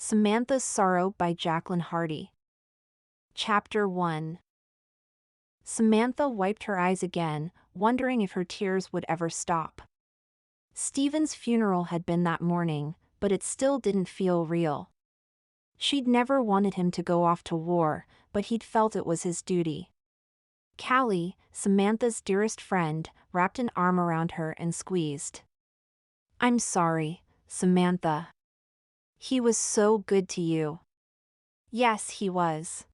Samantha's Sorrow by Jaclyn Hardy. Chapter 1. Samantha wiped her eyes again, wondering if her tears would ever stop. Stephen's funeral had been that morning, but it still didn't feel real. She'd never wanted him to go off to war, but he'd felt it was his duty. Callie, Samantha's dearest friend, wrapped an arm around her and squeezed. "I'm sorry, Samantha. He was so good to you." Yes, he was.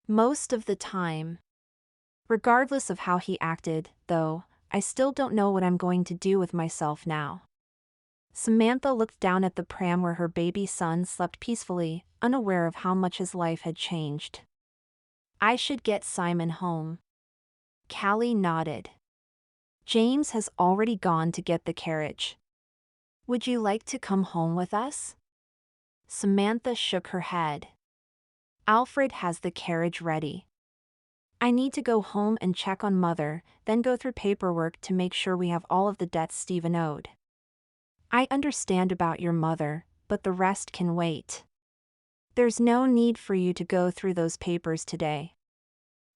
Most of the time. Regardless of how he acted, though, I still don't know what I'm going to do with myself now. Samantha looked down at the pram where her baby son slept peacefully, unaware of how much his life had changed. "I should get Simon home." Callie nodded. "James has already gone to get the carriage. Would you like to come home with us?" Samantha shook her head. "Alfred has the carriage ready. I need to go home and check on Mother, then go through paperwork to make sure we have all of the debts Stephen owed." "I understand about your mother, but the rest can wait. There's no need for you to go through those papers today."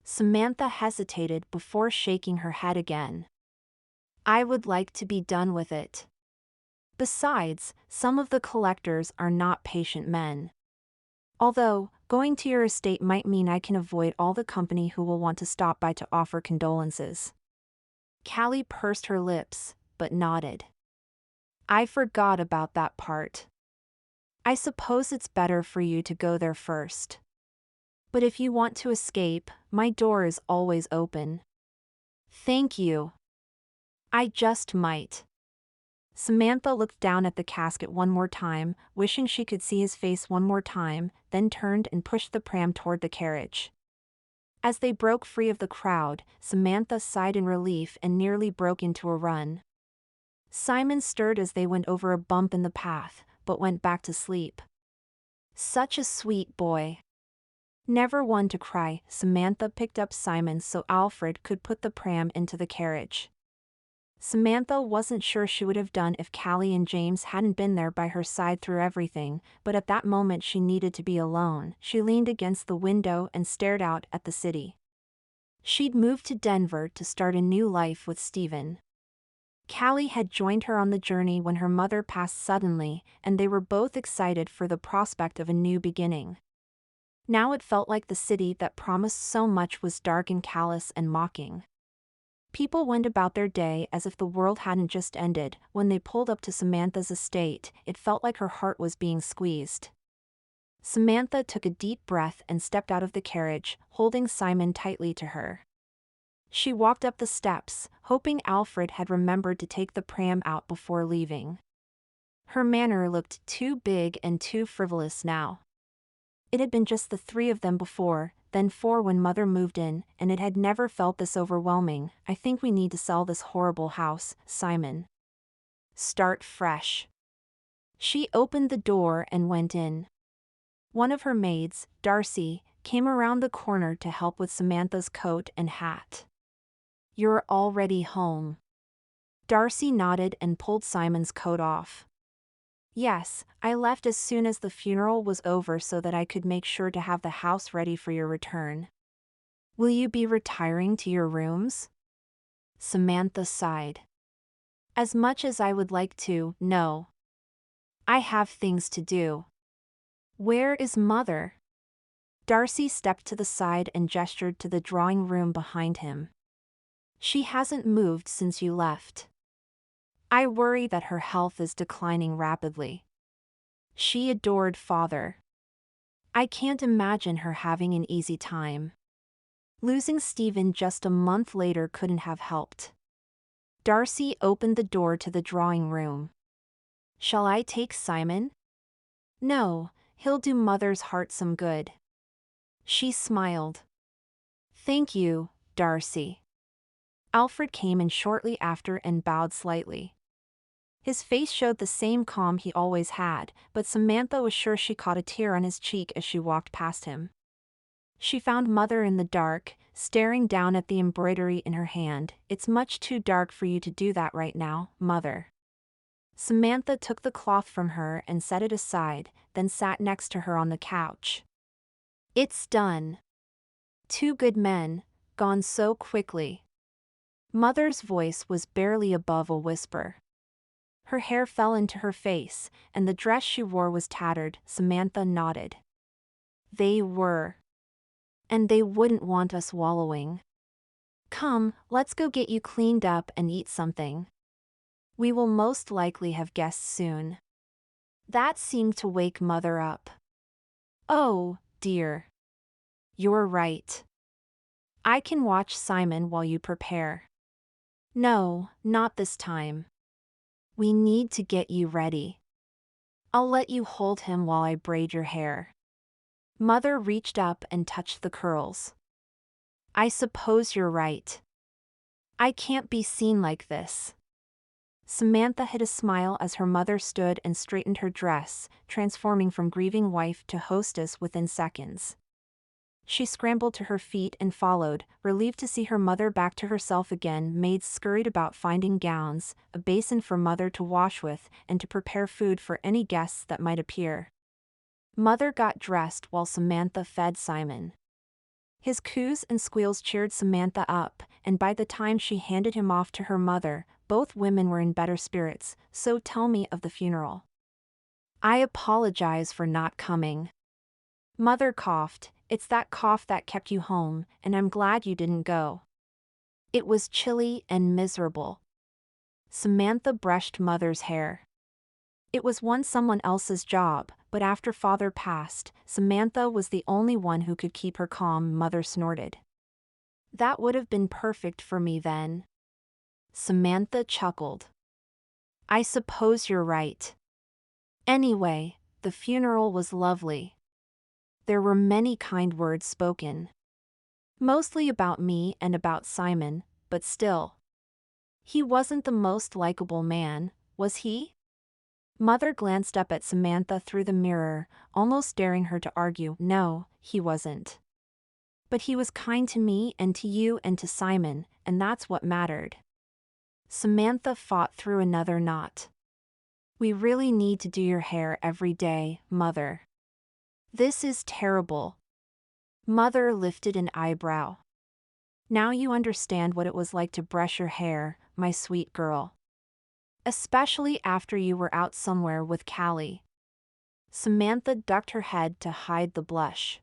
Samantha hesitated before shaking her head again. "I would like to be done with it. Besides, some of the collectors are not patient men. Although, going to your estate might mean I can avoid all the company who will want to stop by to offer condolences." Callie pursed her lips, but nodded. "I forgot about that part. I suppose it's better for you to go there first. But if you want to escape, my door is always open." "Thank you. I just might." Samantha looked down at the casket one more time, wishing she could see his face one more time, then turned and pushed the pram toward the carriage. As they broke free of the crowd, Samantha sighed in relief and nearly broke into a run. Simon stirred as they went over a bump in the path, but went back to sleep. Such a sweet boy. Never one to cry. Samantha picked up Simon so Alfred could put the pram into the carriage. Samantha wasn't sure she would have done if Callie and James hadn't been there by her side through everything, but at that moment she needed to be alone. She leaned against the window and stared out at the city. She'd moved to Denver to start a new life with Stephen. Callie had joined her on the journey when her mother passed suddenly, and they were both excited for the prospect of a new beginning. Now it felt like the city that promised so much was dark and callous and mocking. People went about their day as if the world hadn't just ended. When they pulled up to Samantha's estate, it felt like her heart was being squeezed. Samantha took a deep breath and stepped out of the carriage, holding Simon tightly to her. She walked up the steps, hoping Alfred had remembered to take the pram out before leaving. Her manner looked too big and too frivolous now. It had been just the three of them before, then four when Mother moved in, and it had never felt this overwhelming. "I think we need to sell this horrible house, Simon. Start fresh." She opened the door and went in. One of her maids, Darcy, came around the corner to help with Samantha's coat and hat. "You're already home." Darcy nodded and pulled Simon's coat off. "Yes, I left as soon as the funeral was over so that I could make sure to have the house ready for your return." "Will you be retiring to your rooms?" Samantha sighed. "As much as I would like to, no. I have things to do." "Where is Mother?" Darcy stepped to the side and gestured to the drawing room behind him. "She hasn't moved since you left. I worry that her health is declining rapidly. She adored Father. I can't imagine her having an easy time. Losing Stephen just a month later couldn't have helped." Darcy opened the door to the drawing room. "Shall I take Simon?" "No, he'll do Mother's heart some good." She smiled. "Thank you, Darcy." Alfred came in shortly after and bowed slightly. His face showed the same calm he always had, but Samantha was sure she caught a tear on his cheek as she walked past him. She found Mother in the dark, staring down at the embroidery in her hand. "It's much too dark for you to do that right now, Mother." Samantha took the cloth from her and set it aside, then sat next to her on the couch. It's done. 2 good men, gone so quickly. Mother's voice was barely above a whisper. Her hair fell into her face, and the dress she wore was tattered. Samantha nodded. They were. And they wouldn't want us wallowing. Come, let's go get you cleaned up and eat something. We will most likely have guests soon. That seemed to wake Mother up. Oh, dear. You're right. I can watch Simon while you prepare. No, not this time. We need to get you ready. I'll let you hold him while I braid your hair. Mother reached up and touched the curls. I suppose you're right. I can't be seen like this. Samantha hid a smile as her mother stood and straightened her dress, transforming from grieving wife to hostess within seconds. She scrambled to her feet and followed, relieved to see her mother back to herself again. Maids scurried about finding gowns, a basin for Mother to wash with, and to prepare food for any guests that might appear. Mother got dressed while Samantha fed Simon. His coos and squeals cheered Samantha up, and by the time she handed him off to her mother, both women were in better spirits. So tell me of the funeral. I apologize for not coming. Mother coughed. It's that cough that kept you home, and I'm glad you didn't go. It was chilly and miserable. Samantha brushed Mother's hair. It was once someone else's job, but after Father passed, Samantha was the only one who could keep her calm. Mother snorted. That would have been perfect for me then. Samantha chuckled. I suppose you're right. Anyway, the funeral was lovely. There were many kind words spoken. Mostly about me and about Simon, but still. He wasn't the most likable man, was he? Mother glanced up at Samantha through the mirror, almost daring her to argue. No, he wasn't. But he was kind to me and to you and to Simon, and that's what mattered. Samantha fought through another knot. We really need to do your hair every day, Mother. This is terrible. Mother lifted an eyebrow. Now you understand what it was like to brush your hair, my sweet girl. Especially after you were out somewhere with Callie. Samantha ducked her head to hide the blush.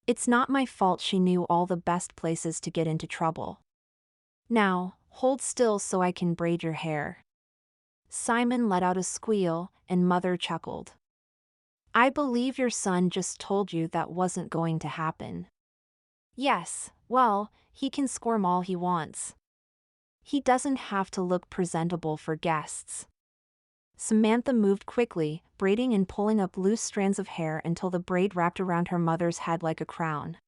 It's not my fault she knew all the best places to get into trouble. Now, hold still so I can braid your hair. Simon let out a squeal, and Mother chuckled. I believe your son just told you that wasn't going to happen. Yes, well, he can squirm all he wants. He doesn't have to look presentable for guests. Samantha moved quickly, braiding and pulling up loose strands of hair until the braid wrapped around her mother's head like a crown.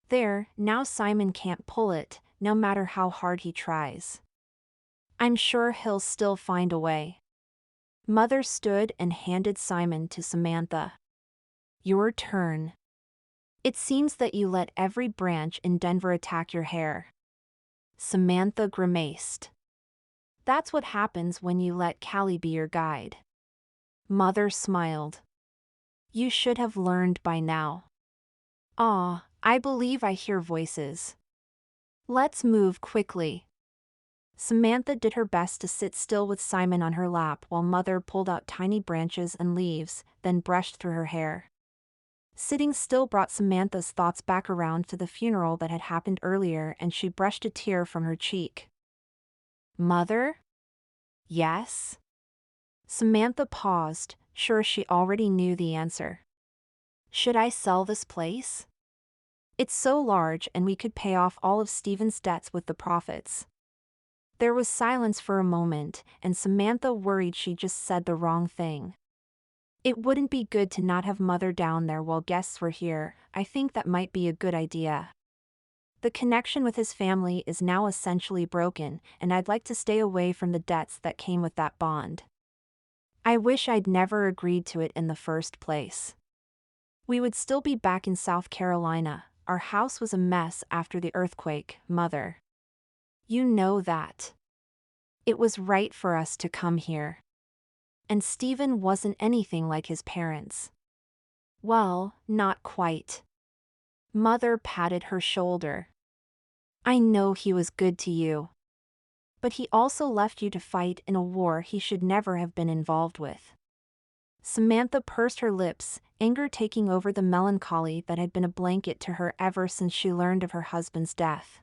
There, now Simon can't pull it, no matter how hard he tries. I'm sure he'll still find a way. Mother stood and handed Simon to Samantha. Your turn. It seems that you let every branch in Denver attack your hair. Samantha grimaced. That's what happens when you let Callie be your guide. Mother smiled. You should have learned by now. Ah, I believe I hear voices. Let's move quickly. Samantha did her best to sit still with Simon on her lap while Mother pulled out tiny branches and leaves, then brushed through her hair. Sitting still brought Samantha's thoughts back around to the funeral that had happened earlier, and she brushed a tear from her cheek. Mother? Yes? Samantha paused, sure she already knew the answer. Should I sell this place? It's so large and we could pay off all of Stephen's debts with the profits. There was silence for a moment, and Samantha worried she just said the wrong thing. It wouldn't be good to not have Mother down there while guests were here. I think that might be a good idea. The connection with his family is now essentially broken, and I'd like to stay away from the debts that came with that bond. I wish I'd never agreed to it in the first place. We would still be back in South Carolina. Our house was a mess after the earthquake, Mother. You know that. It was right for us to come here. And Stephen wasn't anything like his parents. Well, not quite. Mother patted her shoulder. I know he was good to you. But he also left you to fight in a war he should never have been involved with. Samantha pursed her lips, anger taking over the melancholy that had been a blanket to her ever since she learned of her husband's death.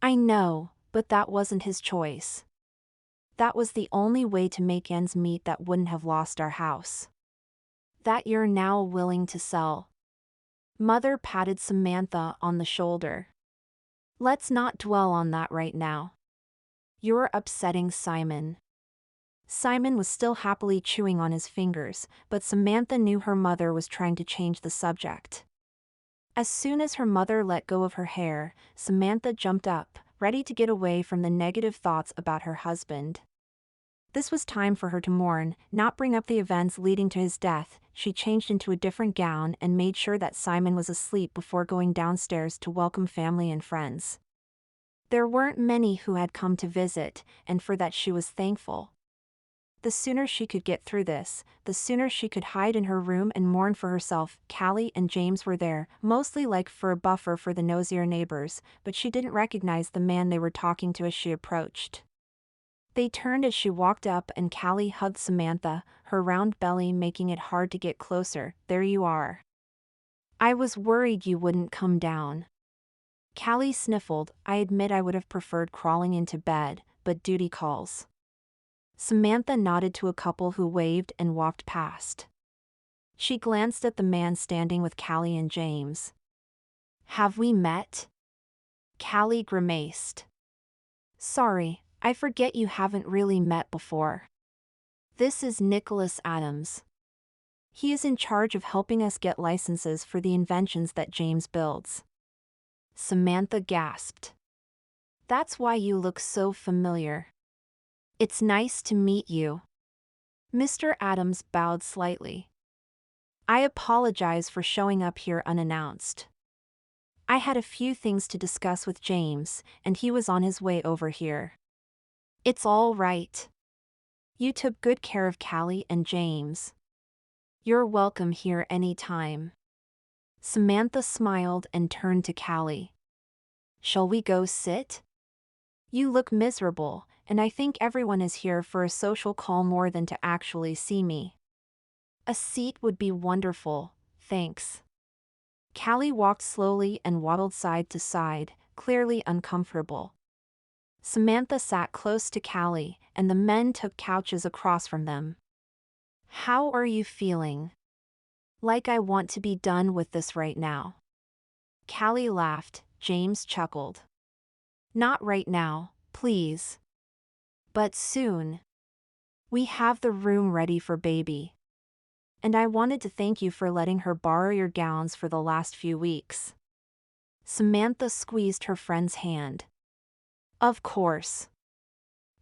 I know, but that wasn't his choice. That was the only way to make ends meet that wouldn't have lost our house. That you're now willing to sell. Mother patted Samantha on the shoulder. Let's not dwell on that right now. You're upsetting Simon. Simon was still happily chewing on his fingers, but Samantha knew her mother was trying to change the subject. As soon as her mother let go of her hair, Samantha jumped up, ready to get away from the negative thoughts about her husband. This was time for her to mourn, not bring up the events leading to his death. She changed into a different gown and made sure that Simon was asleep before going downstairs to welcome family and friends. There weren't many who had come to visit, and for that she was thankful. The sooner she could get through this, the sooner she could hide in her room and mourn for herself. Callie and James were there, mostly like for a buffer for the nosier neighbors, but she didn't recognize the man they were talking to as she approached. They turned as she walked up and Callie hugged Samantha, her round belly making it hard to get closer. There you are. I was worried you wouldn't come down. Callie sniffled. I admit I would have preferred crawling into bed, but duty calls. Samantha nodded to a couple who waved and walked past. She glanced at the man standing with Callie and James. Have we met? Callie grimaced. Sorry, I forget you haven't really met before. This is Nicolas Adams. He is in charge of helping us get licenses for the inventions that James builds. Samantha gasped. That's why you look so familiar. It's nice to meet you. Mr. Adams bowed slightly. I apologize for showing up here unannounced. I had a few things to discuss with James, and he was on his way over here. It's all right. You took good care of Callie and James. You're welcome here anytime. Samantha smiled and turned to Callie. Shall we go sit? You look miserable, and I think everyone is here for a social call more than to actually see me. A seat would be wonderful, thanks. Callie walked slowly and waddled side to side, clearly uncomfortable. Samantha sat close to Callie, and the men took couches across from them. How are you feeling? Like I want to be done with this right now. Callie laughed. James chuckled. Not right now, please. But soon. We have the room ready for baby. And I wanted to thank you for letting her borrow your gowns for the last few weeks. Samantha squeezed her friend's hand. Of course.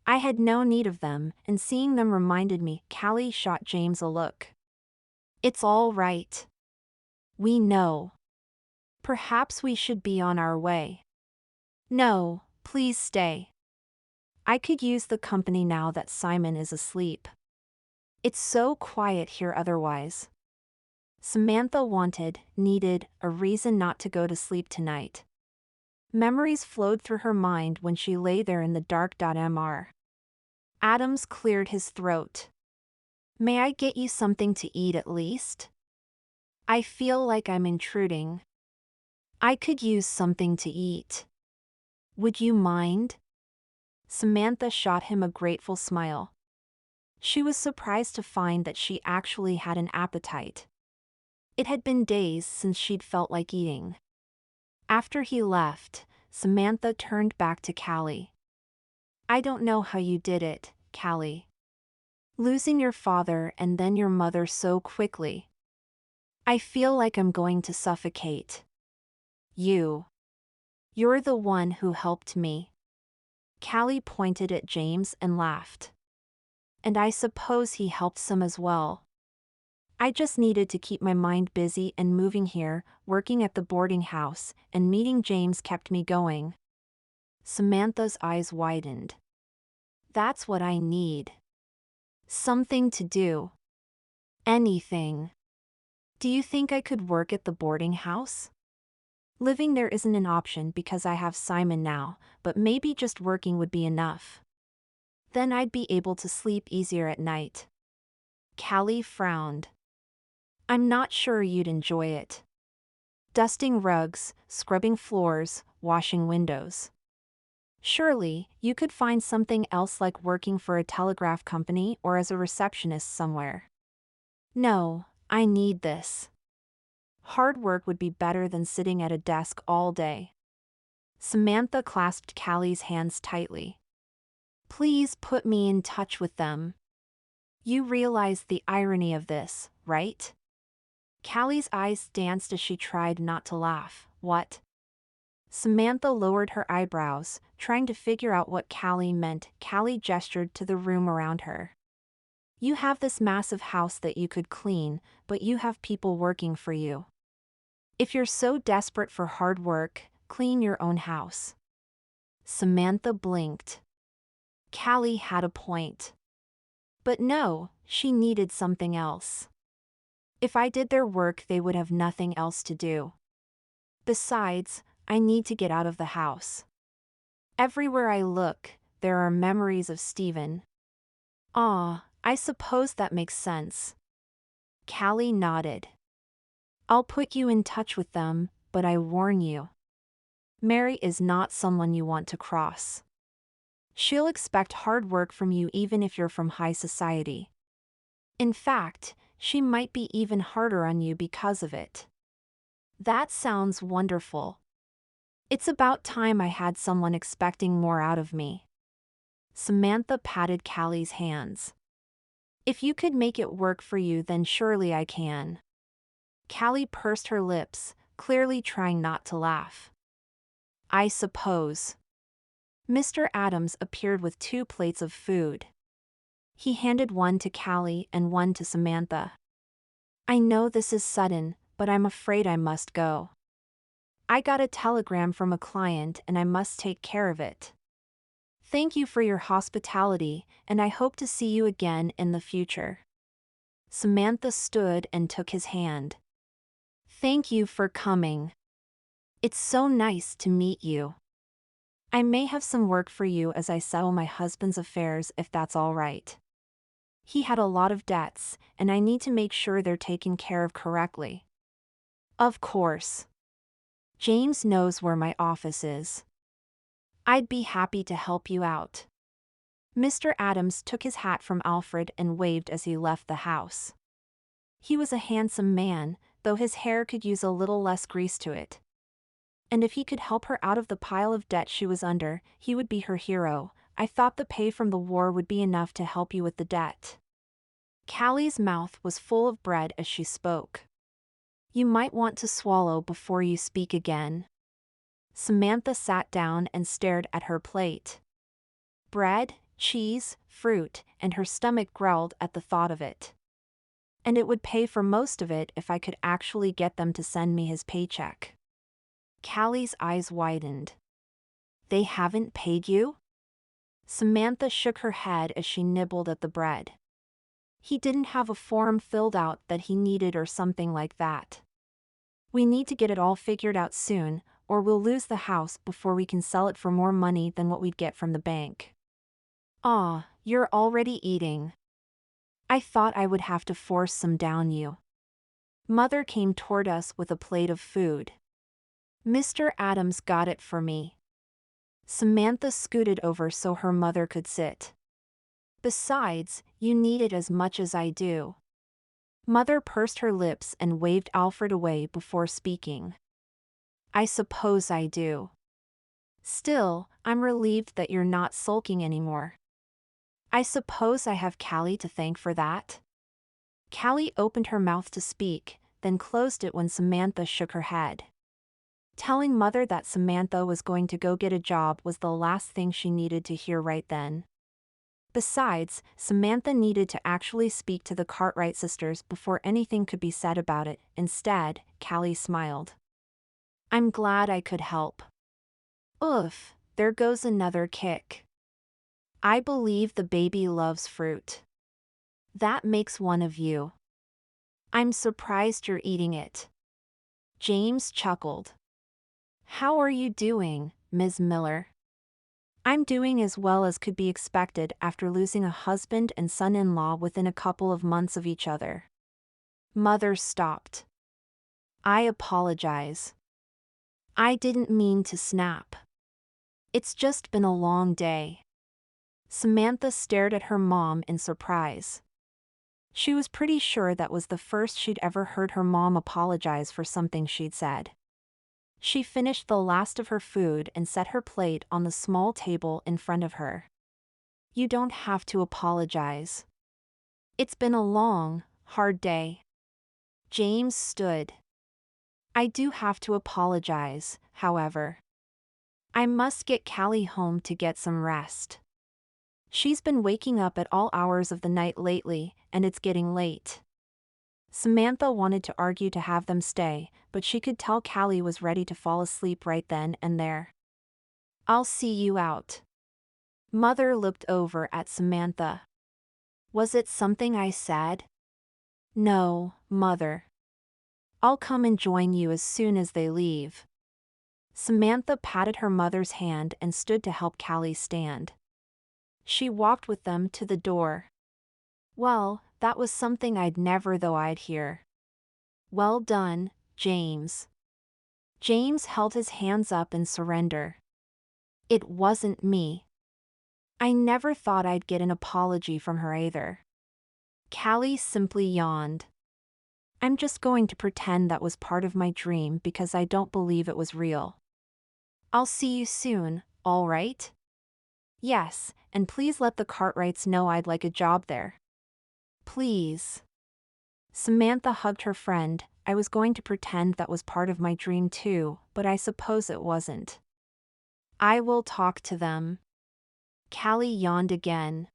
I had no need of them, and seeing them reminded me. Callie shot James a look. It's all right. We know. Perhaps we should be on our way. No, please stay. I could use the company now that Simon is asleep. It's so quiet here otherwise. Samantha needed, a reason not to go to sleep tonight. Memories flowed through her mind when she lay there in the dark. Mr. Adams cleared his throat. May I get you something to eat at least? I feel like I'm intruding. I could use something to eat. Would you mind? Samantha shot him a grateful smile. She was surprised to find that she actually had an appetite. It had been days since she'd felt like eating. After he left, Samantha turned back to Callie. I don't know how you did it, Callie. Losing your father and then your mother so quickly. I feel like I'm going to suffocate. You're the one who helped me. Callie pointed at James and laughed. And I suppose he helped some as well. I just needed to keep my mind busy, and moving here, working at the boarding house, and meeting James kept me going. Samantha's eyes widened. That's what I need. Something to do. Anything. Do you think I could work at the boarding house? Living there isn't an option because I have Simon now, but maybe just working would be enough. Then I'd be able to sleep easier at night. Callie frowned. I'm not sure you'd enjoy it. Dusting rugs, scrubbing floors, washing windows. Surely, you could find something else like working for a telegraph company or as a receptionist somewhere. No, I need this. Hard work would be better than sitting at a desk all day. Samantha clasped Callie's hands tightly. Please put me in touch with them. You realize the irony of this, right? Callie's eyes danced as she tried not to laugh. What? Samantha lowered her eyebrows, trying to figure out what Callie meant. Callie gestured to the room around her. You have this massive house that you could clean, but you have people working for you. If you're so desperate for hard work, clean your own house. Samantha blinked. Callie had a point. But no, she needed something else. If I did their work, they would have nothing else to do. Besides, I need to get out of the house. Everywhere I look, there are memories of Stephen. I suppose that makes sense. Callie nodded. I'll put you in touch with them, but I warn you. Mary is not someone you want to cross. She'll expect hard work from you even if you're from high society. In fact, she might be even harder on you because of it. That sounds wonderful. It's about time I had someone expecting more out of me. Samantha patted Callie's hands. If you could make it work for you, then surely I can. Callie pursed her lips, clearly trying not to laugh. I suppose. Mr. Adams appeared with 2 plates of food. He handed one to Callie and one to Samantha. I know this is sudden, but I'm afraid I must go. I got a telegram from a client and I must take care of it. Thank you for your hospitality, and I hope to see you again in the future. Samantha stood and took his hand. Thank you for coming. It's so nice to meet you. I may have some work for you as I settle my husband's affairs, if that's all right. He had a lot of debts, and I need to make sure they're taken care of correctly. Of course. James knows where my office is. I'd be happy to help you out. Mr. Adams took his hat from Alfred and waved as he left the house. He was a handsome man, though his hair could use a little less grease to it. And if he could help her out of the pile of debt she was under, he would be her hero. I thought the pay from the war would be enough to help you with the debt. Callie's mouth was full of bread as she spoke. You might want to swallow before you speak again. Samantha sat down and stared at her plate. Bread, cheese, fruit, and her stomach growled at the thought of it. And it would pay for most of it if I could actually get them to send me his paycheck. Callie's eyes widened. They haven't paid you? Samantha shook her head as she nibbled at the bread. He didn't have a form filled out that he needed or something like that. We need to get it all figured out soon, or we'll lose the house before we can sell it for more money than what we'd get from the bank. You're already eating. I thought I would have to force some down you. Mother came toward us with a plate of food. Mr. Adams got it for me. Samantha scooted over so her mother could sit. Besides, you need it as much as I do. Mother pursed her lips and waved Alfred away before speaking. I suppose I do. Still, I'm relieved that you're not sulking anymore. I suppose I have Callie to thank for that? Callie opened her mouth to speak, then closed it when Samantha shook her head. Telling Mother that Samantha was going to go get a job was the last thing she needed to hear right then. Besides, Samantha needed to actually speak to the Cartwright sisters before anything could be said about it. Instead, Callie smiled. I'm glad I could help. Oof, there goes another kick. I believe the baby loves fruit. That makes one of you. I'm surprised you're eating it. James chuckled. How are you doing, Ms. Miller? I'm doing as well as could be expected after losing a husband and son-in-law within a couple of months of each other. Mother stopped. I apologize. I didn't mean to snap. It's just been a long day. Samantha stared at her mom in surprise. She was pretty sure that was the first she'd ever heard her mom apologize for something she'd said. She finished the last of her food and set her plate on the small table in front of her. You don't have to apologize. It's been a long, hard day. James stood. I do have to apologize, however. I must get Callie home to get some rest. She's been waking up at all hours of the night lately, and it's getting late. Samantha wanted to argue to have them stay, but she could tell Callie was ready to fall asleep right then and there. I'll see you out. Mother looked over at Samantha. Was it something I said? No, Mother. I'll come and join you as soon as they leave. Samantha patted her mother's hand and stood to help Callie stand. She walked with them to the door. Well, that was something I'd never thought I'd hear. Well done, James. James held his hands up in surrender. It wasn't me. I never thought I'd get an apology from her either. Callie simply yawned. I'm just going to pretend that was part of my dream because I don't believe it was real. I'll see you soon, all right? Yes, and please let the Cartwrights know I'd like a job there. Please. Samantha hugged her friend. I was going to pretend that was part of my dream too, but I suppose it wasn't. I will talk to them. Callie yawned again.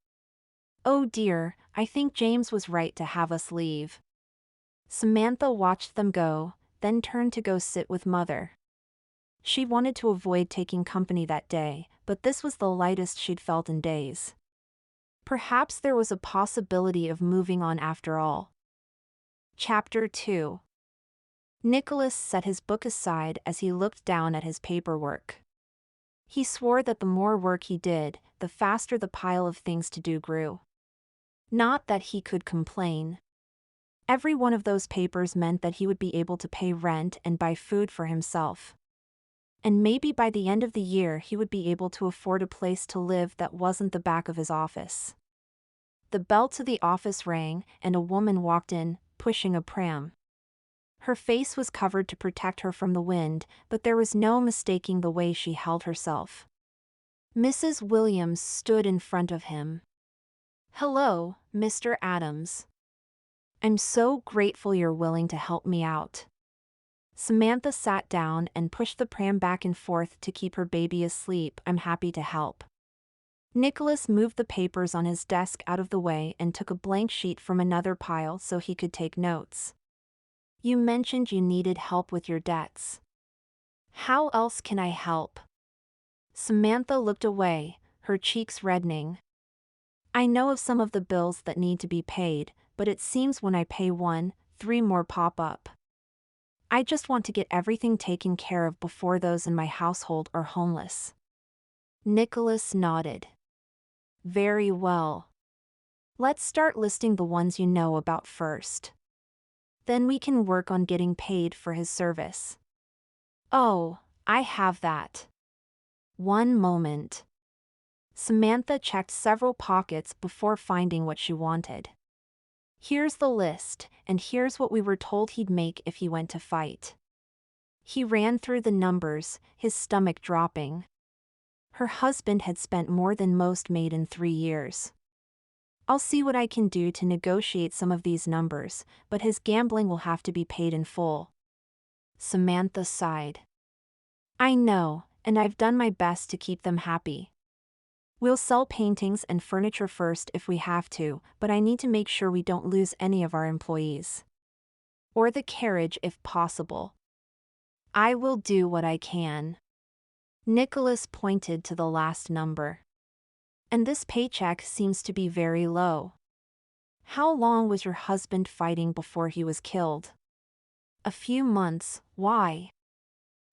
Oh dear, I think James was right to have us leave. Samantha watched them go, then turned to go sit with Mother. She wanted to avoid taking company that day, but this was the lightest she'd felt in days. Perhaps there was a possibility of moving on after all. Chapter 2. Nicolas set his book aside as he looked down at his paperwork. He swore that the more work he did, the faster the pile of things to do grew. Not that he could complain. Every one of those papers meant that he would be able to pay rent and buy food for himself. And maybe by the end of the year he would be able to afford a place to live that wasn't the back of his office. The bell to the office rang, and a woman walked in, pushing a pram. Her face was covered to protect her from the wind, but there was no mistaking the way she held herself. Mrs. Williams stood in front of him. Hello, Mr. Adams. I'm so grateful you're willing to help me out. Samantha sat down and pushed the pram back and forth to keep her baby asleep. I'm happy to help. Nicolas moved the papers on his desk out of the way and took a blank sheet from another pile so he could take notes. You mentioned you needed help with your debts. How else can I help? Samantha looked away, her cheeks reddening. I know of some of the bills that need to be paid, but it seems when I pay one, 3 more pop up. I just want to get everything taken care of before those in my household are homeless. Nicolas nodded. Very well. Let's start listing the ones you know about first. Then we can work on getting paid for his service. Oh, I have that. One moment. Samantha checked several pockets before finding what she wanted. Here's the list, and here's what we were told he'd make if he went to fight. He ran through the numbers, his stomach dropping. Her husband had spent more than most made in 3 years. I'll see what I can do to negotiate some of these numbers, but his gambling will have to be paid in full. Samantha sighed. I know, and I've done my best to keep them happy. We'll sell paintings and furniture first if we have to, but I need to make sure we don't lose any of our employees. Or the carriage if possible. I will do what I can. Nicolas pointed to the last number. And this paycheck seems to be very low. How long was your husband fighting before he was killed? A few months. Why?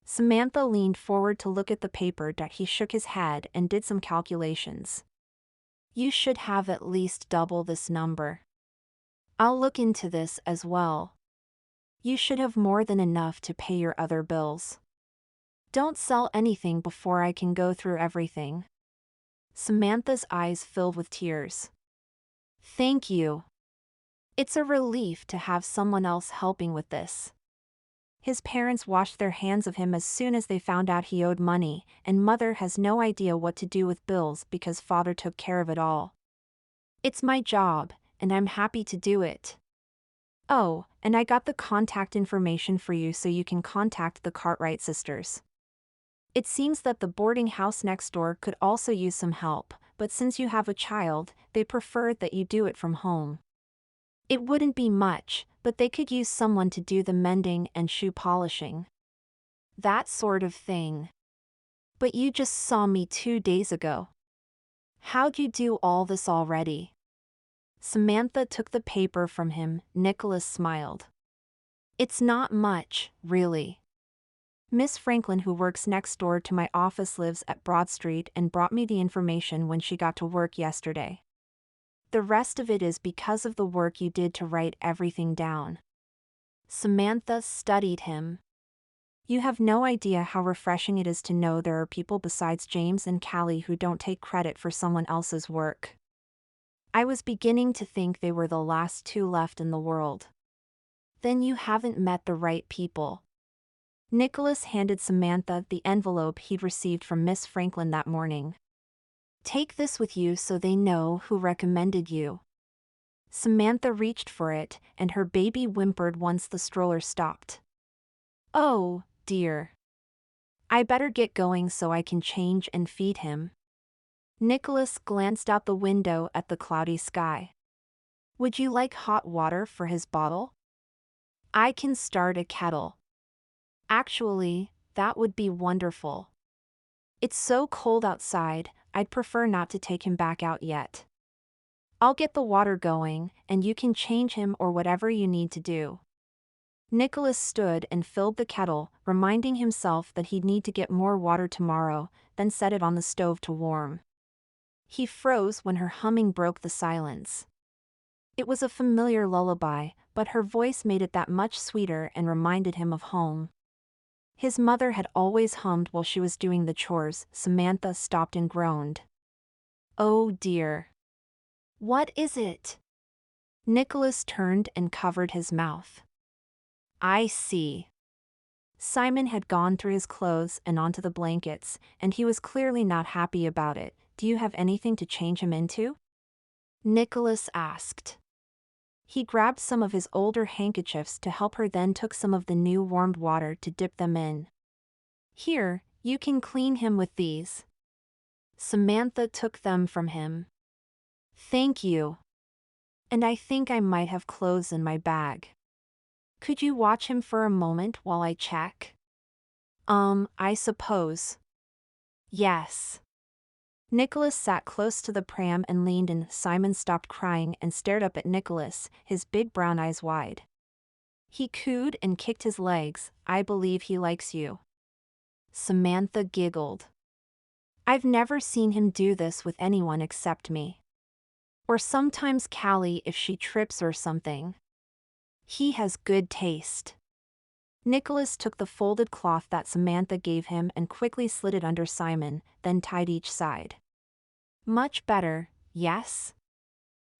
Samantha leaned forward to look at the paper. He shook his head and did some calculations. You should have at least double this number. I'll look into this as well. You should have more than enough to pay your other bills. Don't sell anything before I can go through everything. Samantha's eyes filled with tears. Thank you. It's a relief to have someone else helping with this. His parents washed their hands of him as soon as they found out he owed money, and mother has no idea what to do with bills because father took care of it all. It's my job, and I'm happy to do it. Oh, and I got the contact information for you so you can contact the Cartwright sisters. It seems that the boarding house next door could also use some help, but since you have a child, they prefer that you do it from home. It wouldn't be much, but they could use someone to do the mending and shoe polishing. That sort of thing. But you just saw me 2 days ago. How'd you do all this already? Samantha took the paper from him. Nicolas smiled. It's not much, really. Miss Franklin, who works next door to my office, lives at Broad Street and brought me the information when she got to work yesterday. The rest of it is because of the work you did to write everything down. Samantha studied him. You have no idea how refreshing it is to know there are people besides James and Callie who don't take credit for someone else's work. I was beginning to think they were the last two left in the world. Then you haven't met the right people. Nicolas handed Samantha the envelope he'd received from Miss Franklin that morning. Take this with you so they know who recommended you. Samantha reached for it, and her baby whimpered once the stroller stopped. Oh, dear. I better get going so I can change and feed him. Nicolas glanced out the window at the cloudy sky. Would you like hot water for his bottle? I can start a kettle. Actually, that would be wonderful. It's so cold outside, I'd prefer not to take him back out yet. I'll get the water going, and you can change him or whatever you need to do. Nicolas stood and filled the kettle, reminding himself that he'd need to get more water tomorrow, then set it on the stove to warm. He froze when her humming broke the silence. It was a familiar lullaby, but her voice made it that much sweeter and reminded him of home. His mother had always hummed while she was doing the chores. Samantha stopped and groaned. Oh dear. What is it? Nicolas turned and covered his mouth. I see. Simon had gone through his clothes and onto the blankets, and he was clearly not happy about it. Do you have anything to change him into? Nicolas asked. He grabbed some of his older handkerchiefs to help her, then took some of the new warmed water to dip them in. Here, you can clean him with these. Samantha took them from him. Thank you. And I think I might have clothes in my bag. Could you watch him for a moment while I check? I suppose. Yes. Nicolas sat close to the pram and leaned in. Simon stopped crying and stared up at Nicolas, his big brown eyes wide. He cooed and kicked his legs. I believe he likes you. Samantha giggled. I've never seen him do this with anyone except me. Or sometimes Callie if she trips or something. He has good taste. Nicolas took the folded cloth that Samantha gave him and quickly slid it under Simon, then tied each side. Much better, yes?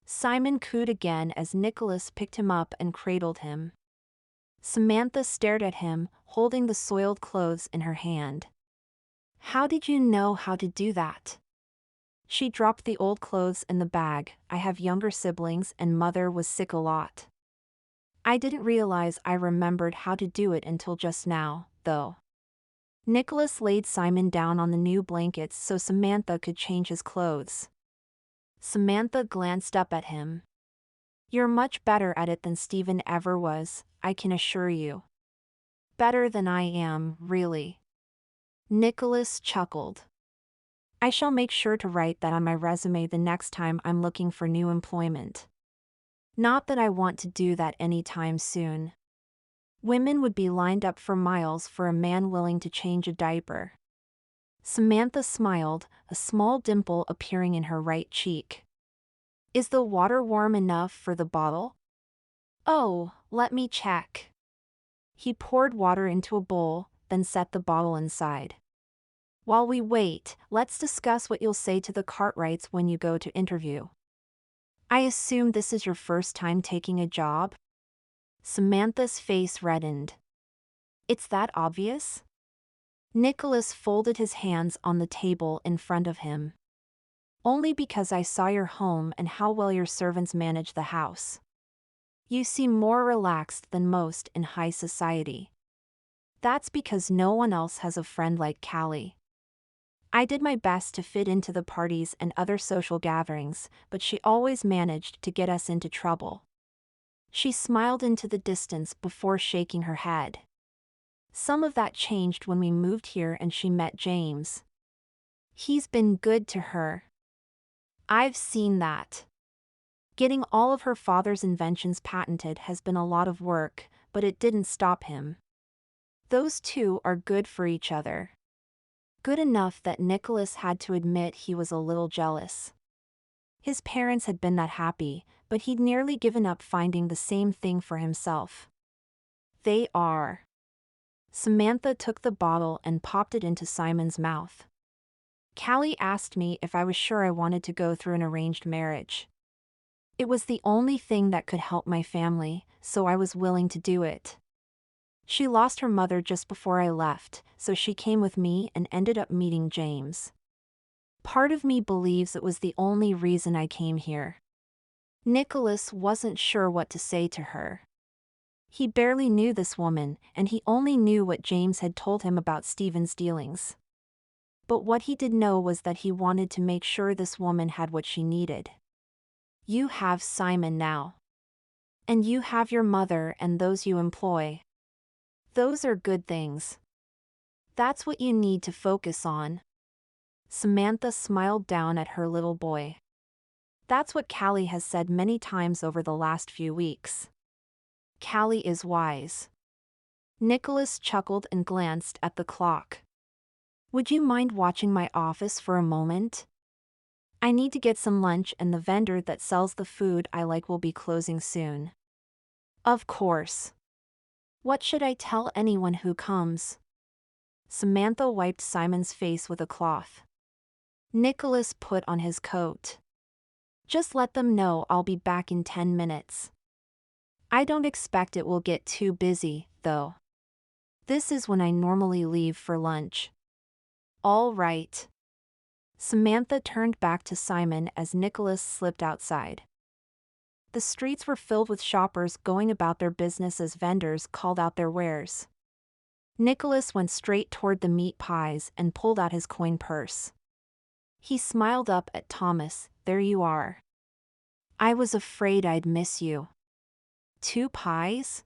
Simon cooed again as Nicolas picked him up and cradled him. Samantha stared at him, holding the soiled clothes in her hand. How did you know how to do that? She dropped the old clothes in the bag. I have younger siblings and mother was sick a lot. I didn't realize I remembered how to do it until just now, though. Nicolas laid Simon down on the new blankets so Samantha could change his clothes. Samantha glanced up at him. You're much better at it than Stephen ever was, I can assure you. Better than I am, really. Nicolas chuckled. I shall make sure to write that on my resume the next time I'm looking for new employment. Not that I want to do that anytime soon. Women would be lined up for miles for a man willing to change a diaper. Samantha smiled, a small dimple appearing in her right cheek. Is the water warm enough for the bottle? Oh, let me check. He poured water into a bowl, then set the bottle inside. While we wait, let's discuss what you'll say to the Cartwrights when you go to interview. I assume this is your first time taking a job? Samantha's face reddened. It's that obvious? Nicolas folded his hands on the table in front of him. Only because I saw your home and how well your servants manage the house. You seem more relaxed than most in high society. That's because no one else has a friend like Callie. I did my best to fit into the parties and other social gatherings, but she always managed to get us into trouble. She smiled into the distance before shaking her head. Some of that changed when we moved here and she met James. He's been good to her. I've seen that. Getting all of her father's inventions patented has been a lot of work, but it didn't stop him. Those two are good for each other. Good enough that Nicolas had to admit he was a little jealous. His parents had been that happy, but he'd nearly given up finding the same thing for himself. They are. Samantha took the bottle and popped it into Simon's mouth. Callie asked me if I was sure I wanted to go through an arranged marriage. It was the only thing that could help my family, so I was willing to do it. She lost her mother just before I left, so she came with me and ended up meeting James. Part of me believes it was the only reason I came here. Nicolas wasn't sure what to say to her. He barely knew this woman, and he only knew what James had told him about Stephen's dealings. But what he did know was that he wanted to make sure this woman had what she needed. You have Simon now. And you have your mother and those you employ. Those are good things. That's what you need to focus on. Samantha smiled down at her little boy. That's what Callie has said many times over the last few weeks. Callie is wise. Nicolas chuckled and glanced at the clock. Would you mind watching my office for a moment? I need to get some lunch and the vendor that sells the food I like will be closing soon. Of course. What should I tell anyone who comes? Samantha wiped Simon's face with a cloth. Nicolas put on his coat. Just let them know I'll be back in 10 minutes. I don't expect it will get too busy, though. This is when I normally leave for lunch. All right. Samantha turned back to Simon as Nicolas slipped outside. The streets were filled with shoppers going about their business as vendors called out their wares. Nicolas went straight toward the meat pies and pulled out his coin purse. He smiled up at Thomas. There you are. I was afraid I'd miss you. 2 pies?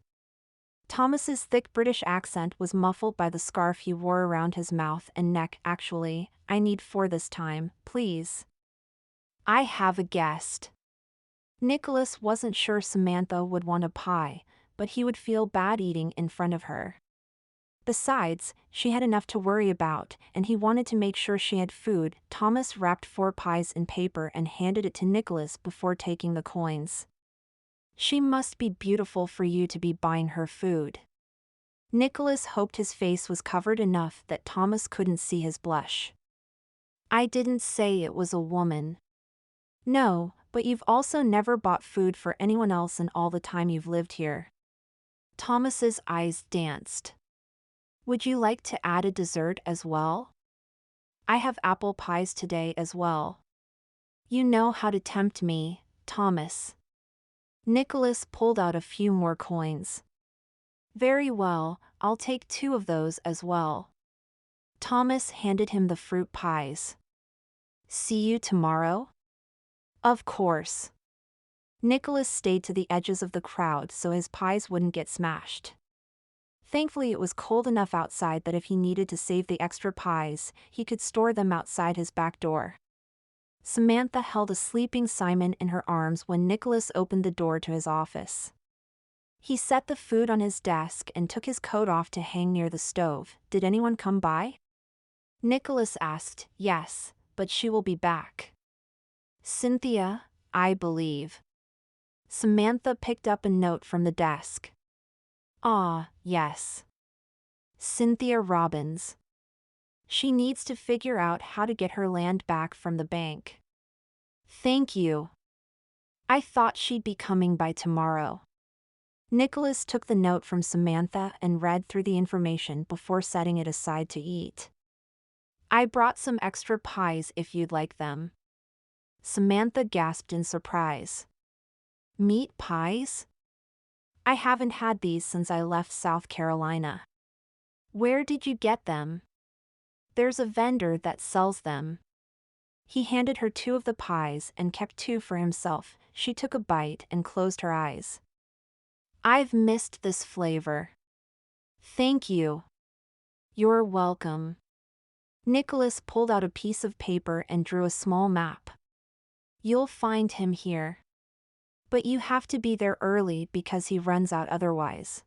Thomas's thick British accent was muffled by the scarf he wore around his mouth and neck. Actually, I need 4 this time, please. I have a guest. Nicolas wasn't sure Samantha would want a pie, but he would feel bad eating in front of her. Besides, she had enough to worry about, and he wanted to make sure she had food. Thomas wrapped 4 pies in paper and handed it to Nicolas before taking the coins. She must be beautiful for you to be buying her food. Nicolas hoped his face was covered enough that Thomas couldn't see his blush. I didn't say it was a woman. No, but you've also never bought food for anyone else in all the time you've lived here. Thomas's eyes danced. Would you like to add a dessert as well? I have apple pies today as well. You know how to tempt me, Thomas. Nicolas pulled out a few more coins. Very well, I'll take 2 of those as well. Thomas handed him the fruit pies. See you tomorrow? Of course. Nicolas stayed to the edges of the crowd so his pies wouldn't get smashed. Thankfully it was cold enough outside that if he needed to save the extra pies, he could store them outside his back door. Samantha held a sleeping Simon in her arms when Nicolas opened the door to his office. He set the food on his desk and took his coat off to hang near the stove. Did anyone come by? Nicolas asked. Yes, but she will be back. Cynthia, I believe. Samantha picked up a note from the desk. Ah, yes. Cynthia Robbins. She needs to figure out how to get her land back from the bank. Thank you. I thought she'd be coming by tomorrow. Nicolas took the note from Samantha and read through the information before setting it aside to eat. I brought some extra pies if you'd like them. Samantha gasped in surprise. Meat pies? I haven't had these since I left South Carolina. Where did you get them? There's a vendor that sells them. He handed her 2 of the pies and kept 2 for himself. She took a bite and closed her eyes. I've missed this flavor. Thank you. You're welcome. Nicolas pulled out a piece of paper and drew a small map. You'll find him here. But you have to be there early because he runs out otherwise.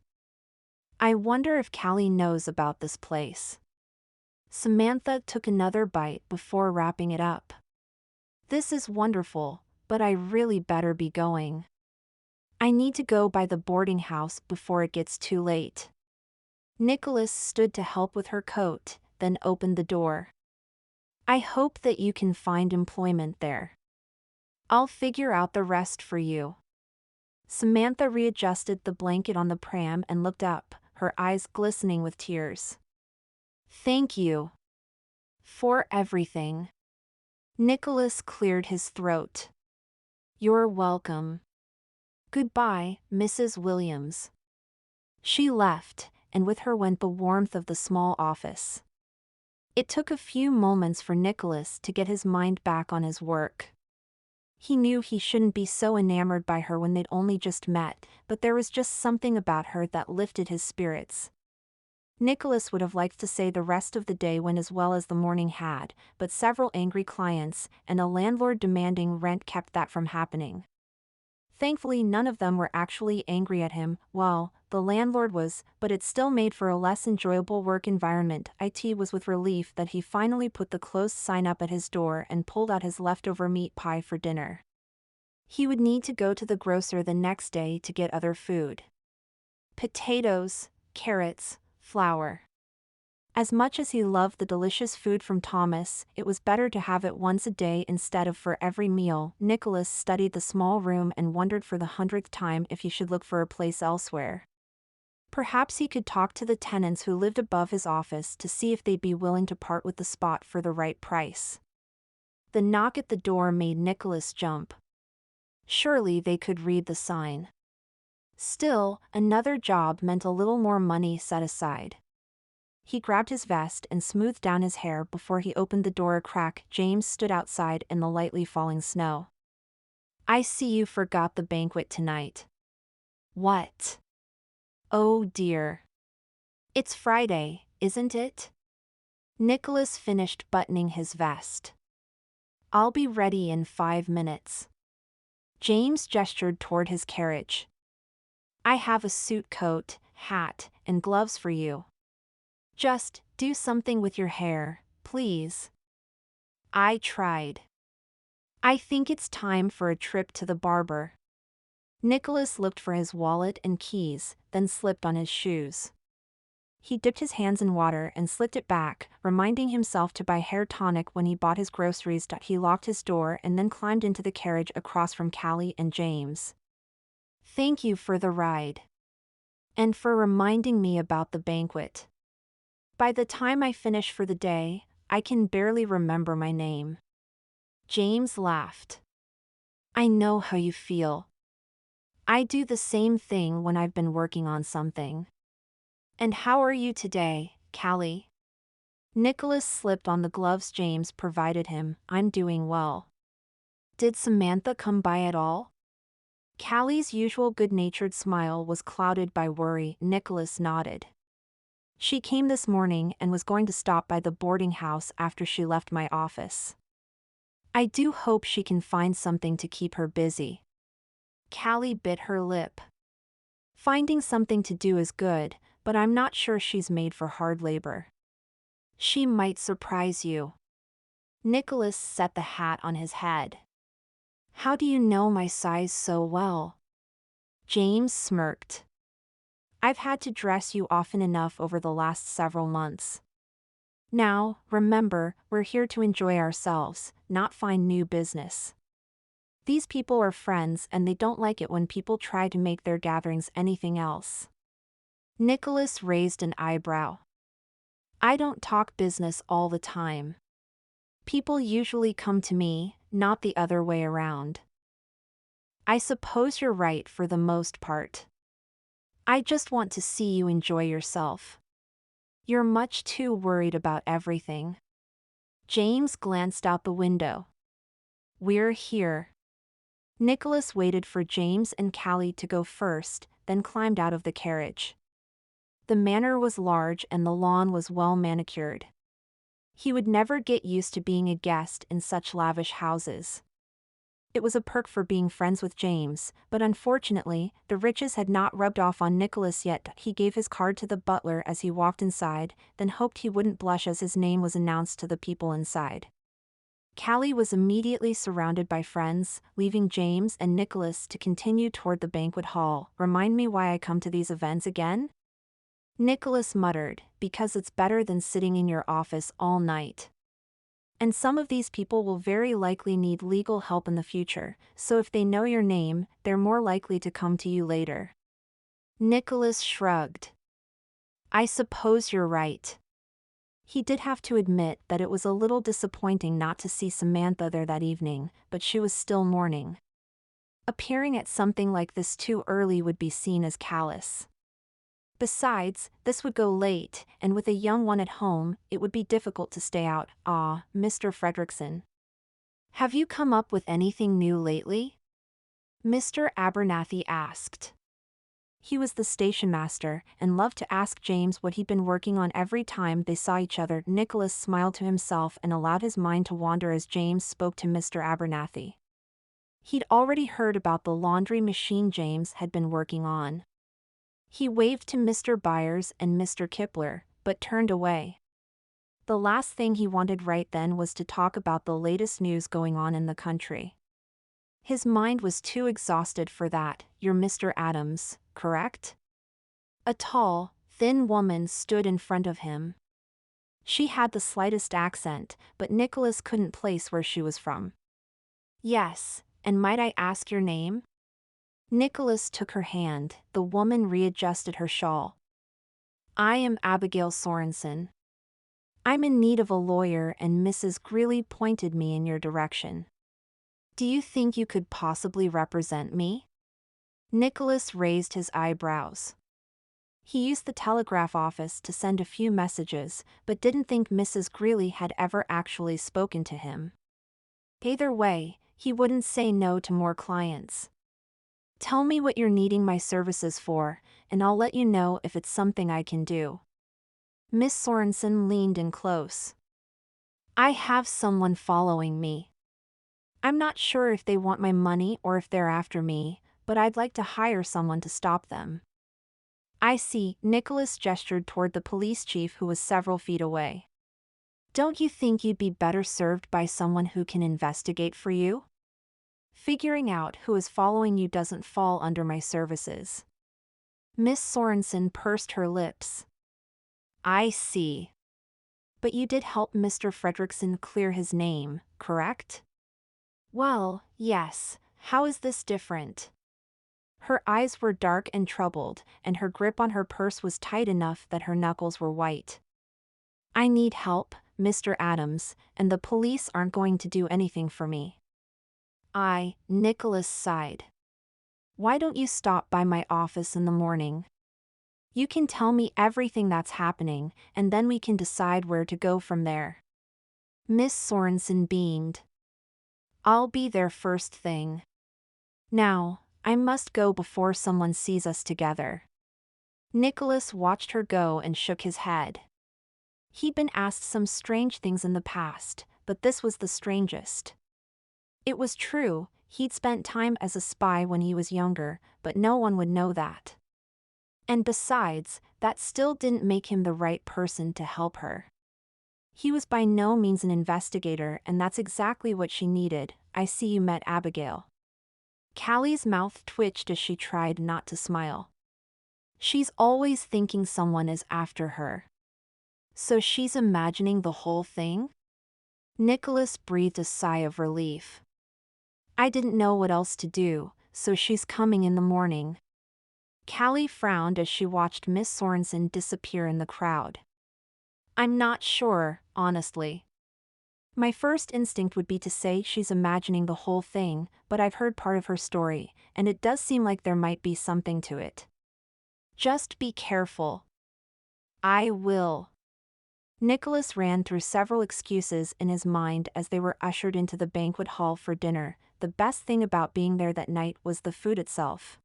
I wonder if Callie knows about this place. Samantha took another bite before wrapping it up. This is wonderful, but I really better be going. I need to go by the boarding house before it gets too late. Nicolas stood to help with her coat, then opened the door. I hope that you can find employment there. I'll figure out the rest for you. Samantha readjusted the blanket on the pram and looked up, her eyes glistening with tears. Thank you. For everything. Nicolas cleared his throat. You're welcome. Goodbye, Mrs. Williams. She left, and with her went the warmth of the small office. It took a few moments for Nicolas to get his mind back on his work. He knew he shouldn't be so enamored by her when they'd only just met, but there was just something about her that lifted his spirits. Nicolas would have liked to say the rest of the day went as well as the morning had, but several angry clients and a landlord demanding rent kept that from happening. Thankfully, none of them were actually angry at him. Well, the landlord was, but it still made for a less enjoyable work environment. It was with relief that he finally put the closed sign up at his door and pulled out his leftover meat pie for dinner. He would need to go to the grocer the next day to get other food. Potatoes, carrots, flour. As much as he loved the delicious food from Thomas, it was better to have it once a day instead of for every meal. Nicolas studied the small room and wondered for the 100th time if he should look for a place elsewhere. Perhaps he could talk to the tenants who lived above his office to see if they'd be willing to part with the spot for the right price. The knock at the door made Nicolas jump. Surely they could read the sign. Still, another job meant a little more money set aside. He grabbed his vest and smoothed down his hair before he opened the door a crack. James stood outside in the lightly falling snow. I see you forgot the banquet tonight. What? Oh dear. It's Friday, isn't it? Nicolas finished buttoning his vest. I'll be ready in 5 minutes. James gestured toward his carriage. I have a suit coat, hat, and gloves for you. Just do something with your hair, please. I tried. I think it's time for a trip to the barber. Nicolas looked for his wallet and keys, then slipped on his shoes. He dipped his hands in water and slicked it back, reminding himself to buy hair tonic when he bought his groceries. He locked his door and then climbed into the carriage across from Callie and James. Thank you for the ride. And for reminding me about the banquet. By the time I finish for the day, I can barely remember my name. James laughed. I know how you feel. I do the same thing when I've been working on something. And how are you today, Callie? Nicolas slipped on the gloves James provided him. I'm doing well. Did Samantha come by at all? Callie's usual good-natured smile was clouded by worry. Nicolas nodded. She came this morning and was going to stop by the boarding house after she left my office. I do hope she can find something to keep her busy. Callie bit her lip. Finding something to do is good, but I'm not sure she's made for hard labor. She might surprise you. Nicolas set the hat on his head. How do you know my size so well? James smirked. I've had to dress you often enough over the last several months. Now, remember, we're here to enjoy ourselves, not find new business. These people are friends and they don't like it when people try to make their gatherings anything else. Nicolas raised an eyebrow. I don't talk business all the time. People usually come to me, not the other way around. I suppose you're right for the most part. I just want to see you enjoy yourself. You're much too worried about everything. James glanced out the window. We're here. Nicolas waited for James and Callie to go first, then climbed out of the carriage. The manor was large and the lawn was well manicured. He would never get used to being a guest in such lavish houses. It was a perk for being friends with James, but unfortunately, the riches had not rubbed off on Nicolas yet. He gave his card to the butler as he walked inside, then hoped he wouldn't blush as his name was announced to the people inside. Callie was immediately surrounded by friends, leaving James and Nicolas to continue toward the banquet hall. Remind me why I come to these events again? Nicolas muttered, because it's better than sitting in your office all night. And some of these people will very likely need legal help in the future, so if they know your name, they're more likely to come to you later. Nicolas shrugged. I suppose you're right. He did have to admit that it was a little disappointing not to see Samantha there that evening, but she was still mourning. Appearing at something like this too early would be seen as callous. Besides, this would go late, and with a young one at home, it would be difficult to stay out. Ah, Mr. Fredrickson. Have you come up with anything new lately? Mr. Abernathy asked. He was the station master, and loved to ask James what he'd been working on every time they saw each other. Nicolas smiled to himself and allowed his mind to wander as James spoke to Mr. Abernathy. He'd already heard about the laundry machine James had been working on. He waved to Mr. Byers and Mr. Kipler, but turned away. The last thing he wanted right then was to talk about the latest news going on in the country. His mind was too exhausted for that. You're Mr. Adams, correct? A tall, thin woman stood in front of him. She had the slightest accent, but Nicolas couldn't place where she was from. Yes, and might I ask your name? Nicolas took her hand. The woman readjusted her shawl. I am Abigail Sorensen. I'm in need of a lawyer and Mrs. Greeley pointed me in your direction. Do you think you could possibly represent me? Nicolas raised his eyebrows. He used the telegraph office to send a few messages, but didn't think Mrs. Greeley had ever actually spoken to him. Either way, he wouldn't say no to more clients. Tell me what you're needing my services for, and I'll let you know if it's something I can do. Miss Sorensen leaned in close. I have someone following me. I'm not sure if they want my money or if they're after me, but I'd like to hire someone to stop them. I see. Nicolas gestured toward the police chief who was several feet away. Don't you think you'd be better served by someone who can investigate for you? Figuring out who is following you doesn't fall under my services. Miss Sorensen pursed her lips. I see. But you did help Mr. Fredrickson clear his name, correct? Well, yes. How is this different? Her eyes were dark and troubled, and her grip on her purse was tight enough that her knuckles were white. I need help, Mr. Adams, and the police aren't going to do anything for me. Nicolas sighed. Why don't you stop by my office in the morning? You can tell me everything that's happening, and then we can decide where to go from there. Miss Sorensen beamed. I'll be there first thing. Now, I must go before someone sees us together. Nicolas watched her go and shook his head. He'd been asked some strange things in the past, but this was the strangest. It was true, he'd spent time as a spy when he was younger, but no one would know that. And besides, that still didn't make him the right person to help her. He was by no means an investigator, and that's exactly what she needed. I see you met Abigail. Callie's mouth twitched as she tried not to smile. She's always thinking someone is after her. So she's imagining the whole thing? Nicolas breathed a sigh of relief. I didn't know what else to do, so she's coming in the morning. Callie frowned as she watched Miss Sorensen disappear in the crowd. I'm not sure, honestly. My first instinct would be to say she's imagining the whole thing, but I've heard part of her story, and it does seem like there might be something to it. Just be careful. I will. Nicolas ran through several excuses in his mind as they were ushered into the banquet hall for dinner. The best thing about being there that night was the food itself.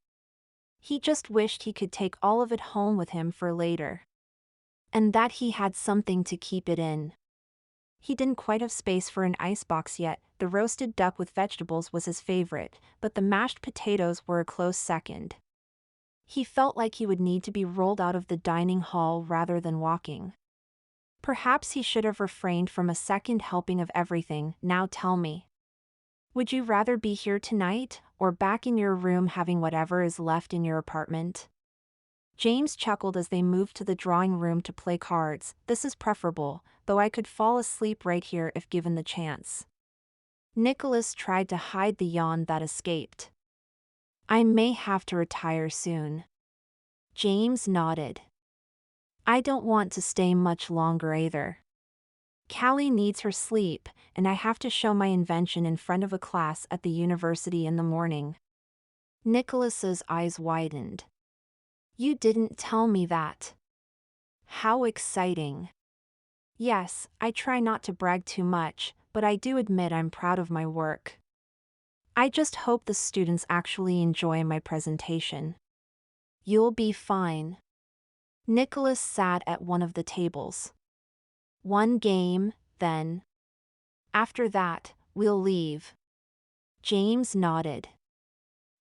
He just wished he could take all of it home with him for later. And that he had something to keep it in. He didn't quite have space for an icebox yet. The roasted duck with vegetables was his favorite, but the mashed potatoes were a close second. He felt like he would need to be rolled out of the dining hall rather than walking. Perhaps he should have refrained from a second helping of everything. Now tell me. Would you rather be here tonight, or back in your room having whatever is left in your apartment? James chuckled as they moved to the drawing room to play cards. This is preferable, though I could fall asleep right here if given the chance. Nicolas tried to hide the yawn that escaped. I may have to retire soon. James nodded. I don't want to stay much longer either. Callie needs her sleep, and I have to show my invention in front of a class at the university in the morning. Nicolas's eyes widened. You didn't tell me that. How exciting. Yes, I try not to brag too much, but I do admit I'm proud of my work. I just hope the students actually enjoy my presentation. You'll be fine. Nicolas sat at one of the tables. One game, then. After that, we'll leave. James nodded.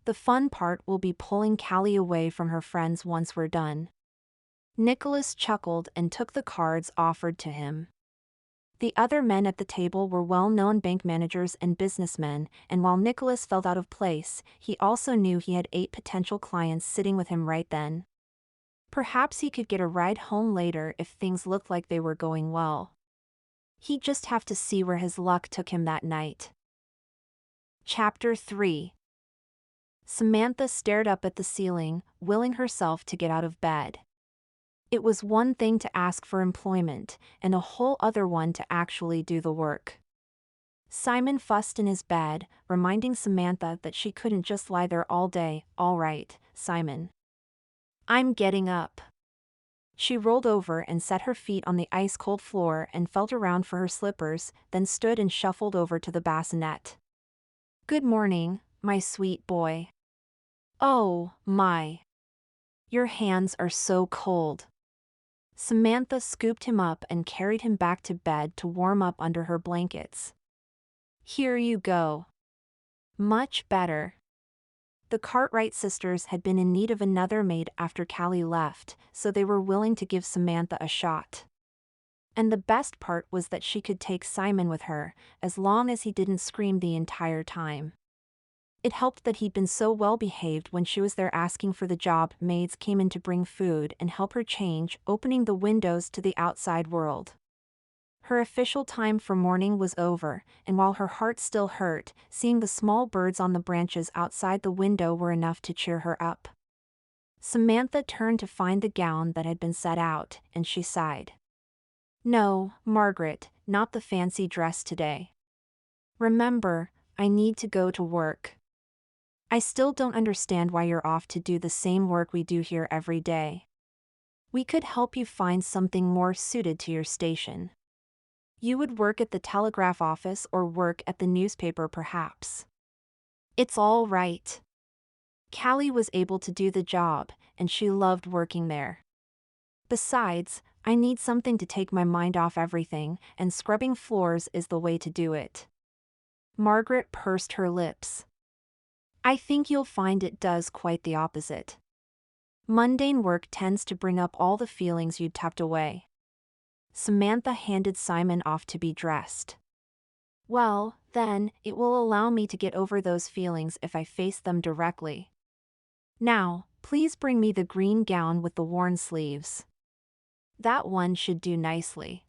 The fun part will be pulling Callie away from her friends once we're done. Nicolas chuckled and took the cards offered to him. The other men at the table were well-known bank managers and businessmen, and while Nicolas felt out of place, he also knew he had 8 potential clients sitting with him right then. Perhaps he could get a ride home later if things looked like they were going well. He'd just have to see where his luck took him that night. Chapter 3. Samantha stared up at the ceiling, willing herself to get out of bed. It was one thing to ask for employment, and a whole other one to actually do the work. Simon fussed in his bed, reminding Samantha that she couldn't just lie there all day. All right, Simon. I'm getting up. She rolled over and set her feet on the ice-cold floor and felt around for her slippers, then stood and shuffled over to the bassinet. Good morning, my sweet boy. Oh, my. Your hands are so cold. Samantha scooped him up and carried him back to bed to warm up under her blankets. Here you go. Much better. The Cartwright sisters had been in need of another maid after Callie left, so they were willing to give Samantha a shot. And the best part was that she could take Simon with her, as long as he didn't scream the entire time. It helped that he'd been so well behaved when she was there asking for the job. Maids came in to bring food and help her change, opening the windows to the outside world. Her official time for morning was over, and while her heart still hurt, seeing the small birds on the branches outside the window were enough to cheer her up. Samantha turned to find the gown that had been set out, and she sighed. No, Margaret, not the fancy dress today. Remember, I need to go to work. I still don't understand why you're off to do the same work we do here every day. We could help you find something more suited to your station. You would work at the telegraph office or work at the newspaper perhaps. It's all right. Callie was able to do the job, and she loved working there. Besides, I need something to take my mind off everything, and scrubbing floors is the way to do it. Margaret pursed her lips. I think you'll find it does quite the opposite. Mundane work tends to bring up all the feelings you'd tucked away. Samantha handed Simon off to be dressed. Well, then, it will allow me to get over those feelings if I face them directly. Now, please bring me the green gown with the worn sleeves. That one should do nicely.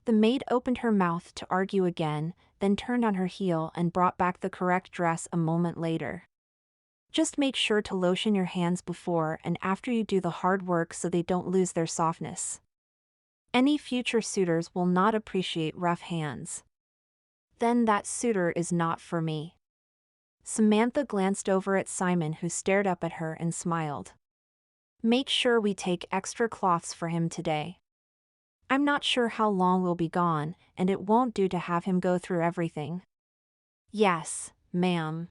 The maid opened her mouth to argue again, then turned on her heel and brought back the correct dress a moment later. Just make sure to lotion your hands before and after you do the hard work so they don't lose their softness. Any future suitors will not appreciate rough hands. Then that suitor is not for me. Samantha glanced over at Simon, who stared up at her and smiled. Make sure we take extra cloths for him today. I'm not sure how long we'll be gone, and it won't do to have him go through everything. Yes, ma'am.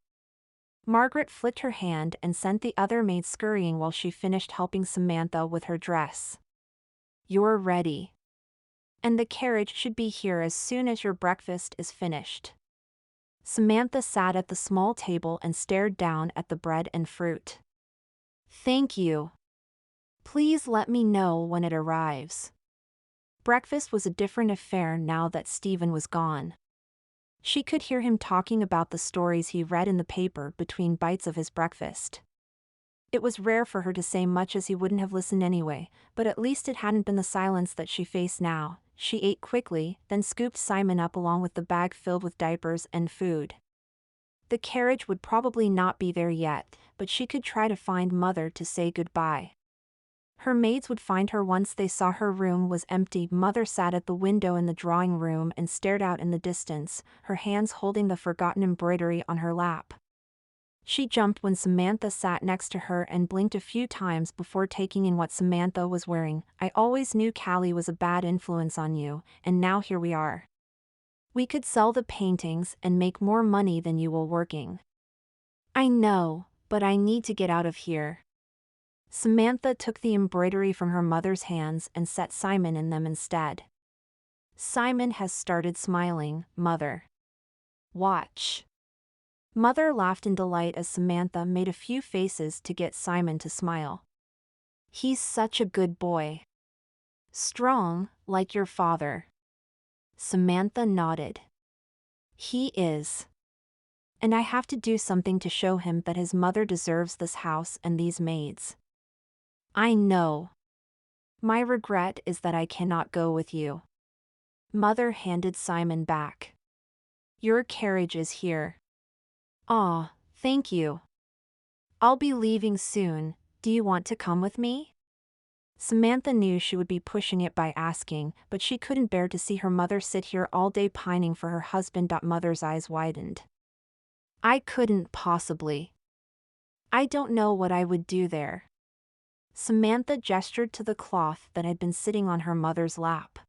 Margaret flicked her hand and sent the other maid scurrying while she finished helping Samantha with her dress. You're ready. And the carriage should be here as soon as your breakfast is finished. Samantha sat at the small table and stared down at the bread and fruit. Thank you. Please let me know when it arrives. Breakfast was a different affair now that Stephen was gone. She could hear him talking about the stories he read in the paper between bites of his breakfast. It was rare for her to say much, as he wouldn't have listened anyway, but at least it hadn't been the silence that she faced now. She ate quickly, then scooped Simon up along with the bag filled with diapers and food. The carriage would probably not be there yet, but she could try to find Mother to say goodbye. Her maids would find her once they saw her room was empty. Mother sat at the window in the drawing room and stared out in the distance, her hands holding the forgotten embroidery on her lap. She jumped when Samantha sat next to her and blinked a few times before taking in what Samantha was wearing. I always knew Callie was a bad influence on you, and now here we are. We could sell the paintings and make more money than you will working. I know, but I need to get out of here. Samantha took the embroidery from her mother's hands and set Simon in them instead. Simon has started smiling, Mother. Watch. Mother laughed in delight as Samantha made a few faces to get Simon to smile. He's such a good boy. Strong, like your father. Samantha nodded. He is. And I have to do something to show him that his mother deserves this house and these maids. I know. My regret is that I cannot go with you. Mother handed Simon back. Your carriage is here. Aw, thank you. I'll be leaving soon. Do you want to come with me? Samantha knew she would be pushing it by asking, but she couldn't bear to see her mother sit here all day pining for her husband. Mother's eyes widened. I couldn't possibly. I don't know what I would do there. Samantha gestured to the cloth that had been sitting on her mother's lap.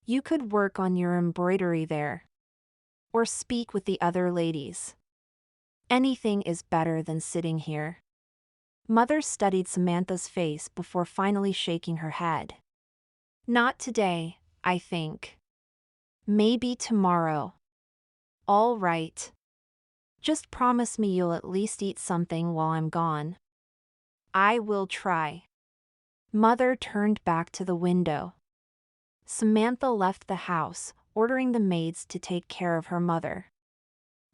You could work on your embroidery there. Or speak with the other ladies. Anything is better than sitting here. Mother studied Samantha's face before finally shaking her head. Not today, I think. Maybe tomorrow. All right. Just promise me you'll at least eat something while I'm gone. I will try. Mother turned back to the window. Samantha left the house, ordering the maids to take care of her mother.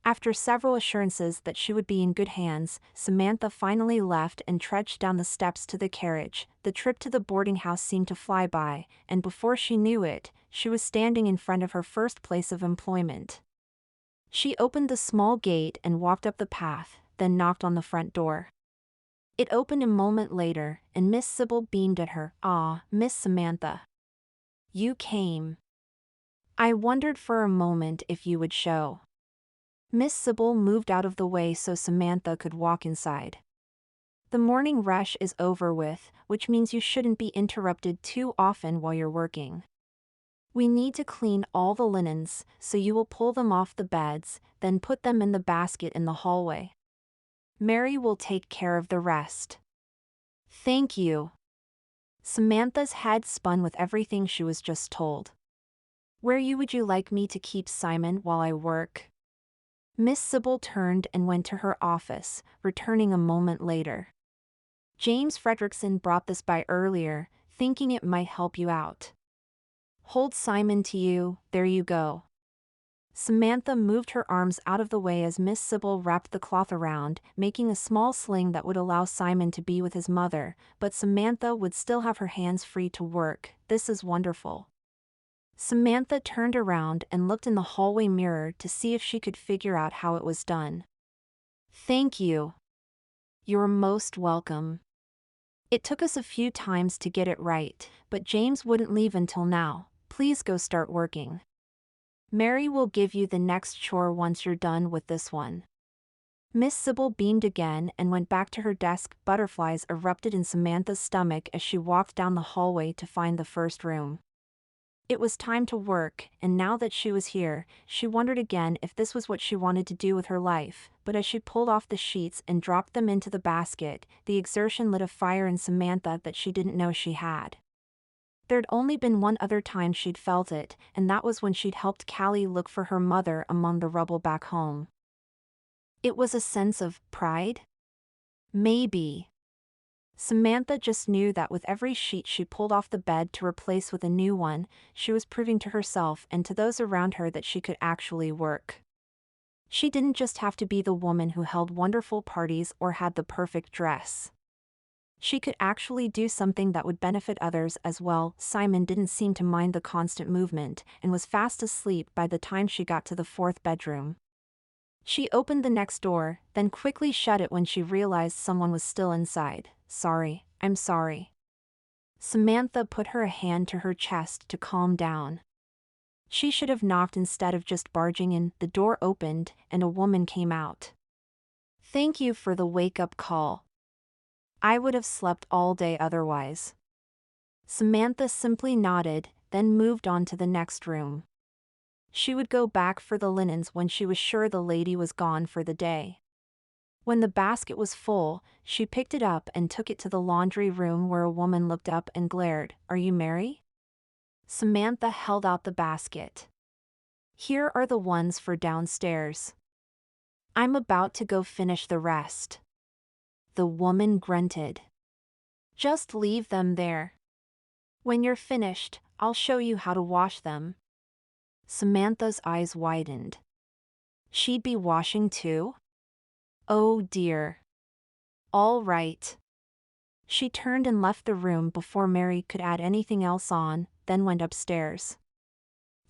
After several assurances that she would be in good hands, Samantha finally left and trudged down the steps to the carriage. The trip to the boarding house seemed to fly by, and before she knew it, she was standing in front of her first place of employment. She opened the small gate and walked up the path, then knocked on the front door. It opened a moment later, and Miss Sybil beamed at her. Ah, Miss Samantha. You came. I wondered for a moment if you would show. Miss Sybil moved out of the way so Samantha could walk inside. The morning rush is over with, which means you shouldn't be interrupted too often while you're working. We need to clean all the linens, so you will pull them off the beds, then put them in the basket in the hallway. Mary will take care of the rest. Thank you. Samantha's head spun with everything she was just told. Where would you like me to keep Simon while I work? Miss Sybil turned and went to her office, returning a moment later. James Frederickson brought this by earlier, thinking it might help you out. Hold Simon to you, there you go. Samantha moved her arms out of the way as Miss Sybil wrapped the cloth around, making a small sling that would allow Simon to be with his mother, but Samantha would still have her hands free to work. This is wonderful. Samantha turned around and looked in the hallway mirror to see if she could figure out how it was done. Thank you. You're most welcome. It took us a few times to get it right, but James wouldn't leave until now. Please go start working. Mary will give you the next chore once you're done with this one. Miss Sybil beamed again and went back to her desk. Butterflies erupted in Samantha's stomach as she walked down the hallway to find the first room. It was time to work, and now that she was here, she wondered again if this was what she wanted to do with her life, but as she pulled off the sheets and dropped them into the basket, the exertion lit a fire in Samantha that she didn't know she had. There'd only been one other time she'd felt it, and that was when she'd helped Callie look for her mother among the rubble back home. It was a sense of pride? Maybe. Samantha just knew that with every sheet she pulled off the bed to replace with a new one, she was proving to herself and to those around her that she could actually work. She didn't just have to be the woman who held wonderful parties or had the perfect dress. She could actually do something that would benefit others as well. Simon didn't seem to mind the constant movement and was fast asleep by the time she got to the fourth bedroom. She opened the next door, then quickly shut it when she realized someone was still inside. Sorry, I'm sorry. Samantha put her hand to her chest to calm down. She should have knocked instead of just barging in. The door opened, and a woman came out. Thank you for the wake-up call. I would have slept all day otherwise. Samantha simply nodded, then moved on to the next room. She would go back for the linens when she was sure the lady was gone for the day. When the basket was full, she picked it up and took it to the laundry room where a woman looked up and glared. Are you Mary? Samantha held out the basket. Here are the ones for downstairs. I'm about to go finish the rest. The woman grunted. Just leave them there. When you're finished, I'll show you how to wash them. Samantha's eyes widened. She'd be washing too? Oh dear. All right. She turned and left the room before Mary could add anything else on, then went upstairs.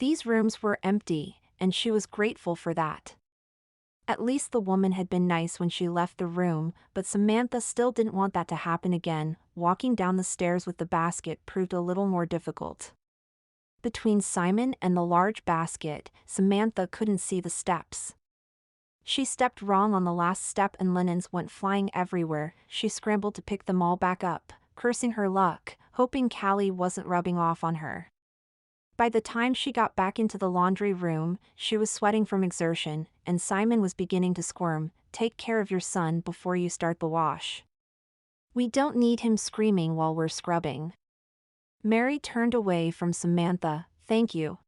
These rooms were empty, and she was grateful for that. At least the woman had been nice when she left the room, but Samantha still didn't want that to happen again. Walking down the stairs with the basket proved a little more difficult. Between Simon and the large basket, Samantha couldn't see the steps. She stepped wrong on the last step and linens went flying everywhere. She scrambled to pick them all back up, cursing her luck, hoping Callie wasn't rubbing off on her. By the time she got back into the laundry room, she was sweating from exertion, and Simon was beginning to squirm. Take care of your son before you start the wash. We don't need him screaming while we're scrubbing. Mary turned away from Samantha. Thank you.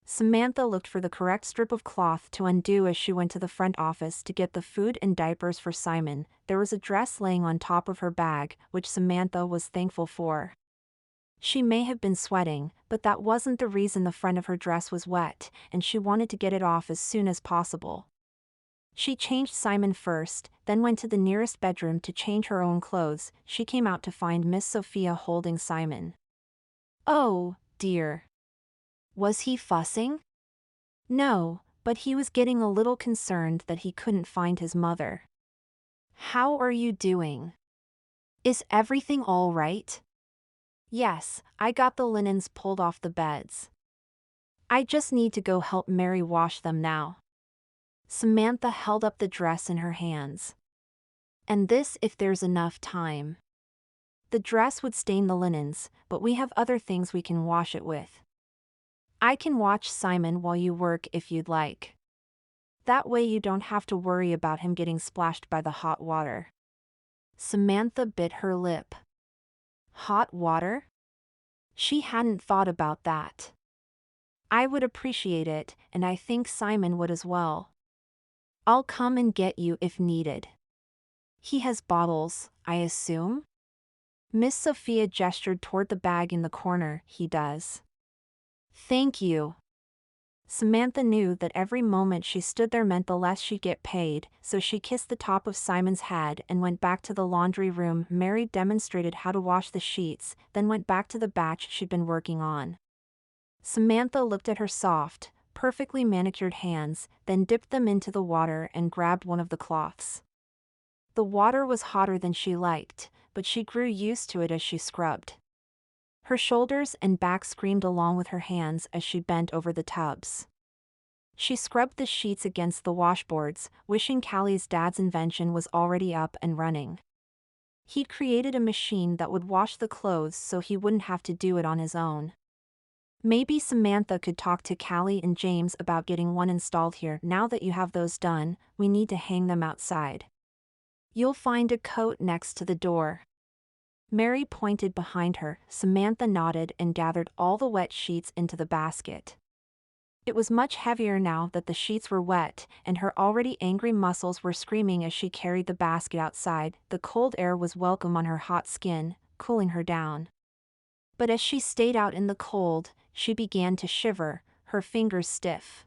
Samantha looked for the correct strip of cloth to undo as she went to the front office to get the food and diapers for Simon. There was a dress laying on top of her bag, which Samantha was thankful for. She may have been sweating, but that wasn't the reason the front of her dress was wet, and she wanted to get it off as soon as possible. She changed Simon first, then went to the nearest bedroom to change her own clothes. She came out to find Miss Sophia holding Simon. Oh, dear. Was he fussing? No, but he was getting a little concerned that he couldn't find his mother. How are you doing? Is everything all right? Yes, I got the linens pulled off the beds. I just need to go help Mary wash them now. Samantha held up the dress in her hands. And this if there's enough time. The dress would stain the linens, but we have other things we can wash it with. I can watch Simon while you work if you'd like. That way you don't have to worry about him getting splashed by the hot water. Samantha bit her lip. Hot water? She hadn't thought about that. I would appreciate it, and I think Simon would as well. I'll come and get you if needed. He has bottles, I assume? Miss Sophia gestured toward the bag in the corner. He does. Thank you. Samantha knew that every moment she stood there meant the less she'd get paid, so she kissed the top of Simon's head and went back to the laundry room. Mary demonstrated how to wash the sheets, then went back to the batch she'd been working on. Samantha looked at her soft, perfectly manicured hands, then dipped them into the water and grabbed one of the cloths. The water was hotter than she liked, but she grew used to it as she scrubbed. Her shoulders and back screamed along with her hands as she bent over the tubs. She scrubbed the sheets against the washboards, wishing Callie's dad's invention was already up and running. He'd created a machine that would wash the clothes so he wouldn't have to do it on his own. Maybe Samantha could talk to Callie and James about getting one installed here. Now that you have those done, we need to hang them outside. You'll find a coat next to the door. Mary pointed behind her. Samantha nodded and gathered all the wet sheets into the basket. It was much heavier now that the sheets were wet, and her already angry muscles were screaming as she carried the basket outside. The cold air was welcome on her hot skin, cooling her down. But as she stayed out in the cold, she began to shiver, her fingers stiff.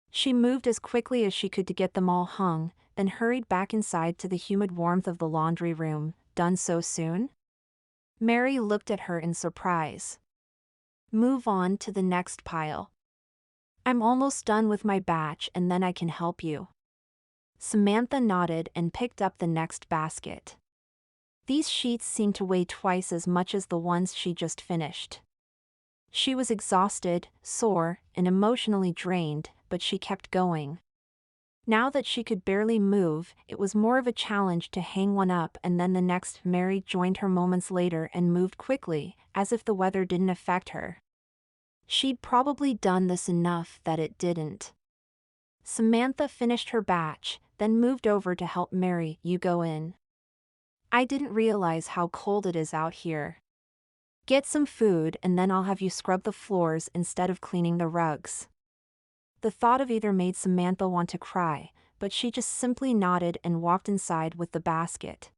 She moved as quickly as she could to get them all hung, then hurried back inside to the humid warmth of the laundry room. Done so soon? Mary looked at her in surprise. Move on to the next pile. I'm almost done with my batch and then I can help you. Samantha nodded and picked up the next basket. These sheets seemed to weigh twice as much as the ones she just finished. She was exhausted, sore, and emotionally drained, but she kept going. Now that she could barely move, it was more of a challenge to hang one up and then the next. Mary joined her moments later and moved quickly, as if the weather didn't affect her. She'd probably done this enough that it didn't. Samantha finished her batch, then moved over to help Mary. You go in. I didn't realize how cold it is out here. Get some food and then I'll have you scrub the floors instead of cleaning the rugs. The thought of either made Samantha want to cry, but she just simply nodded and walked inside with the basket.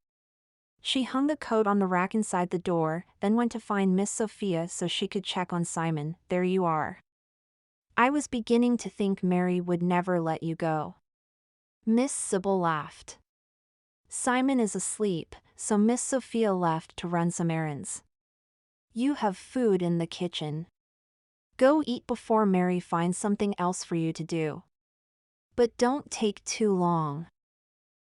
She hung the coat on the rack inside the door, then went to find Miss Sophia so she could check on Simon. There you are. I was beginning to think Mary would never let you go. Miss Sybil laughed. Simon is asleep, so Miss Sophia left to run some errands. You have food in the kitchen. Go eat before Mary finds something else for you to do. But don't take too long.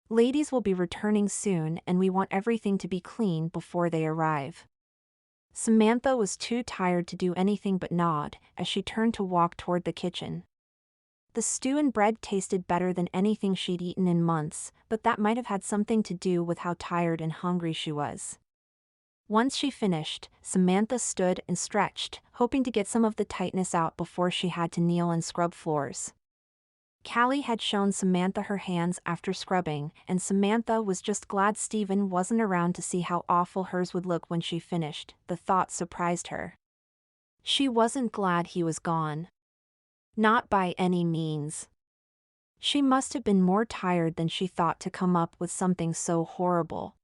Ladies will be returning soon and we want everything to be clean before they arrive. Samantha was too tired to do anything but nod as she turned to walk toward the kitchen. The stew and bread tasted better than anything she'd eaten in months, but that might have had something to do with how tired and hungry she was. Once she finished, Samantha stood and stretched, hoping to get some of the tightness out before she had to kneel and scrub floors. Callie had shown Samantha her hands after scrubbing, and Samantha was just glad Stephen wasn't around to see how awful hers would look when she finished. The thought surprised her. She wasn't glad he was gone. Not by any means. She must have been more tired than she thought to come up with something so horrible.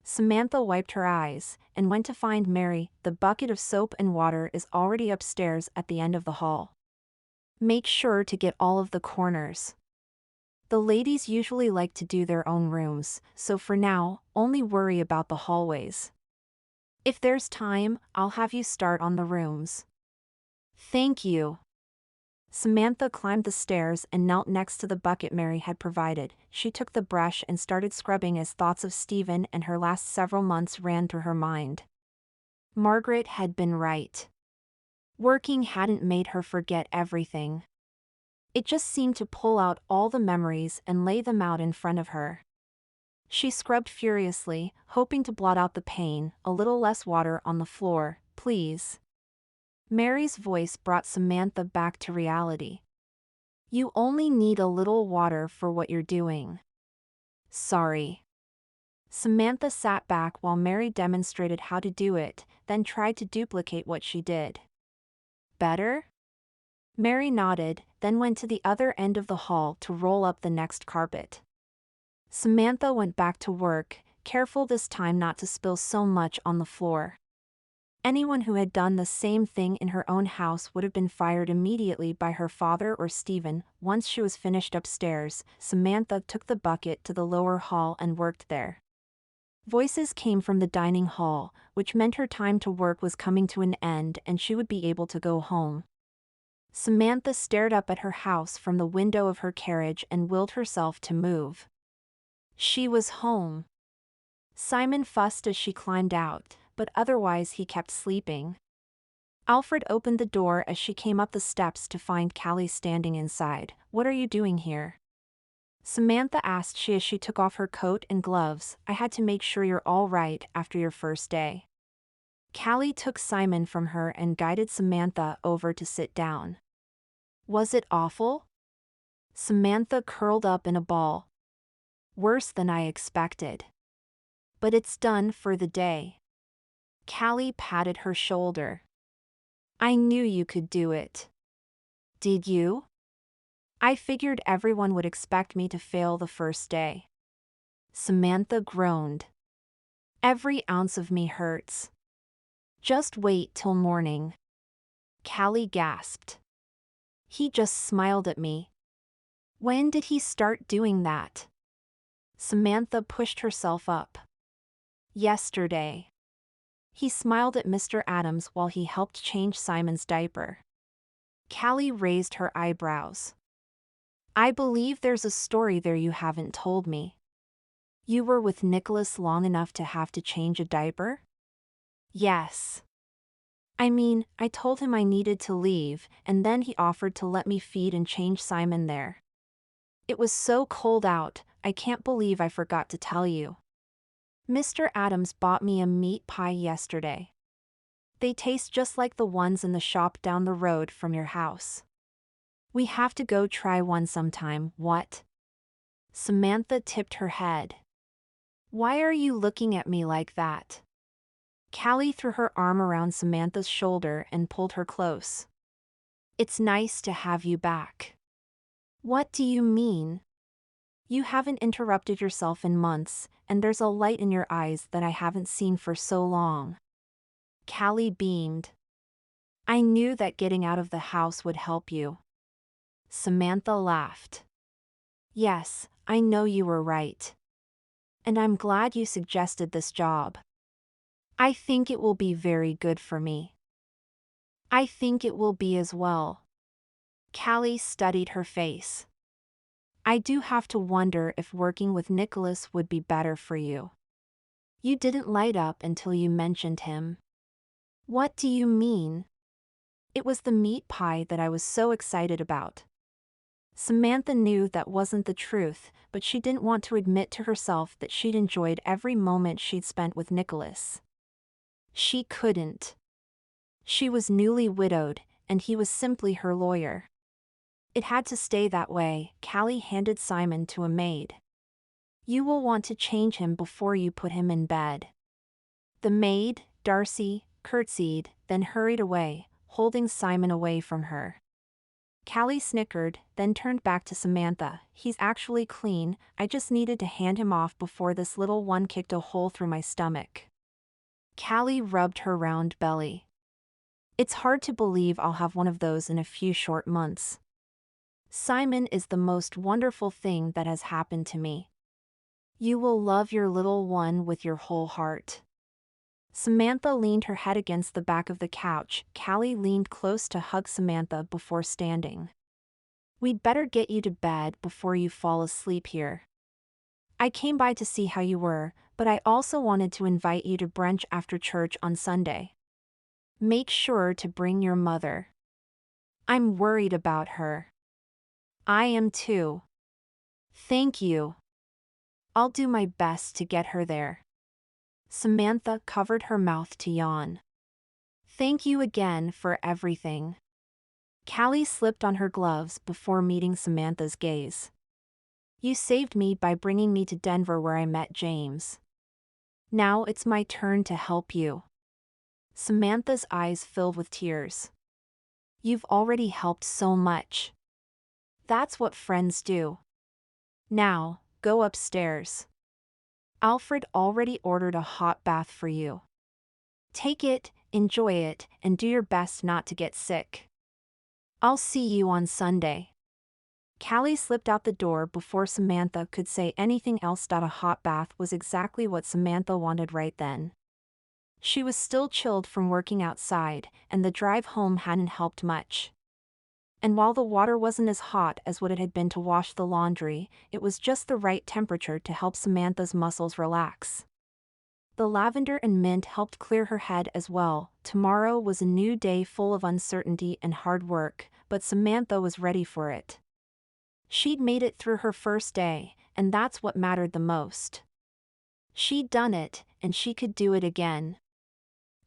Samantha wiped her eyes and went to find Mary. The bucket of soap and water is already upstairs at the end of the hall. Make sure to get all of the corners. The ladies usually like to do their own rooms, so for now, only worry about the hallways. If there's time, I'll have you start on the rooms. Thank you. Samantha climbed the stairs and knelt next to the bucket Mary had provided. She took the brush and started scrubbing as thoughts of Stephen and her last several months ran through her mind. Margaret had been right. Working hadn't made her forget everything. It just seemed to pull out all the memories and lay them out in front of her. She scrubbed furiously, hoping to blot out the pain. A little less water on the floor, please. Mary's voice brought Samantha back to reality. You only need a little water for what you're doing. Sorry. Samantha sat back while Mary demonstrated how to do it, then tried to duplicate what she did. Better? Mary nodded, then went to the other end of the hall to roll up the next carpet. Samantha went back to work, careful this time not to spill so much on the floor. Anyone who had done the same thing in her own house would have been fired immediately by her father or Stephen. Once she was finished upstairs, Samantha took the bucket to the lower hall and worked there. Voices came from the dining hall, which meant her time to work was coming to an end and she would be able to go home. Samantha stared up at her house from the window of her carriage and willed herself to move. She was home. Simon fussed as she climbed out, but otherwise he kept sleeping. Alfred opened the door as she came up the steps to find Callie standing inside. "What are you doing here?" Samantha asked she as she took off her coat and gloves. "I had to make sure you're all right after your first day." Callie took Simon from her and guided Samantha over to sit down. "Was it awful?" Samantha curled up in a ball. "Worse than I expected. But it's done for the day." Callie patted her shoulder. "I knew you could do it." "Did you?" "I figured everyone would expect me to fail the first day." Samantha groaned. "Every ounce of me hurts." "Just wait till morning." Callie gasped. "He just smiled at me." "When did he start doing that?" Samantha pushed herself up. "Yesterday." He smiled at Mr. Adams while he helped change Simon's diaper. Callie raised her eyebrows. "I believe there's a story there you haven't told me. You were with Nicolas long enough to have to change a diaper?" "Yes. I mean, I told him I needed to leave, and then he offered to let me feed and change Simon there. It was so cold out, I can't believe I forgot to tell you. Mr. Adams bought me a meat pie yesterday. They taste just like the ones in the shop down the road from your house. We have to go try one sometime." "What?" Samantha tipped her head. "Why are you looking at me like that?" Callie threw her arm around Samantha's shoulder and pulled her close. "It's nice to have you back." "What do you mean?" "You haven't interrupted yourself in months, and there's a light in your eyes that I haven't seen for so long." Callie beamed. "I knew that getting out of the house would help you." Samantha laughed. "Yes, I know you were right. And I'm glad you suggested this job. I think it will be very good for me." "I think it will be as well." Callie studied her face. "I do have to wonder if working with Nicolas would be better for you. You didn't light up until you mentioned him." "What do you mean?" "It was the meat pie that I was so excited about." Samantha knew that wasn't the truth, but she didn't want to admit to herself that she'd enjoyed every moment she'd spent with Nicolas. She couldn't. She was newly widowed, and he was simply her lawyer. It had to stay that way. Callie handed Simon to a maid. "You will want to change him before you put him in bed." The maid, Darcy, curtsied, then hurried away, holding Simon away from her. Callie snickered, then turned back to Samantha. "He's actually clean, I just needed to hand him off before this little one kicked a hole through my stomach." Callie rubbed her round belly. "It's hard to believe I'll have one of those in a few short months. Simon is the most wonderful thing that has happened to me. You will love your little one with your whole heart." Samantha leaned her head against the back of the couch. Callie leaned close to hug Samantha before standing. "We'd better get you to bed before you fall asleep here. I came by to see how you were, but I also wanted to invite you to brunch after church on Sunday. Make sure to bring your mother. I'm worried about her." "I am too." "Thank you. I'll do my best to get her there." Samantha covered her mouth to yawn. "Thank you again for everything." Callie slipped on her gloves before meeting Samantha's gaze. "You saved me by bringing me to Denver where I met James. Now it's my turn to help you." Samantha's eyes filled with tears. You've already helped so much. That's what friends do. Now, go upstairs. Alfred already ordered a hot bath for you. Take it, enjoy it, and do your best not to get sick. I'll see you on Sunday. Callie slipped out the door before Samantha could say anything else. A hot bath was exactly what Samantha wanted right then. She was still chilled from working outside, and the drive home hadn't helped much. And while the water wasn't as hot as what it had been to wash the laundry, it was just the right temperature to help Samantha's muscles relax. The lavender and mint helped clear her head as well. Tomorrow was a new day full of uncertainty and hard work, but Samantha was ready for it. She'd made it through her first day, and that's what mattered the most. She'd done it, and she could do it again.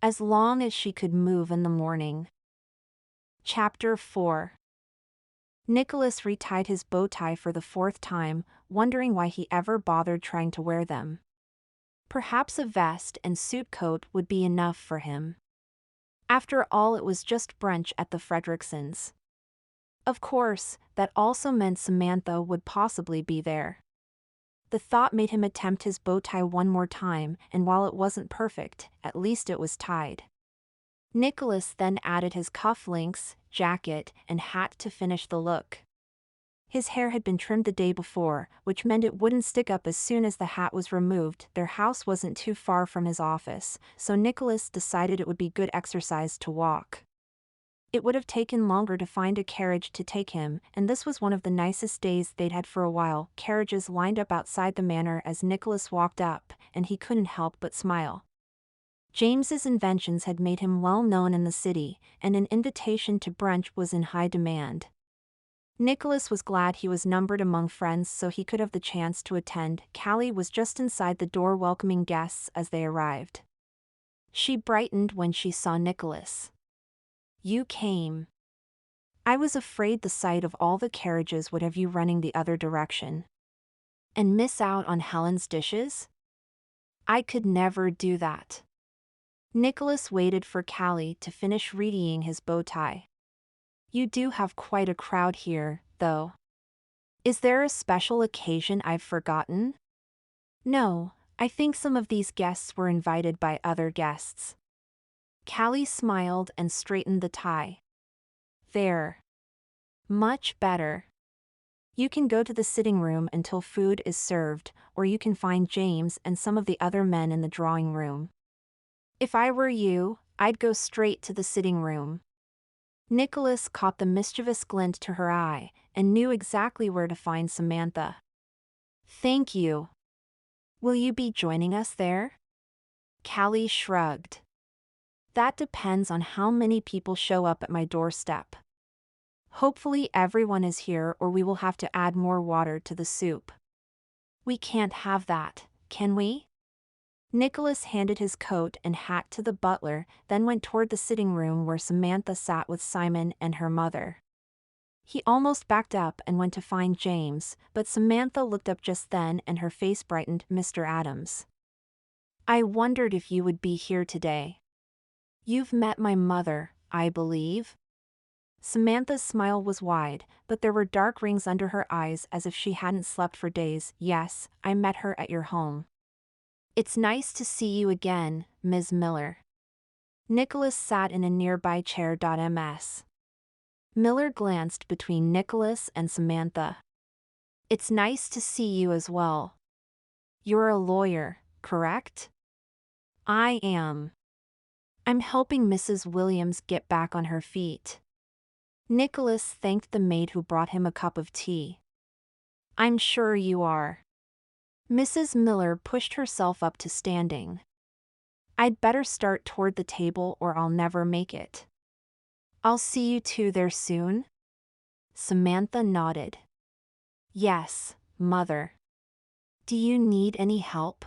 As long as she could move in the morning. Chapter 4. Nicolas retied his bow tie for the fourth time, wondering why he ever bothered trying to wear them. Perhaps a vest and suit coat would be enough for him. After all, it was just brunch at the Fredricksons'. Of course, that also meant Samantha would possibly be there. The thought made him attempt his bow tie one more time, and while it wasn't perfect, at least it was tied. Nicolas then added his cufflinks, jacket, and hat to finish the look. His hair had been trimmed the day before, which meant it wouldn't stick up as soon as the hat was removed. Their house wasn't too far from his office, so Nicolas decided it would be good exercise to walk. It would have taken longer to find a carriage to take him, and this was one of the nicest days they'd had for a while. Carriages lined up outside the manor as Nicolas walked up, and he couldn't help but smile. James's inventions had made him well known in the city, and an invitation to brunch was in high demand. Nicolas was glad he was numbered among friends so he could have the chance to attend. Callie was just inside the door welcoming guests as they arrived. She brightened when she saw Nicolas. You came. I was afraid the sight of all the carriages would have you running the other direction. And miss out on Helen's dishes? I could never do that. Nicolas waited for Callie to finish readying his bow tie. You do have quite a crowd here, though. Is there a special occasion I've forgotten? No, I think some of these guests were invited by other guests. Callie smiled and straightened the tie. There. Much better. You can go to the sitting room until food is served, or you can find James and some of the other men in the drawing room. If I were you, I'd go straight to the sitting room. Nicolas caught the mischievous glint to her eye, and knew exactly where to find Samantha. Thank you. Will you be joining us there? Callie shrugged. That depends on how many people show up at my doorstep. Hopefully everyone is here or we will have to add more water to the soup. We can't have that, can we? Nicolas handed his coat and hat to the butler, then went toward the sitting room where Samantha sat with Simon and her mother. He almost backed up and went to find James, but Samantha looked up just then and her face brightened. Mr. Adams. I wondered if you would be here today. You've met my mother, I believe? Samantha's smile was wide, but there were dark rings under her eyes as if she hadn't slept for days. Yes, I met her at your home. It's nice to see you again, Ms. Miller. Nicolas sat in a nearby chair. Ms. Miller glanced between Nicolas and Samantha. It's nice to see you as well. You're a lawyer, correct? I am. I'm helping Mrs. Williams get back on her feet. Nicolas thanked the maid who brought him a cup of tea. I'm sure you are. Mrs. Miller pushed herself up to standing. I'd better start toward the table or I'll never make it. I'll see you two there soon? Samantha nodded. Yes, Mother. Do you need any help?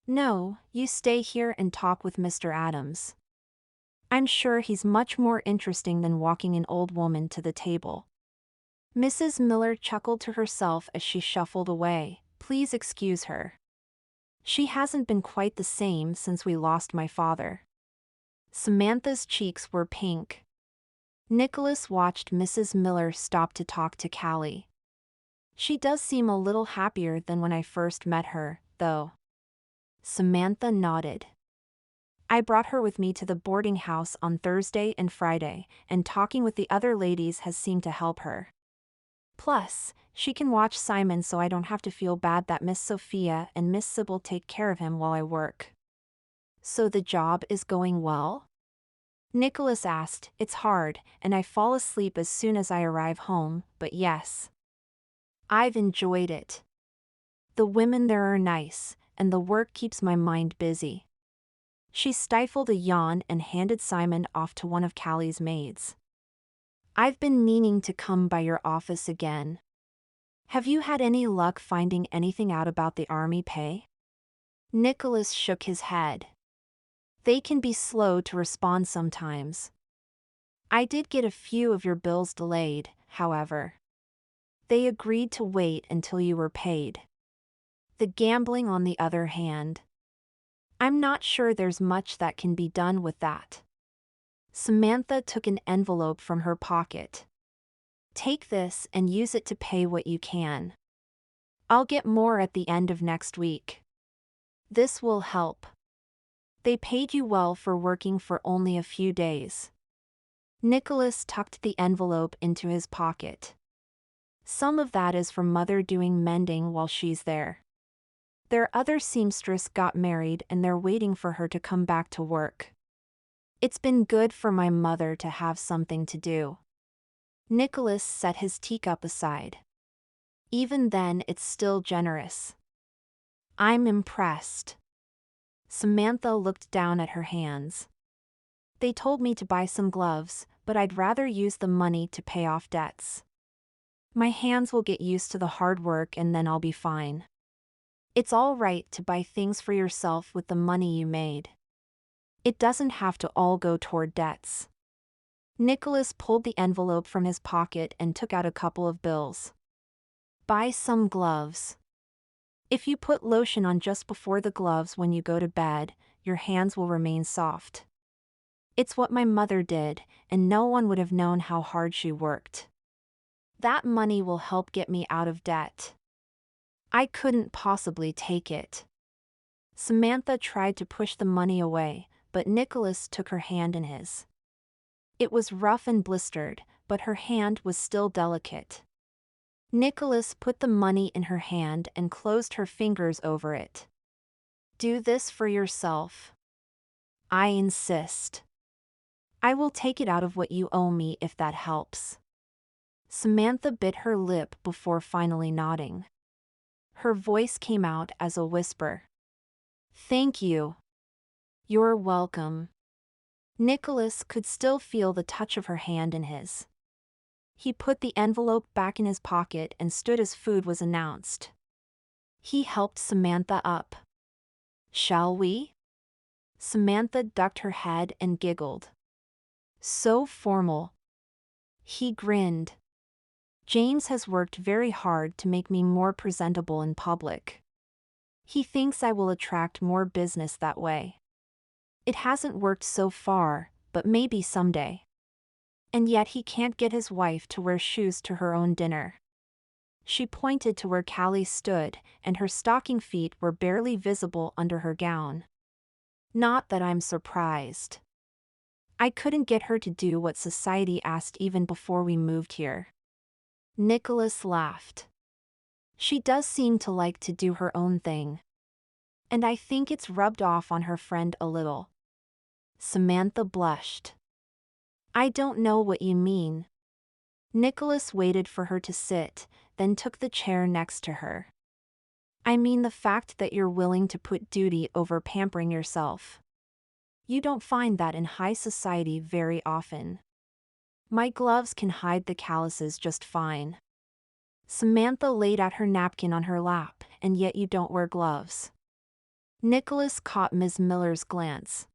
No, you stay here and talk with Mr. Adams. I'm sure he's much more interesting than walking an old woman to the table. Mrs. Miller chuckled to herself as she shuffled away. Please excuse her. She hasn't been quite the same since we lost my father. Samantha's cheeks were pink. Nicolas watched Mrs. Miller stop to talk to Callie. She does seem a little happier than when I first met her, though. Samantha nodded. I brought her with me to the boarding house on Thursday and Friday, and talking with the other ladies has seemed to help her. Plus, she can watch Simon so I don't have to feel bad that Miss Sophia and Miss Sybil take care of him while I work. So the job is going well? Nicolas asked. It's hard, and I fall asleep as soon as I arrive home, but yes. I've enjoyed it. The women there are nice, and the work keeps my mind busy. She stifled a yawn and handed Simon off to one of Callie's maids. I've been meaning to come by your office again. Have you had any luck finding anything out about the army pay? Nicolas shook his head. They can be slow to respond sometimes. I did get a few of your bills delayed, however. They agreed to wait until you were paid. The gambling, on the other hand. I'm not sure there's much that can be done with that. Samantha took an envelope from her pocket. Take this and use it to pay what you can. I'll get more at the end of next week. This will help. They paid you well for working for only a few days. Nicolas tucked the envelope into his pocket. Some of that is from Mother doing mending while she's there. Their other seamstress got married and they're waiting for her to come back to work. It's been good for my mother to have something to do. Nicolas set his teacup aside. Even then, it's still generous. I'm impressed. Samantha looked down at her hands. They told me to buy some gloves, but I'd rather use the money to pay off debts. My hands will get used to the hard work and then I'll be fine. It's all right to buy things for yourself with the money you made. It doesn't have to all go toward debts. Nicolas pulled the envelope from his pocket and took out a couple of bills. Buy some gloves. If you put lotion on just before the gloves when you go to bed, your hands will remain soft. It's what my mother did, and no one would have known how hard she worked. That money will help get me out of debt. I couldn't possibly take it. Samantha tried to push the money away, but Nicolas took her hand in his. It was rough and blistered, but her hand was still delicate. Nicolas put the money in her hand and closed her fingers over it. Do this for yourself. I insist. I will take it out of what you owe me if that helps. Samantha bit her lip before finally nodding. Her voice came out as a whisper. Thank you. You're welcome. Nicolas could still feel the touch of her hand in his. He put the envelope back in his pocket and stood as food was announced. He helped Samantha up. Shall we? Samantha ducked her head and giggled. So formal. He grinned. James has worked very hard to make me more presentable in public. He thinks I will attract more business that way. It hasn't worked so far, but maybe someday. And yet he can't get his wife to wear shoes to her own dinner. She pointed to where Callie stood, and her stocking feet were barely visible under her gown. Not that I'm surprised. I couldn't get her to do what society asked even before we moved here. Nicolas laughed. She does seem to like to do her own thing. And I think it's rubbed off on her friend a little. Samantha blushed. I don't know what you mean. Nicolas waited for her to sit, then took the chair next to her. I mean the fact that you're willing to put duty over pampering yourself. You don't find that in high society very often. My gloves can hide the calluses just fine. Samantha laid out her napkin on her lap, and yet you don't wear gloves. Nicolas caught Ms. Miller's glance.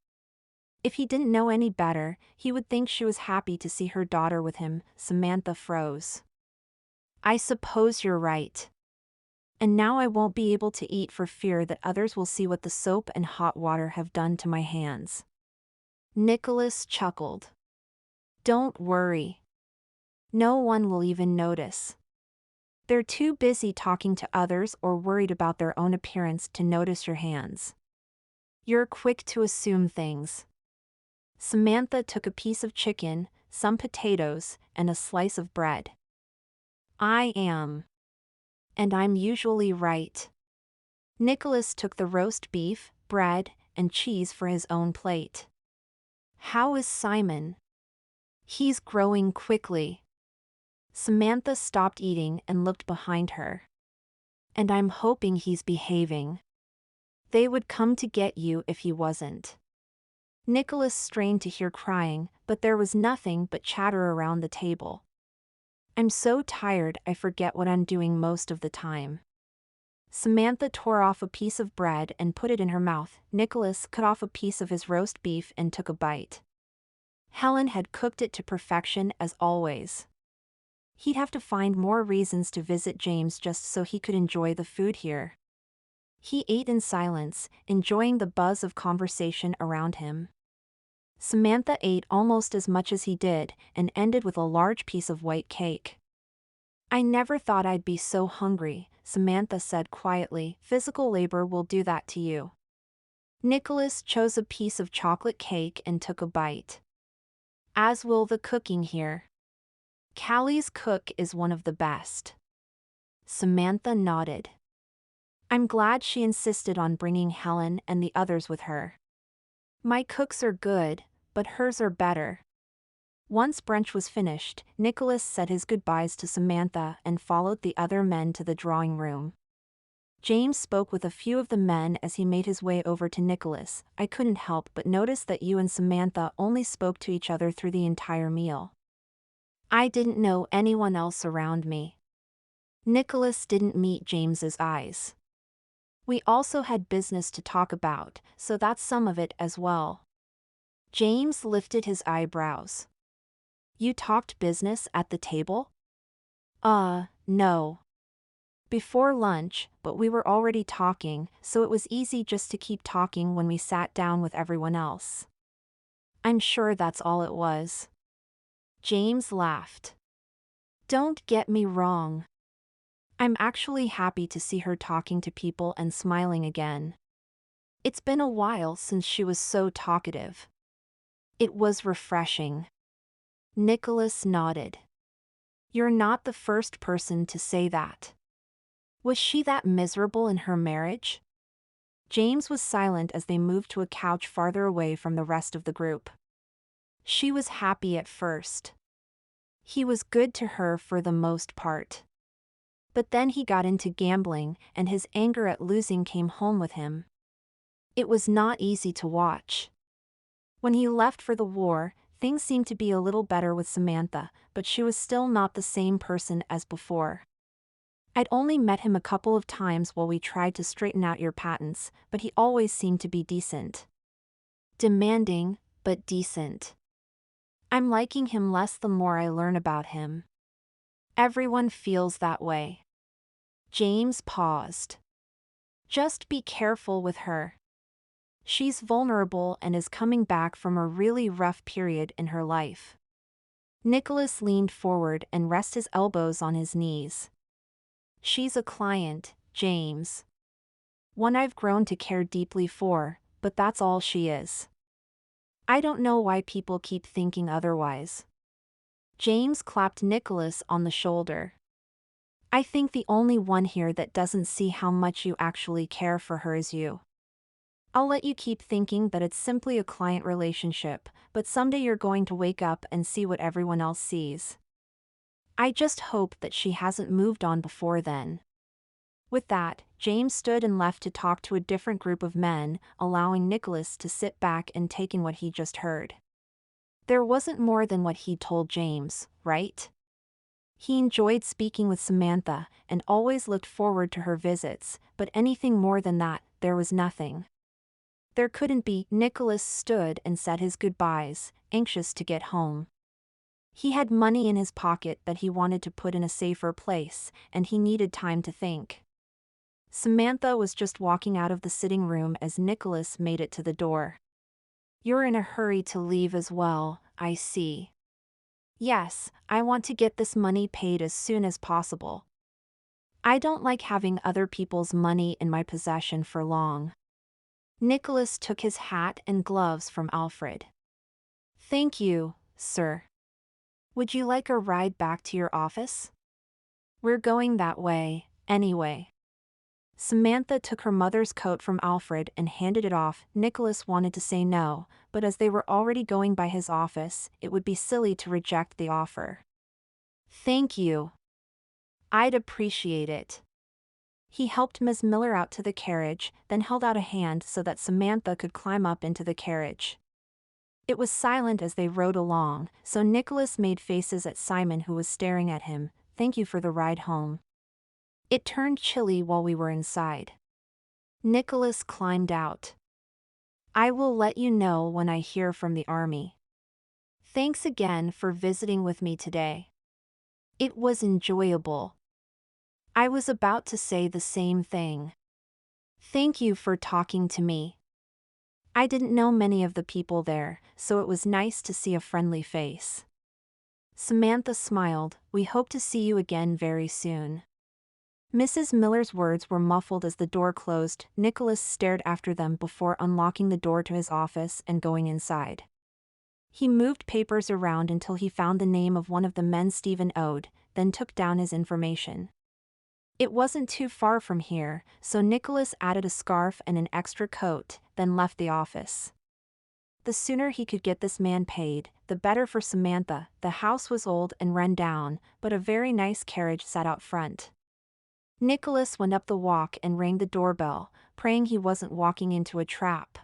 If he didn't know any better, he would think she was happy to see her daughter with him. Samantha froze. I suppose you're right. And now I won't be able to eat for fear that others will see what the soap and hot water have done to my hands. Nicolas chuckled. Don't worry. No one will even notice. They're too busy talking to others or worried about their own appearance to notice your hands. You're quick to assume things. Samantha took a piece of chicken, some potatoes, and a slice of bread. I am. And I'm usually right. Nicolas took the roast beef, bread, and cheese for his own plate. How is Simon? He's growing quickly. Samantha stopped eating and looked behind her. And I'm hoping he's behaving. They would come to get you if he wasn't. Nicolas strained to hear crying, but there was nothing but chatter around the table. I'm so tired I forget what I'm doing most of the time. Samantha tore off a piece of bread and put it in her mouth. Nicolas cut off a piece of his roast beef and took a bite. Helen had cooked it to perfection as always. He'd have to find more reasons to visit James just so he could enjoy the food here. He ate in silence, enjoying the buzz of conversation around him. Samantha ate almost as much as he did and ended with a large piece of white cake. I never thought I'd be so hungry, Samantha said quietly. Physical labor will do that to you. Nicolas chose a piece of chocolate cake and took a bite. As will the cooking here. Callie's cook is one of the best. Samantha nodded. I'm glad she insisted on bringing Helen and the others with her. My cooks are good, but hers are better. Once brunch was finished, Nicolas said his goodbyes to Samantha and followed the other men to the drawing room. James spoke with a few of the men as he made his way over to Nicolas. I couldn't help but notice that you and Samantha only spoke to each other through the entire meal. I didn't know anyone else around me. Nicolas didn't meet James's eyes. We also had business to talk about, so that's some of it as well. James lifted his eyebrows. You talked business at the table? No. Before lunch, but we were already talking, so it was easy just to keep talking when we sat down with everyone else. I'm sure that's all it was. James laughed. Don't get me wrong. I'm actually happy to see her talking to people and smiling again. It's been a while since she was so talkative. It was refreshing. Nicolas nodded. You're not the first person to say that. Was she that miserable in her marriage? James was silent as they moved to a couch farther away from the rest of the group. She was happy at first. He was good to her for the most part. But then he got into gambling, and his anger at losing came home with him. It was not easy to watch. When he left for the war, things seemed to be a little better with Samantha, but she was still not the same person as before. I'd only met him a couple of times while we tried to straighten out your patents, but he always seemed to be decent. Demanding, but decent. I'm liking him less the more I learn about him. Everyone feels that way. James paused. Just be careful with her. She's vulnerable and is coming back from a really rough period in her life. Nicolas leaned forward and rested his elbows on his knees. She's a client, James. One I've grown to care deeply for, but that's all she is. I don't know why people keep thinking otherwise. James clapped Nicolas on the shoulder. I think the only one here that doesn't see how much you actually care for her is you. I'll let you keep thinking that it's simply a client relationship, but someday you're going to wake up and see what everyone else sees. I just hope that she hasn't moved on before then. With that, James stood and left to talk to a different group of men, allowing Nicolas to sit back and take in what he just heard. There wasn't more than what he'd told James, right? He enjoyed speaking with Samantha and always looked forward to her visits, but anything more than that, there was nothing. There couldn't be. Nicolas stood and said his goodbyes, anxious to get home. He had money in his pocket that he wanted to put in a safer place, and he needed time to think. Samantha was just walking out of the sitting room as Nicolas made it to the door. You're in a hurry to leave as well, I see. Yes, I want to get this money paid as soon as possible. I don't like having other people's money in my possession for long. Nicolas took his hat and gloves from Alfred. Thank you, sir. Would you like a ride back to your office? We're going that way, anyway. Samantha took her mother's coat from Alfred and handed it off. Nicolas wanted to say no, but as they were already going by his office, it would be silly to reject the offer. Thank you. I'd appreciate it. He helped Ms. Miller out to the carriage, then held out a hand so that Samantha could climb up into the carriage. It was silent as they rode along, so Nicolas made faces at Simon, who was staring at him. Thank you for the ride home. It turned chilly while we were inside. Nicolas climbed out. I will let you know when I hear from the army. Thanks again for visiting with me today. It was enjoyable. I was about to say the same thing. Thank you for talking to me. I didn't know many of the people there, so it was nice to see a friendly face. Samantha smiled. We hope to see you again very soon. Mrs. Miller's words were muffled as the door closed. Nicolas stared after them before unlocking the door to his office and going inside. He moved papers around until he found the name of one of the men Stephen owed, then took down his information. It wasn't too far from here, so Nicolas added a scarf and an extra coat, then left the office. The sooner he could get this man paid, the better for Samantha. The house was old and run down, but a very nice carriage sat out front. Nicolas went up the walk and rang the doorbell, praying he wasn't walking into a trap.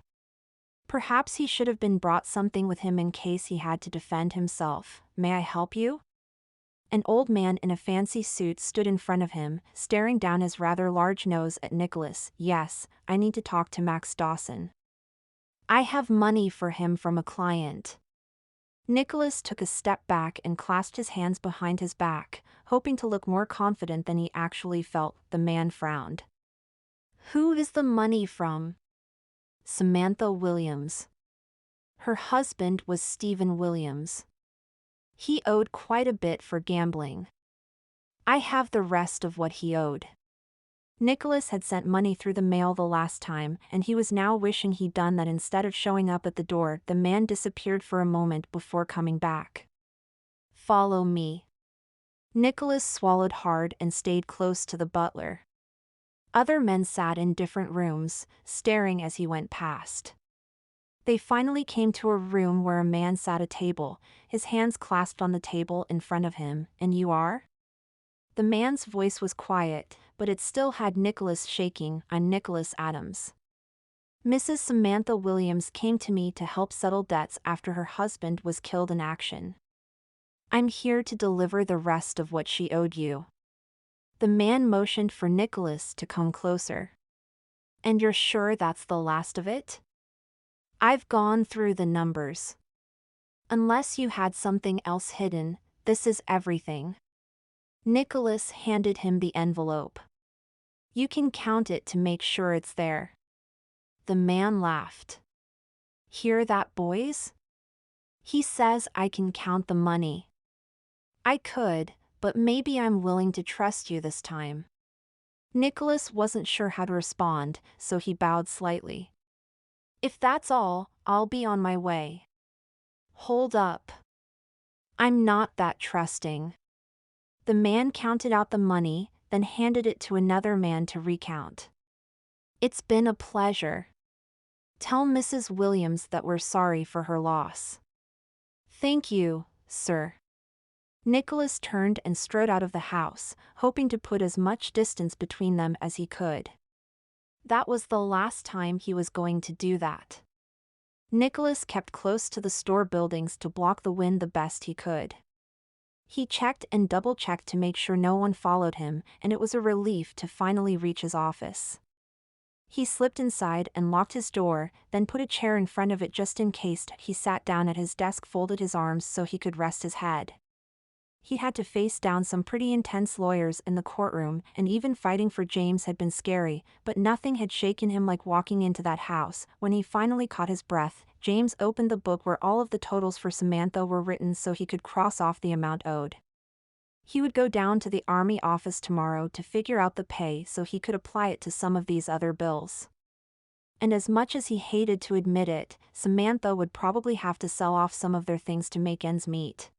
Perhaps he should have been brought something with him in case he had to defend himself. May I help you? An old man in a fancy suit stood in front of him, staring down his rather large nose at Nicolas. Yes, I need to talk to Max Dawson. I have money for him from a client. Nicolas took a step back and clasped his hands behind his back, hoping to look more confident than he actually felt. The man frowned. Who is the money from? Samantha Williams. Her husband was Stephen Williams. He owed quite a bit for gambling. I have the rest of what he owed. Nicolas had sent money through the mail the last time, and he was now wishing he'd done that instead of showing up at the door. The man disappeared for a moment before coming back. Follow me. Nicolas swallowed hard and stayed close to the butler. Other men sat in different rooms, staring as he went past. They finally came to a room where a man sat at a table, his hands clasped on the table in front of him. And you are? The man's voice was quiet, but it still had Nicolas shaking. I'm Nicholas Adams. Mrs. Samantha Williams came to me to help settle debts after her husband was killed in action. I'm here to deliver the rest of what she owed you. The man motioned for Nicolas to come closer. And you're sure that's the last of it? I've gone through the numbers. Unless you had something else hidden, this is everything. Nicolas handed him the envelope. You can count it to make sure it's there. The man laughed. Hear that, boys? He says I can count the money. I could, but maybe I'm willing to trust you this time. Nicolas wasn't sure how to respond, so he bowed slightly. If that's all, I'll be on my way. Hold up. I'm not that trusting. The man counted out the money, then handed it to another man to recount. It's been a pleasure. Tell Mrs. Williams that we're sorry for her loss. Thank you, sir. Nicolas turned and strode out of the house, hoping to put as much distance between them as he could. That was the last time he was going to do that. Nicolas kept close to the store buildings to block the wind the best he could. He checked and double-checked to make sure no one followed him, and it was a relief to finally reach his office. He slipped inside and locked his door, then put a chair in front of it just in case. He sat down at his desk, folded his arms so he could rest his head. He had to face down some pretty intense lawyers in the courtroom, and even fighting for James had been scary, but nothing had shaken him like walking into that house. When he finally caught his breath, James opened the book where all of the totals for Samantha were written so he could cross off the amount owed. He would go down to the army office tomorrow to figure out the pay so he could apply it to some of these other bills. And as much as he hated to admit it, Samantha would probably have to sell off some of their things to make ends meet.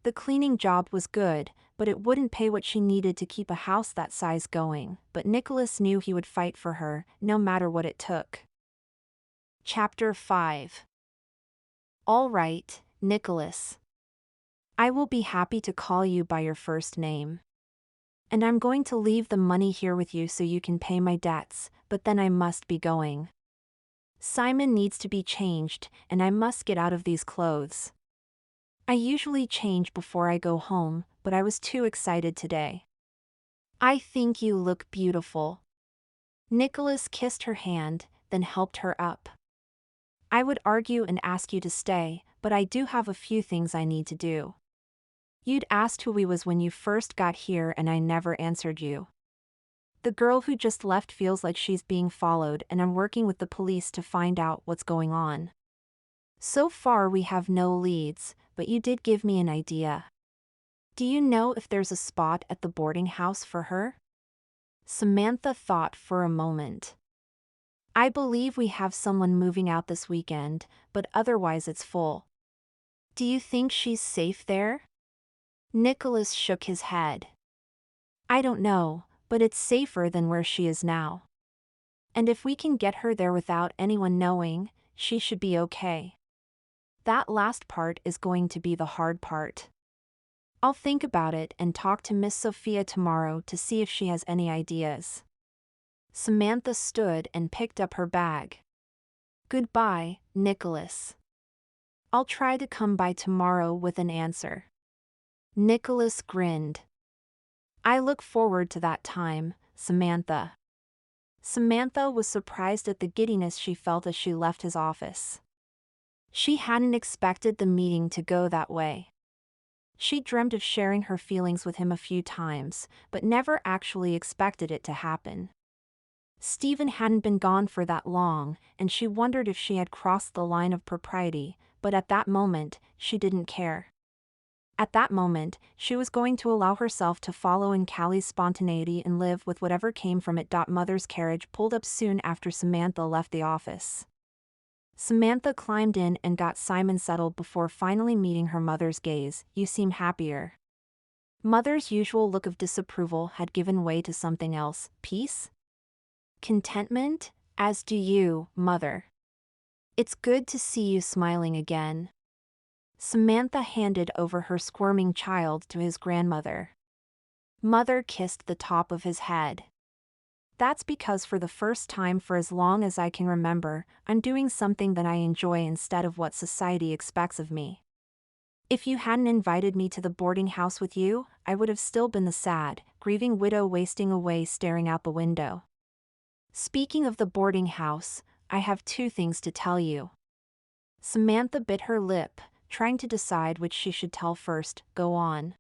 The cleaning job was good, but it wouldn't pay what she needed to keep a house that size going, but Nicolas knew he would fight for her, no matter what it took. Chapter 5. All right, Nicolas. I will be happy to call you by your first name. And I'm going to leave the money here with you so you can pay my debts, but then I must be going. Simon needs to be changed, and I must get out of these clothes. I usually change before I go home, but I was too excited today. I think you look beautiful. Nicolas kissed her hand, then helped her up. I would argue and ask you to stay, but I do have a few things I need to do. You'd asked who we was when you first got here and I never answered you. The girl who just left feels like she's being followed and I'm working with the police to find out what's going on. So far we have no leads, but you did give me an idea. Do you know if there's a spot at the boarding house for her? Samantha thought for a moment. I believe we have someone moving out this weekend, but otherwise it's full. Do you think she's safe there? Nicolas shook his head. I don't know, but it's safer than where she is now. And if we can get her there without anyone knowing, she should be okay. That last part is going to be the hard part. I'll think about it and talk to Miss Sophia tomorrow to see if she has any ideas. Samantha stood and picked up her bag. Goodbye, Nicolas. I'll try to come by tomorrow with an answer. Nicolas grinned. I look forward to that time, Samantha. Samantha was surprised at the giddiness she felt as she left his office. She hadn't expected the meeting to go that way. She dreamed of sharing her feelings with him a few times, but never actually expected it to happen. Stephen hadn't been gone for that long, and she wondered if she had crossed the line of propriety, but at that moment, she didn't care. At that moment, she was going to allow herself to follow in Callie's spontaneity and live with whatever came from it. Mother's carriage pulled up soon after Samantha left the office. Samantha climbed in and got Simon settled before finally meeting her mother's gaze. You seem happier. Mother's usual look of disapproval had given way to something else. Peace? Contentment? As do you, Mother. It's good to see you smiling again. Samantha handed over her squirming child to his grandmother. Mother kissed the top of his head. That's because for the first time for as long as I can remember, I'm doing something that I enjoy instead of what society expects of me. If you hadn't invited me to the boarding house with you, I would have still been the sad, grieving widow wasting away staring out the window. Speaking of the boarding house, I have two things to tell you. Samantha bit her lip, trying to decide which she should tell first. Go on.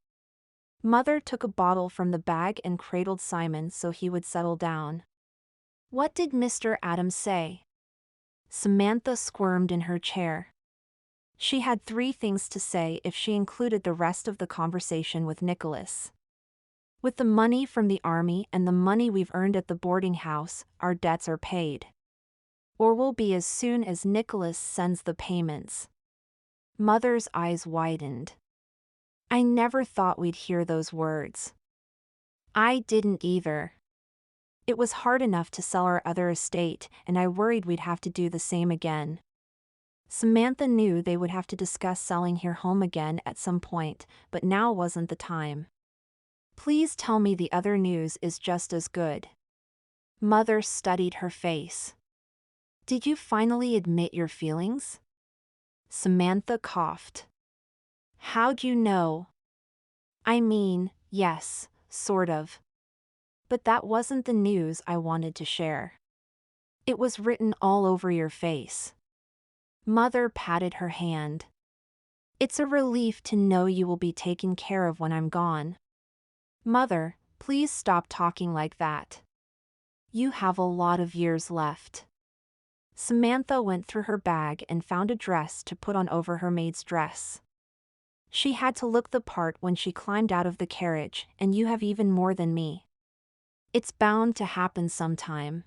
Mother took a bottle from the bag and cradled Simon so he would settle down. What did Mr. Adams say? Samantha squirmed in her chair. She had 3 things to say if she included the rest of the conversation with Nicolas. With the money from the army and the money we've earned at the boarding house, our debts are paid. Or will be as soon as Nicolas sends the payments. Mother's eyes widened. I never thought we'd hear those words. I didn't either. It was hard enough to sell our other estate, and I worried we'd have to do the same again. Samantha knew they would have to discuss selling her home again at some point, but now wasn't the time. Please tell me the other news is just as good. Mother studied her face. Did you finally admit your feelings? Samantha coughed. How'd you know? I mean, yes, sort of. But that wasn't the news I wanted to share. It was written all over your face. Mother patted her hand. It's a relief to know you will be taken care of when I'm gone. Mother, please stop talking like that. You have a lot of years left. Samantha went through her bag and found a dress to put on over her maid's dress. She had to look the part when she climbed out of the carriage, and you have even more than me. It's bound to happen sometime.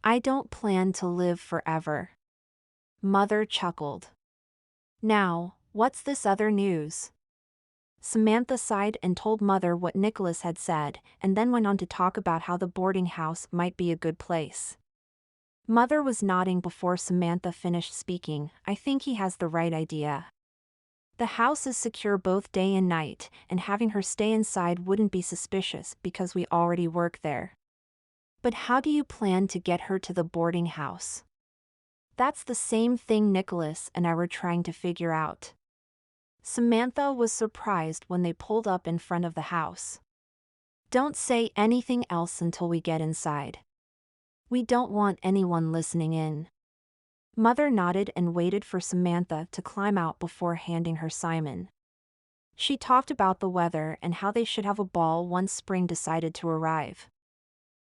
I don't plan to live forever. Mother chuckled. Now, what's this other news? Samantha sighed and told Mother what Nicolas had said, and then went on to talk about how the boarding house might be a good place. Mother was nodding before Samantha finished speaking. I think he has the right idea. The house is secure both day and night, and having her stay inside wouldn't be suspicious because we already work there. But how do you plan to get her to the boarding house? That's the same thing Nicolas and I were trying to figure out. Samantha was surprised when they pulled up in front of the house. Don't say anything else until we get inside. We don't want anyone listening in. Mother nodded and waited for Samantha to climb out before handing her Simon. She talked about the weather and how they should have a ball once spring decided to arrive.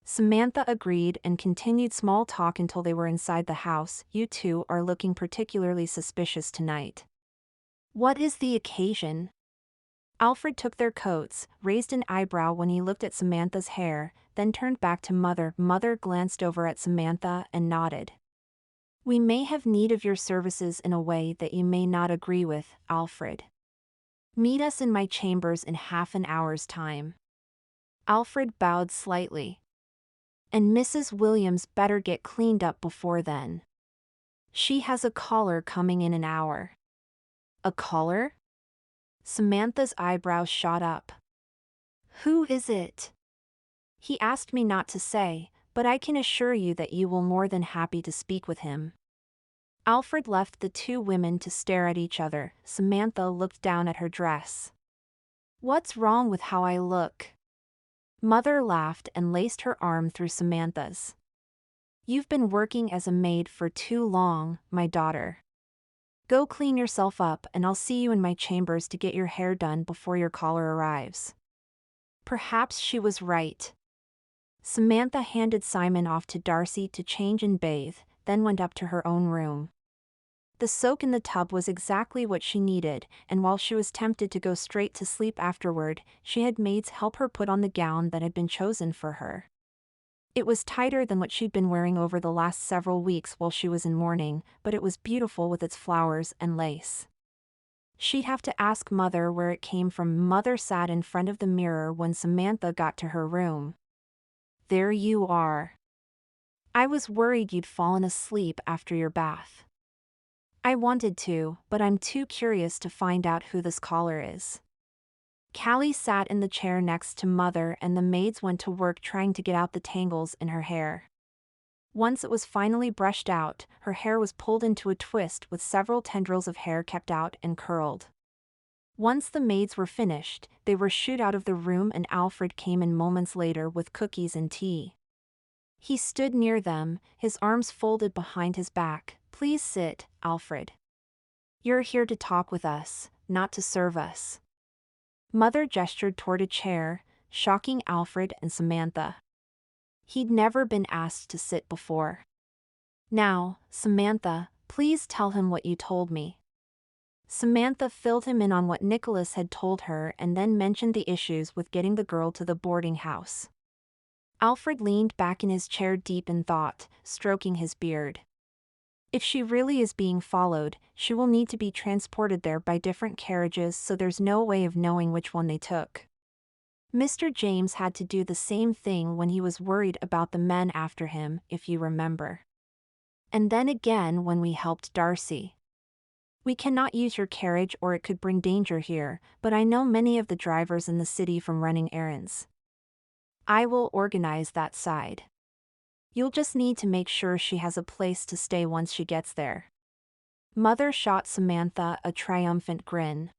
Samantha agreed and continued small talk until they were inside the house. You two are looking particularly suspicious tonight. What is the occasion? Alfred took their coats, raised an eyebrow when he looked at Samantha's hair, then turned back to Mother. Mother glanced over at Samantha and nodded. We may have need of your services in a way that you may not agree with, Alfred. Meet us in my chambers in half an hour's time. Alfred bowed slightly. And Mrs. Williams better get cleaned up before then. She has a caller coming in an hour. A caller? Samantha's eyebrows shot up. Who is it? He asked me not to say, but I can assure you that you will more than happy to speak with him. Alfred left the two women to stare at each other. Samantha looked down at her dress. What's wrong with how I look? Mother laughed and laced her arm through Samantha's. You've been working as a maid for too long, my daughter. Go clean yourself up and I'll see you in my chambers to get your hair done before your caller arrives. Perhaps she was right. Samantha handed Simon off to Darcy to change and bathe, then went up to her own room. The soak in the tub was exactly what she needed, and while she was tempted to go straight to sleep afterward, she had maids help her put on the gown that had been chosen for her. It was tighter than what she'd been wearing over the last several weeks while she was in mourning, but it was beautiful with its flowers and lace. She'd have to ask Mother where it came from. Mother sat in front of the mirror when Samantha got to her room. There you are. I was worried you'd fallen asleep after your bath. I wanted to, but I'm too curious to find out who this caller is. Callie sat in the chair next to Mother and the maids went to work trying to get out the tangles in her hair. Once it was finally brushed out, her hair was pulled into a twist with several tendrils of hair kept out and curled. Once the maids were finished, they were shooed out of the room and Alfred came in moments later with cookies and tea. He stood near them, his arms folded behind his back. Please sit, Alfred. You're here to talk with us, not to serve us. Mother gestured toward a chair, shocking Alfred and Samantha. He'd never been asked to sit before. Now, Samantha, please tell him what you told me. Samantha filled him in on what Nicolas had told her and then mentioned the issues with getting the girl to the boarding house. Alfred leaned back in his chair deep in thought, stroking his beard. If she really is being followed, she will need to be transported there by different carriages, so there's no way of knowing which one they took. Mr. James had to do the same thing when he was worried about the men after him, if you remember. And then again when we helped Darcy. We cannot use your carriage or it could bring danger here, but I know many of the drivers in the city from running errands. I will organize that side. You'll just need to make sure she has a place to stay once she gets there. Mother shot Samantha a triumphant grin.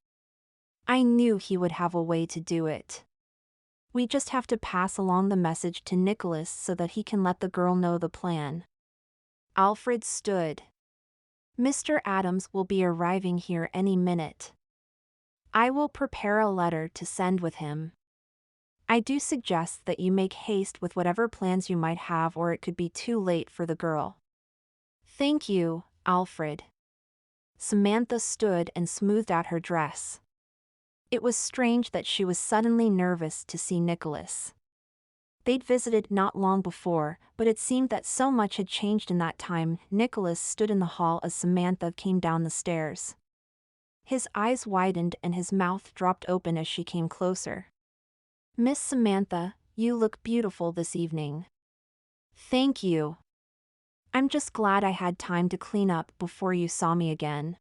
I knew he would have a way to do it. We just have to pass along the message to Nicolas so that he can let the girl know the plan. Alfred stood. Mr. Adams will be arriving here any minute. I will prepare a letter to send with him. I do suggest that you make haste with whatever plans you might have, or it could be too late for the girl. Thank you, Alfred. Samantha stood and smoothed out her dress. It was strange that she was suddenly nervous to see Nicolas. They'd visited not long before, but it seemed that so much had changed in that time. Nicolas stood in the hall as Samantha came down the stairs. His eyes widened and his mouth dropped open as she came closer. Miss Samantha, you look beautiful this evening. Thank you. I'm just glad I had time to clean up before you saw me again.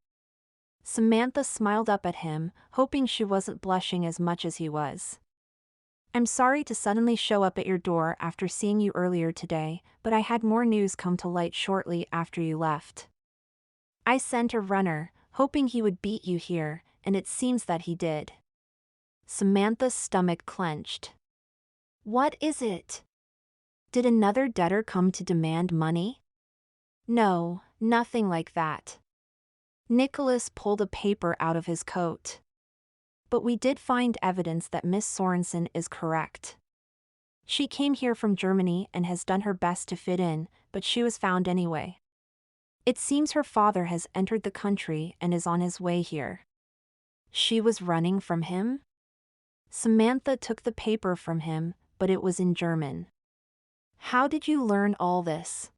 Samantha smiled up at him, hoping she wasn't blushing as much as he was. I'm sorry to suddenly show up at your door after seeing you earlier today, but I had more news come to light shortly after you left. I sent a runner, hoping he would beat you here, and it seems that he did. Samantha's stomach clenched. What is it? Did another debtor come to demand money? No, nothing like that. Nicolas pulled a paper out of his coat. But we did find evidence that Miss Sorensen is correct. She came here from Germany and has done her best to fit in, but she was found anyway. It seems her father has entered the country and is on his way here. She was running from him? Samantha took the paper from him, but it was in German. How did you learn all this?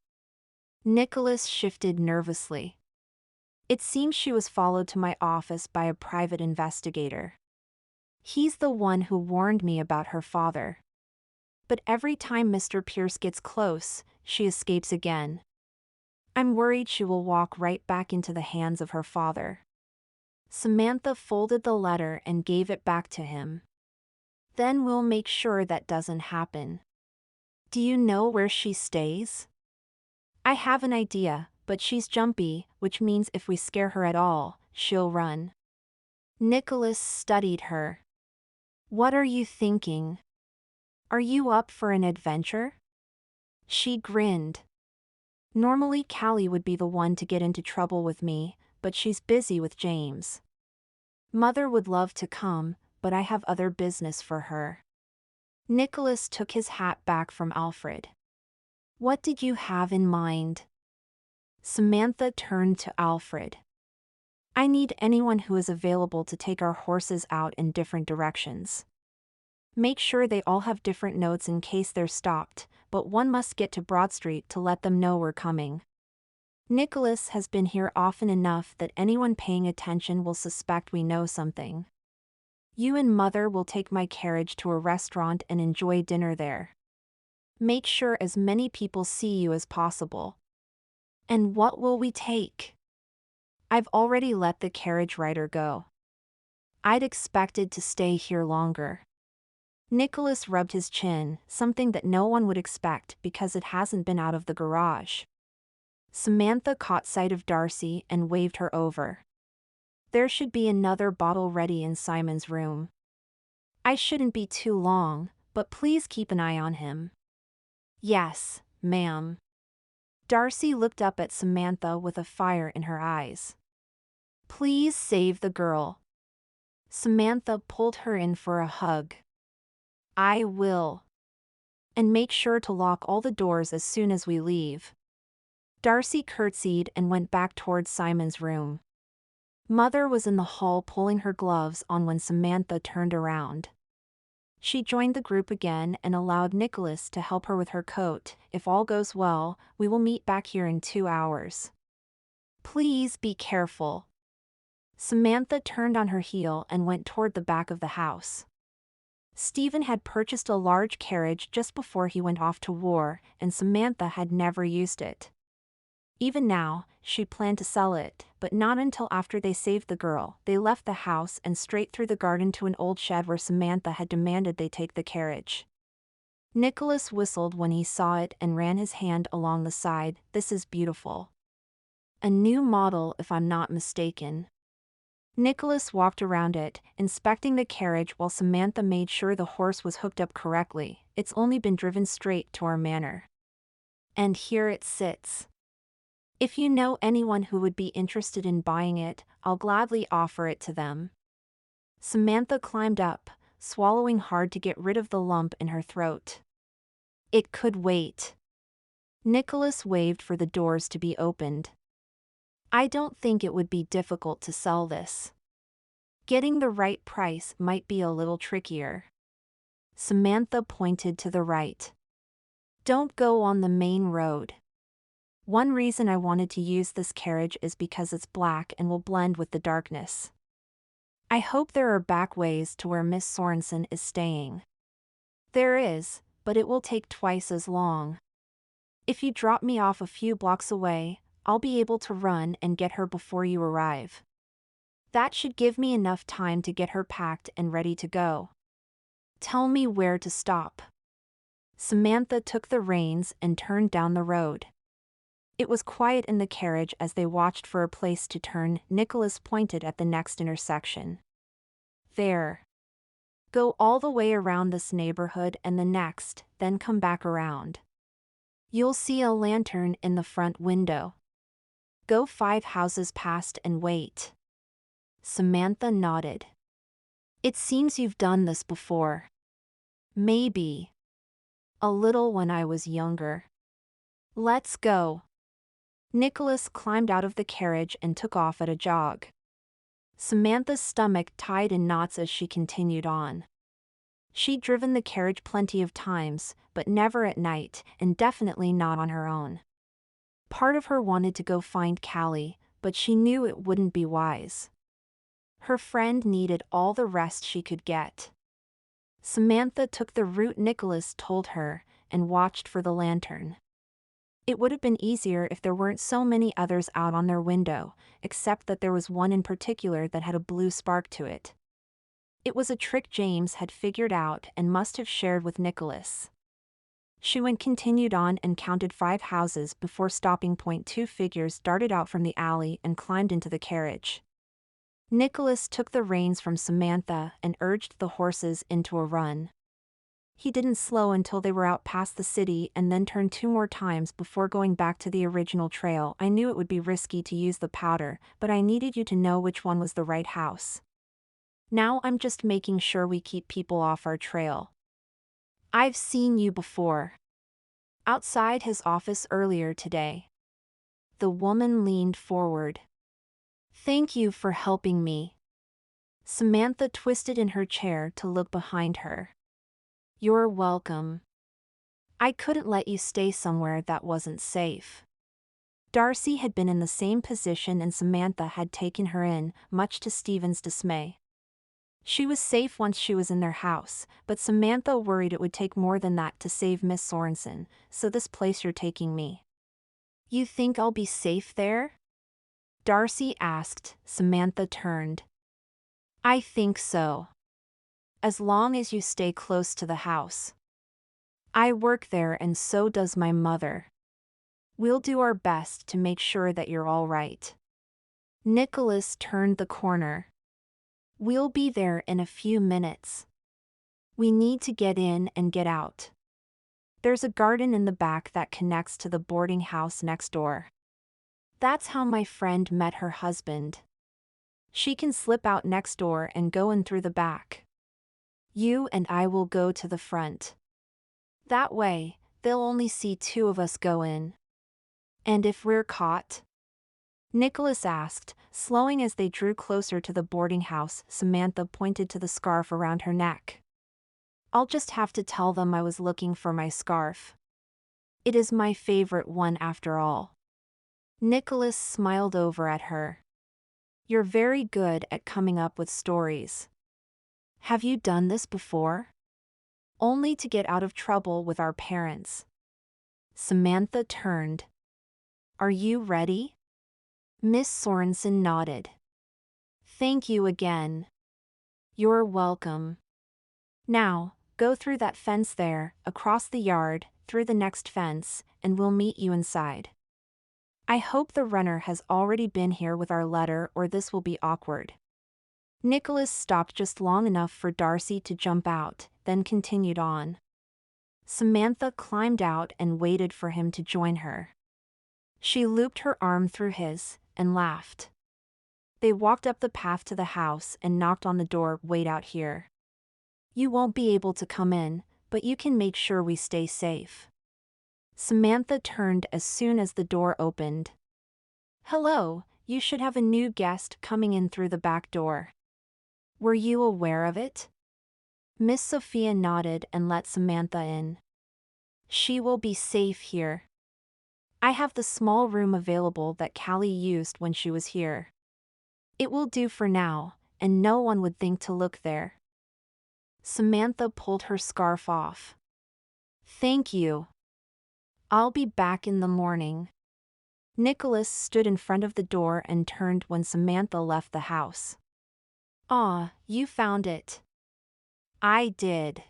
Nicolas shifted nervously. It seems she was followed to my office by a private investigator. He's the one who warned me about her father. But every time Mr. Pierce gets close, she escapes again. I'm worried she will walk right back into the hands of her father. Samantha folded the letter and gave it back to him. Then we'll make sure that doesn't happen. Do you know where she stays? I have an idea, but she's jumpy, which means if we scare her at all, she'll run. Nicolas studied her. What are you thinking? Are you up for an adventure? She grinned. Normally Callie would be the one to get into trouble with me, but she's busy with James. Mother would love to come, but I have other business for her. Nicolas took his hat back from Alfred. What did you have in mind? Samantha turned to Alfred. I need anyone who is available to take our horses out in different directions. Make sure they all have different notes in case they're stopped, but one must get to Broad Street to let them know we're coming. Nicolas has been here often enough that anyone paying attention will suspect we know something. You and Mother will take my carriage to a restaurant and enjoy dinner there. Make sure as many people see you as possible. And what will we take? I've already let the carriage rider go. I'd expected to stay here longer. Nicolas rubbed his chin, something that no one would expect because it hasn't been out of the garage. Samantha caught sight of Darcy and waved her over. There should be another bottle ready in Simon's room. I shouldn't be too long, but please keep an eye on him. Yes, ma'am. Darcy looked up at Samantha with a fire in her eyes. Please save the girl. Samantha pulled her in for a hug. I will. And make sure to lock all the doors as soon as we leave. Darcy curtsied and went back towards Simon's room. Mother was in the hall pulling her gloves on when Samantha turned around. She joined the group again and allowed Nicolas to help her with her coat. If all goes well, we will meet back here in 2 hours. Please be careful. Samantha turned on her heel and went toward the back of the house. Stephen had purchased a large carriage just before he went off to war, and Samantha had never used it. Even now, she planned to sell it, but not until after they saved the girl. They left the house and straight through the garden to an old shed where Samantha had demanded they take the carriage. Nicolas whistled when he saw it and ran his hand along the side. This is beautiful. A new model, if I'm not mistaken. Nicolas walked around it, inspecting the carriage while Samantha made sure the horse was hooked up correctly. It's only been driven straight to our manor. And here it sits. If you know anyone who would be interested in buying it, I'll gladly offer it to them. Samantha climbed up, swallowing hard to get rid of the lump in her throat. It could wait. Nicolas waved for the doors to be opened. I don't think it would be difficult to sell this. Getting the right price might be a little trickier. Samantha pointed to the right. Don't go on the main road. One reason I wanted to use this carriage is because it's black and will blend with the darkness. I hope there are back ways to where Miss Sorensen is staying. There is, but it will take twice as long. If you drop me off a few blocks away, I'll be able to run and get her before you arrive. That should give me enough time to get her packed and ready to go. Tell me where to stop. Samantha took the reins and turned down the road. It was quiet in the carriage as they watched for a place to turn. Nicolas pointed at the next intersection. There. Go all the way around this neighborhood and the next, then come back around. You'll see a lantern in the front window. Go 5 houses past and wait. Samantha nodded. It seems you've done this before. Maybe. A little when I was younger. Let's go. Nicolas climbed out of the carriage and took off at a jog. Samantha's stomach tied in knots as she continued on. She'd driven the carriage plenty of times, but never at night, and definitely not on her own. Part of her wanted to go find Callie, but she knew it wouldn't be wise. Her friend needed all the rest she could get. Samantha took the route Nicolas told her, and watched for the lantern. It would have been easier if there weren't so many others out on their window, except that there was one in particular that had a blue spark to it. It was a trick James had figured out and must have shared with Nicolas. She continued on and counted 5 houses before stopping. 2 figures darted out from the alley and climbed into the carriage. Nicolas took the reins from Samantha and urged the horses into a run. He didn't slow until they were out past the city and then turned 2 more times before going back to the original trail. I knew it would be risky to use the powder, but I needed you to know which one was the right house. Now I'm just making sure we keep people off our trail. I've seen you before. Outside his office earlier today. The woman leaned forward. Thank you for helping me. Samantha twisted in her chair to look behind her. You're welcome. I couldn't let you stay somewhere that wasn't safe. Darcy had been in the same position and Samantha had taken her in, much to Stephen's dismay. She was safe once she was in their house, but Samantha worried it would take more than that to save Miss Sorensen. So this place you're taking me. You think I'll be safe there? Darcy asked. Samantha turned. I think so. As long as you stay close to the house. I work there and so does my mother. We'll do our best to make sure that you're all right. Nicolas turned the corner. We'll be there in a few minutes. We need to get in and get out. There's a garden in the back that connects to the boarding house next door. That's how my friend met her husband. She can slip out next door and go in through the back. You and I will go to the front. That way, they'll only see 2 of us go in. And if we're caught? Nicolas asked, slowing as they drew closer to the boarding house. Samantha pointed to the scarf around her neck. I'll just have to tell them I was looking for my scarf. It is my favorite one after all. Nicolas smiled over at her. You're very good at coming up with stories. Have you done this before? Only to get out of trouble with our parents. Samantha turned. Are you ready? Miss Sorensen nodded. Thank you again. You're welcome. Now, go through that fence there, across the yard, through the next fence, and we'll meet you inside. I hope the runner has already been here with our letter or this will be awkward. Nicolas stopped just long enough for Darcy to jump out, then continued on. Samantha climbed out and waited for him to join her. She looped her arm through his and laughed. They walked up the path to the house and knocked on the door. Wait out here. You won't be able to come in, but you can make sure we stay safe. Samantha turned as soon as the door opened. Hello, you should have a new guest coming in through the back door. Were you aware of it? Miss Sophia nodded and let Samantha in. She will be safe here. I have the small room available that Callie used when she was here. It will do for now, and no one would think to look there. Samantha pulled her scarf off. Thank you. I'll be back in the morning. Nicolas stood in front of the door and turned when Samantha left the house. Ah, you found it. I did.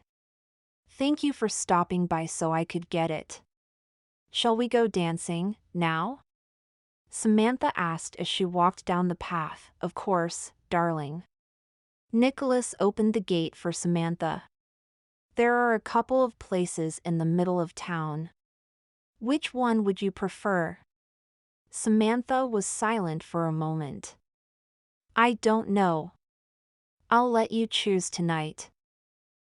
Thank you for stopping by so I could get it. Shall we go dancing, now? Samantha asked as she walked down the path. Of course, darling. Nicolas opened the gate for Samantha. There are a couple of places in the middle of town. Which one would you prefer? Samantha was silent for a moment. I don't know. I'll let you choose tonight.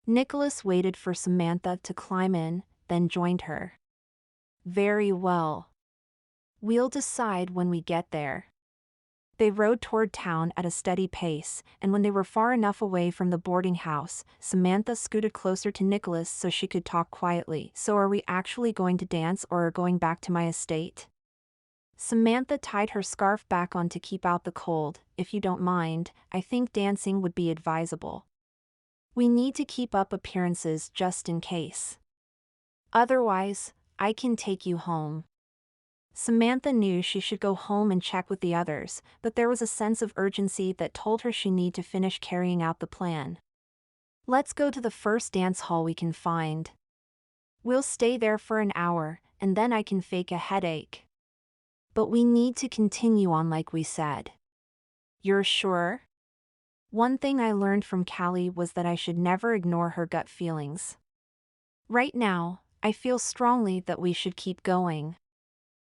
Nicolas waited for Samantha to climb in, then joined her. Very well. We'll decide when we get there. They rode toward town at a steady pace, and when they were far enough away from the boarding house, Samantha scooted closer to Nicolas so she could talk quietly. So are we actually going to dance or are going back to my estate? Samantha tied her scarf back on to keep out the cold. If you don't mind, I think dancing would be advisable. We need to keep up appearances just in case. Otherwise, I can take you home. Samantha knew she should go home and check with the others, but there was a sense of urgency that told her she needed to finish carrying out the plan. Let's go to the first dance hall we can find. We'll stay there for an hour, and then I can fake a headache. But we need to continue on like we said. You're sure? One thing I learned from Callie was that I should never ignore her gut feelings. Right now, I feel strongly that we should keep going.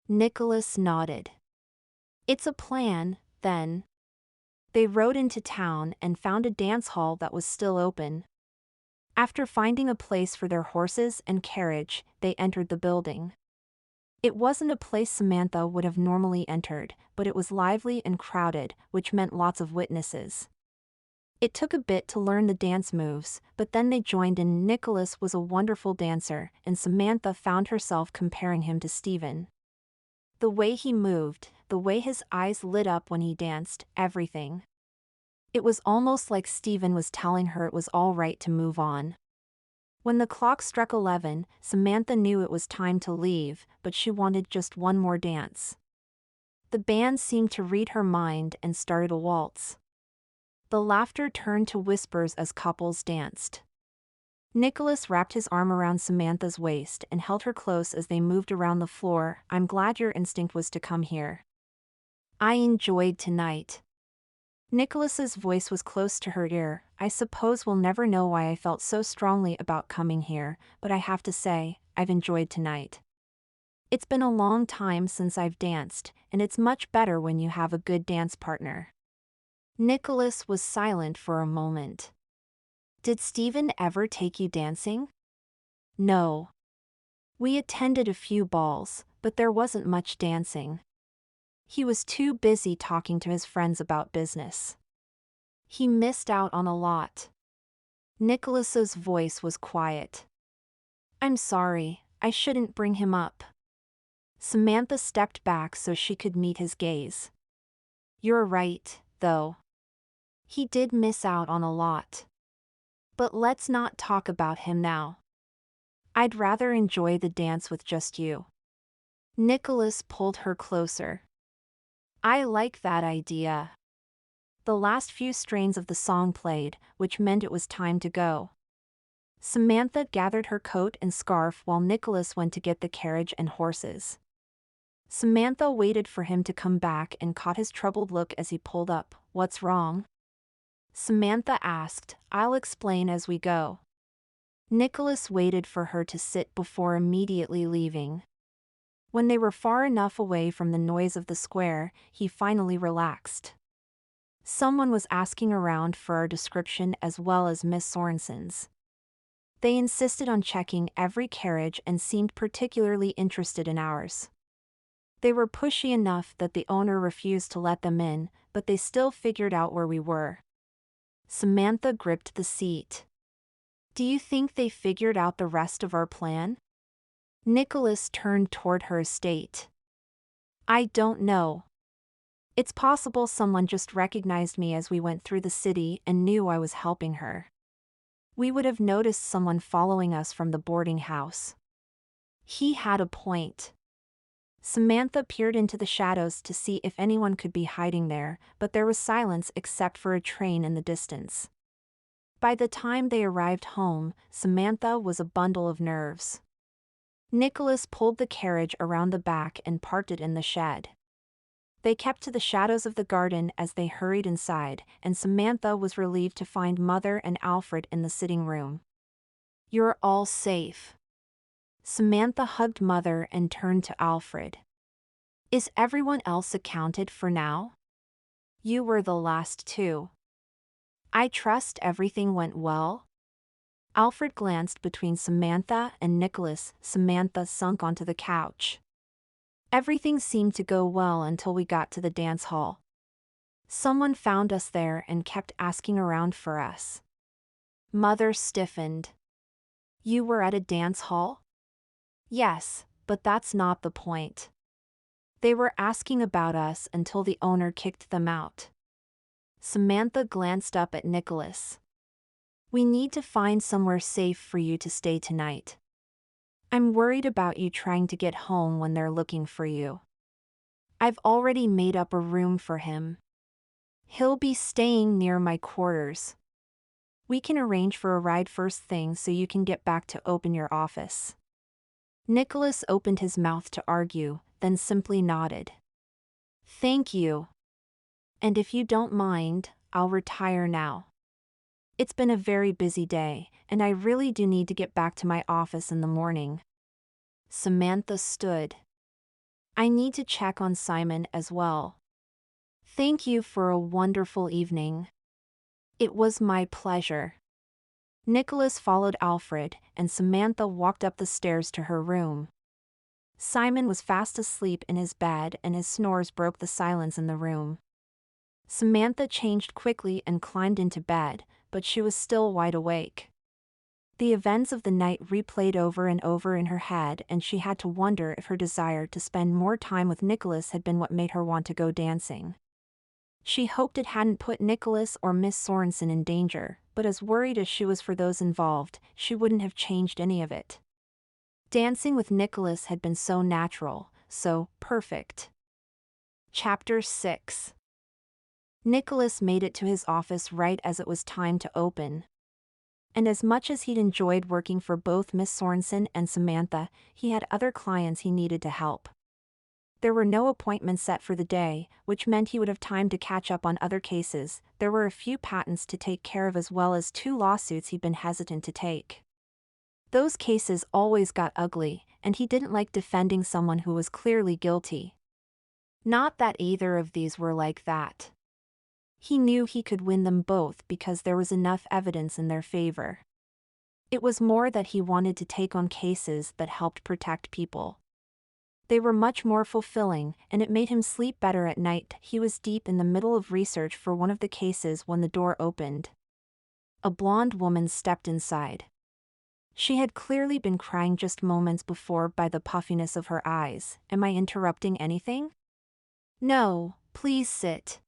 Nicolas nodded. It's a plan, then. They rode into town and found a dance hall that was still open. After finding a place for their horses and carriage, they entered the building. It wasn't a place Samantha would have normally entered, but it was lively and crowded, which meant lots of witnesses. It took a bit to learn the dance moves, but then they joined in. Nicolas was a wonderful dancer, and Samantha found herself comparing him to Stephen. The way he moved, the way his eyes lit up when he danced, everything. It was almost like Stephen was telling her it was all right to move on. When the clock struck 11, Samantha knew it was time to leave, but she wanted just one more dance. The band seemed to read her mind and started a waltz. The laughter turned to whispers as couples danced. Nicolas wrapped his arm around Samantha's waist and held her close as they moved around the floor. I'm glad your instinct was to come here. I enjoyed tonight. Nicolas's voice was close to her ear. I suppose we'll never know why I felt so strongly about coming here, but I have to say, I've enjoyed tonight. It's been a long time since I've danced, and it's much better when you have a good dance partner. Nicolas was silent for a moment. Did Stephen ever take you dancing? No. We attended a few balls, but there wasn't much dancing. He was too busy talking to his friends about business. He missed out on a lot. Nicolas's voice was quiet. I'm sorry, I shouldn't bring him up. Samantha stepped back so she could meet his gaze. You're right, though. He did miss out on a lot. But let's not talk about him now. I'd rather enjoy the dance with just you. Nicolas pulled her closer. I like that idea. The last few strains of the song played, which meant it was time to go. Samantha gathered her coat and scarf while Nicolas went to get the carriage and horses. Samantha waited for him to come back and caught his troubled look as he pulled up. What's wrong? Samantha asked. I'll explain as we go. Nicolas waited for her to sit before immediately leaving. When they were far enough away from the noise of the square, he finally relaxed. Someone was asking around for our description as well as Miss Sorensen's. They insisted on checking every carriage and seemed particularly interested in ours. They were pushy enough that the owner refused to let them in, but they still figured out where we were. Samantha gripped the seat. Do you think they figured out the rest of our plan? Nicolas turned toward her estate. I don't know. It's possible someone just recognized me as we went through the city and knew I was helping her. We would have noticed someone following us from the boarding house. He had a point. Samantha peered into the shadows to see if anyone could be hiding there, but there was silence except for a train in the distance. By the time they arrived home, Samantha was a bundle of nerves. Nicolas pulled the carriage around the back and parked it in the shed. They kept to the shadows of the garden as they hurried inside, and Samantha was relieved to find Mother and Alfred in the sitting room. You're all safe. Samantha hugged Mother and turned to Alfred. Is everyone else accounted for now? You were the last two. I trust everything went well? Alfred glanced between Samantha and Nicolas. Samantha sunk onto the couch. Everything seemed to go well until we got to the dance hall. Someone found us there and kept asking around for us. Mother stiffened. You were at a dance hall? Yes, but that's not the point. They were asking about us until the owner kicked them out. Samantha glanced up at Nicolas. We need to find somewhere safe for you to stay tonight. I'm worried about you trying to get home when they're looking for you. I've already made up a room for him. He'll be staying near my quarters. We can arrange for a ride first thing so you can get back to open your office. Nicolas opened his mouth to argue, then simply nodded. Thank you. And if you don't mind, I'll retire now. It's been a very busy day, and I really do need to get back to my office in the morning. Samantha stood. I need to check on Simon as well. Thank you for a wonderful evening. It was my pleasure. Nicolas followed Alfred, and Samantha walked up the stairs to her room. Simon was fast asleep in his bed and his snores broke the silence in the room. Samantha changed quickly and climbed into bed, but she was still wide awake. The events of the night replayed over and over in her head, and she had to wonder if her desire to spend more time with Nicolas had been what made her want to go dancing. She hoped it hadn't put Nicolas or Miss Sorensen in danger, but as worried as she was for those involved, she wouldn't have changed any of it. Dancing with Nicolas had been so natural, so perfect. Chapter 6. Nicolas made it to his office right as it was time to open. And as much as he'd enjoyed working for both Miss Sorensen and Samantha, he had other clients he needed to help. There were no appointments set for the day, which meant he would have time to catch up on other cases. There were a few patents to take care of as well as 2 lawsuits he'd been hesitant to take. Those cases always got ugly, and he didn't like defending someone who was clearly guilty. Not that either of these were like that. He knew he could win them both because there was enough evidence in their favor. It was more that he wanted to take on cases that helped protect people. They were much more fulfilling, and it made him sleep better at night. He was deep in the middle of research for one of the cases when the door opened. A blonde woman stepped inside. She had clearly been crying just moments before by the puffiness of her eyes. Am I interrupting anything? No, please sit.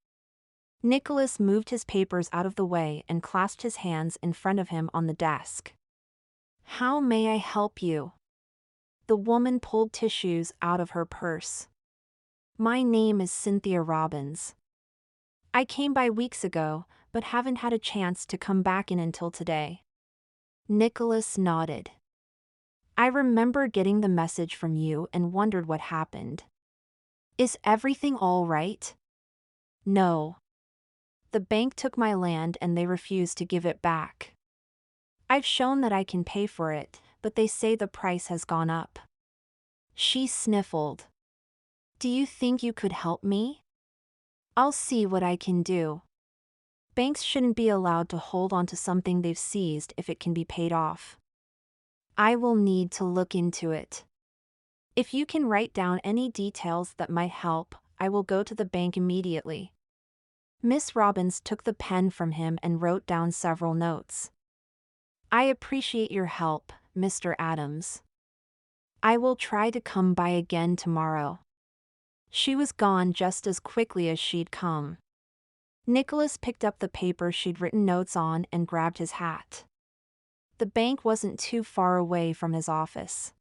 Nicolas moved his papers out of the way and clasped his hands in front of him on the desk. How may I help you? The woman pulled tissues out of her purse. My name is Cynthia Robbins. I came by weeks ago, but haven't had a chance to come back in until today. Nicolas nodded. I remember getting the message from you and wondered what happened. Is everything all right? No. The bank took my land and they refused to give it back. I've shown that I can pay for it, but they say the price has gone up. She sniffled. Do you think you could help me? I'll see what I can do. Banks shouldn't be allowed to hold on to something they've seized if it can be paid off. I will need to look into it. If you can write down any details that might help, I will go to the bank immediately. Miss Robbins took the pen from him and wrote down several notes. I appreciate your help, Mr. Adams. I will try to come by again tomorrow. She was gone just as quickly as she'd come. Nicolas picked up the paper she'd written notes on and grabbed his hat. The bank wasn't too far away from his office.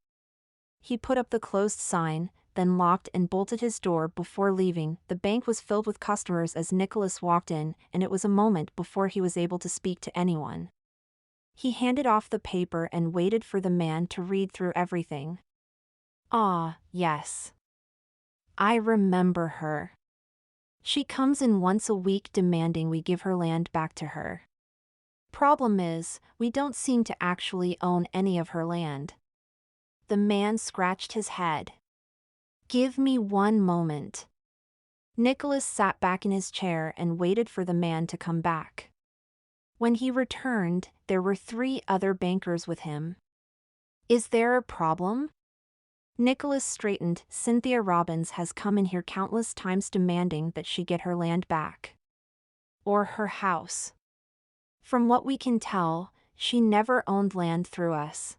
He put up the closed sign, then locked and bolted his door before leaving. The bank was filled with customers as Nicolas walked in, and it was a moment before he was able to speak to anyone. He handed off the paper and waited for the man to read through everything. Ah, yes. I remember her. She comes in once a week demanding we give her land back to her. Problem is, we don't seem to actually own any of her land. The man scratched his head. Give me one moment. Nicolas sat back in his chair and waited for the man to come back. When he returned, there were 3 other bankers with him. Is there a problem? Nicolas straightened. Cynthia Robbins has come in here countless times demanding that she get her land back. Or her house. From what we can tell, she never owned land through us.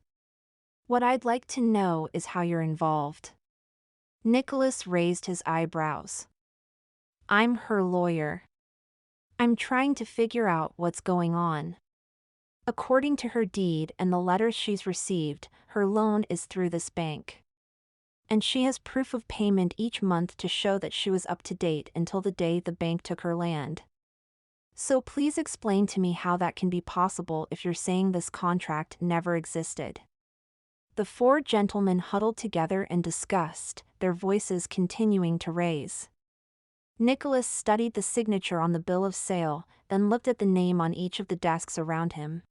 What I'd like to know is how you're involved. Nicolas raised his eyebrows. I'm her lawyer. I'm trying to figure out what's going on. According to her deed and the letters she's received, her loan is through this bank. And she has proof of payment each month to show that she was up to date until the day the bank took her land. So please explain to me how that can be possible if you're saying this contract never existed. The 4 gentlemen huddled together and discussed, their voices continuing to raise. Nicolas studied the signature on the bill of sale, then looked at the name on each of the desks around him.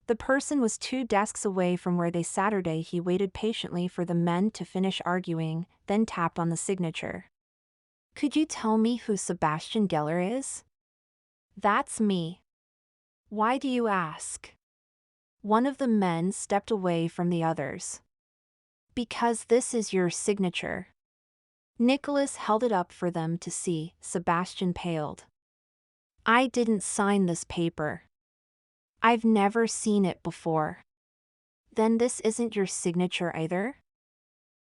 The person was 2 desks away from where they sat. He waited patiently for the men to finish arguing, then tapped on the signature. Could you tell me who Sebastian Geller is? That's me. Why do you ask? One of the men stepped away from the others. Because this is your signature. Nicolas held it up for them to see. Sebastian paled. I didn't sign this paper. I've never seen it before. Then this isn't your signature either?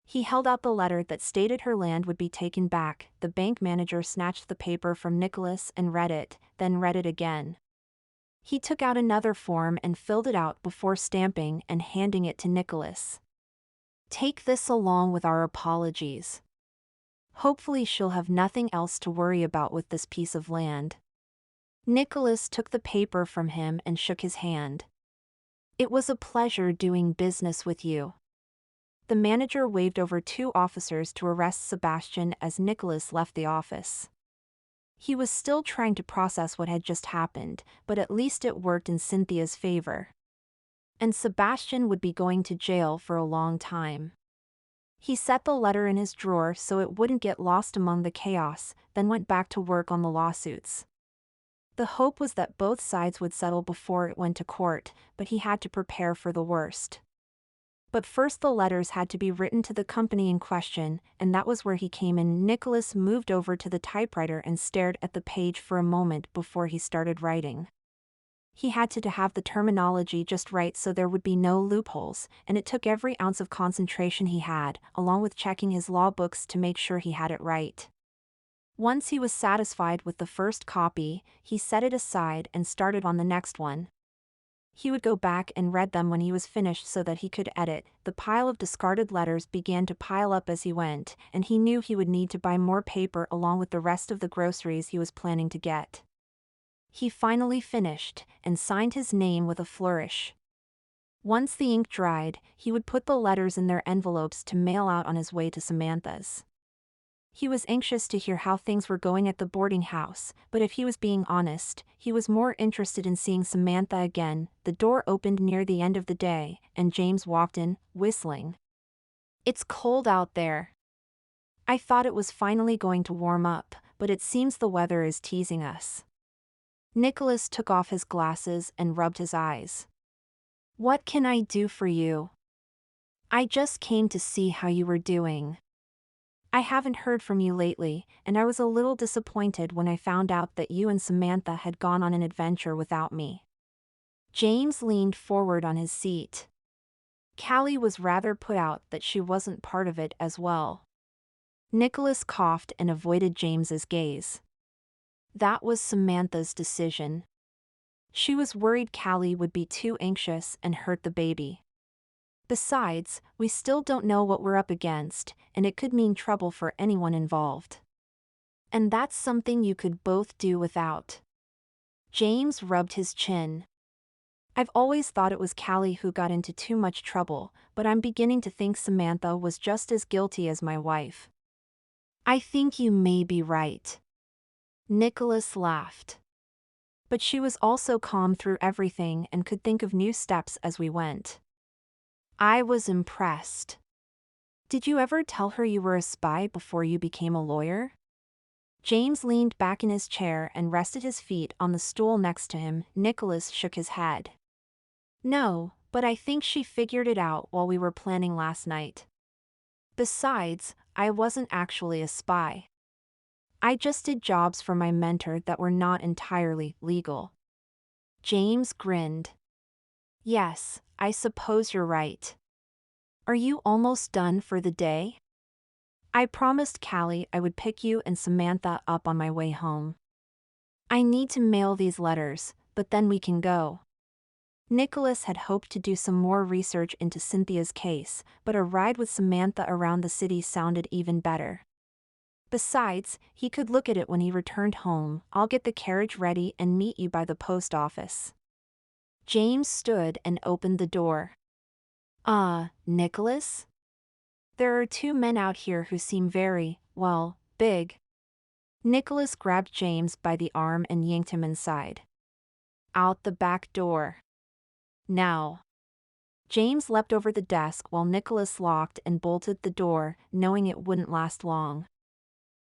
He held out the letter that stated her land would be taken back. The bank manager snatched the paper from Nicolas and read it, then read it again. He took out another form and filled it out before stamping and handing it to Nicolas. Take this along with our apologies. Hopefully she'll have nothing else to worry about with this piece of land. Nicolas took the paper from him and shook his hand. It was a pleasure doing business with you. The manager waved over 2 officers to arrest Sebastian as Nicolas left the office. He was still trying to process what had just happened, but at least it worked in Cynthia's favor. And Sebastian would be going to jail for a long time. He set the letter in his drawer so it wouldn't get lost among the chaos, then went back to work on the lawsuits. The hope was that both sides would settle before it went to court, but he had to prepare for the worst. But first the letters had to be written to the company in question, and that was where he came in. Nicolas moved over to the typewriter and stared at the page for a moment before he started writing. He had to have the terminology just right so there would be no loopholes, and it took every ounce of concentration he had, along with checking his law books to make sure he had it right. Once he was satisfied with the first copy, he set it aside and started on the next one. He would go back and read them when he was finished so that he could edit. The pile of discarded letters began to pile up as he went, and he knew he would need to buy more paper along with the rest of the groceries he was planning to get. He finally finished, and signed his name with a flourish. Once the ink dried, he would put the letters in their envelopes to mail out on his way to Samantha's. He was anxious to hear how things were going at the boarding house, but if he was being honest, he was more interested in seeing Samantha again. The door opened near the end of the day, and James walked in, whistling. It's cold out there. I thought it was finally going to warm up, but it seems the weather is teasing us. Nicolas took off his glasses and rubbed his eyes. What can I do for you? I just came to see how you were doing. I haven't heard from you lately, and I was a little disappointed when I found out that you and Samantha had gone on an adventure without me. James leaned forward on his seat. Callie was rather put out that she wasn't part of it as well. Nicolas coughed and avoided James's gaze. That was Samantha's decision. She was worried Callie would be too anxious and hurt the baby. Besides, we still don't know what we're up against, and it could mean trouble for anyone involved. And that's something you could both do without. James rubbed his chin. I've always thought it was Callie who got into too much trouble, but I'm beginning to think Samantha was just as guilty as my wife. I think you may be right. Nicolas laughed. But she was also calm through everything and could think of new steps as we went. I was impressed. Did you ever tell her you were a spy before you became a lawyer? James leaned back in his chair and rested his feet on the stool next to him. Nicolas shook his head. No, but I think she figured it out while we were planning last night. Besides, I wasn't actually a spy. I just did jobs for my mentor that were not entirely legal. James grinned. Yes, I suppose you're right. Are you almost done for the day? I promised Callie I would pick you and Samantha up on my way home. I need to mail these letters, but then we can go. Nicolas had hoped to do some more research into Cynthia's case, but a ride with Samantha around the city sounded even better. Besides, he could look at it when he returned home. I'll get the carriage ready and meet you by the post office. James stood and opened the door. Nicolas? There are two men out here who seem very, well, big. Nicolas grabbed James by the arm and yanked him inside. Out the back door. Now. James leapt over the desk while Nicolas locked and bolted the door, knowing it wouldn't last long.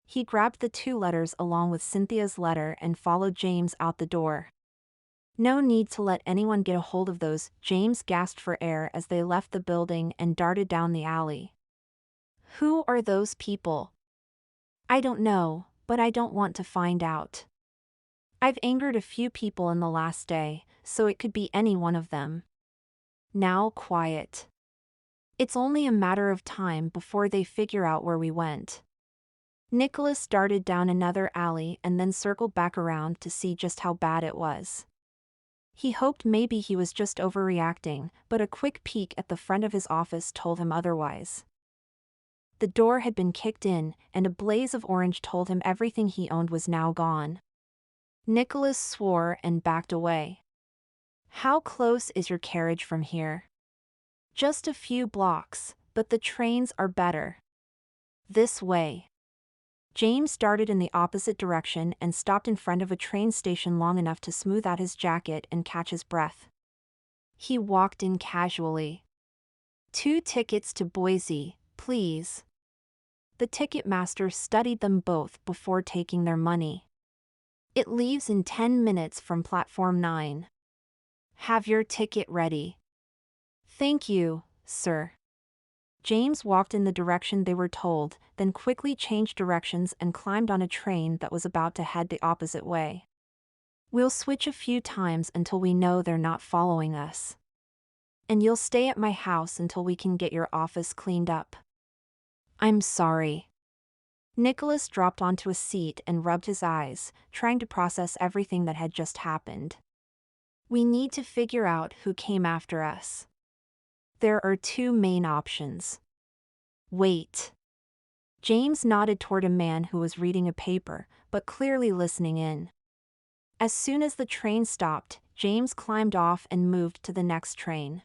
He grabbed the two letters along with Cynthia's letter and followed James out the door. No need to let anyone get a hold of those, James gasped for air as they left the building and darted down the alley. Who are those people? I don't know, but I don't want to find out. I've angered a few people in the last day, so it could be any one of them. Now quiet. It's only a matter of time before they figure out where we went. Nicolas darted down another alley and then circled back around to see just how bad it was. He hoped maybe he was just overreacting, but a quick peek at the front of his office told him otherwise. The door had been kicked in, and a blaze of orange told him everything he owned was now gone. Nicolas swore and backed away. How close is your carriage from here? Just a few blocks, but the trains are better. This way. James darted in the opposite direction and stopped in front of a train station long enough to smooth out his jacket and catch his breath. He walked in casually. 2 tickets to Boise, please. The ticketmaster studied them both before taking their money. It leaves in 10 minutes from platform 9. Have your ticket ready. Thank you, sir. James walked in the direction they were told, then quickly changed directions and climbed on a train that was about to head the opposite way. We'll switch a few times until we know they're not following us. And you'll stay at my house until we can get your office cleaned up. I'm sorry. Nicolas dropped onto a seat and rubbed his eyes, trying to process everything that had just happened. We need to figure out who came after us. There are 2 main options. Wait. James nodded toward a man who was reading a paper, but clearly listening in. As soon as the train stopped, James climbed off and moved to the next train.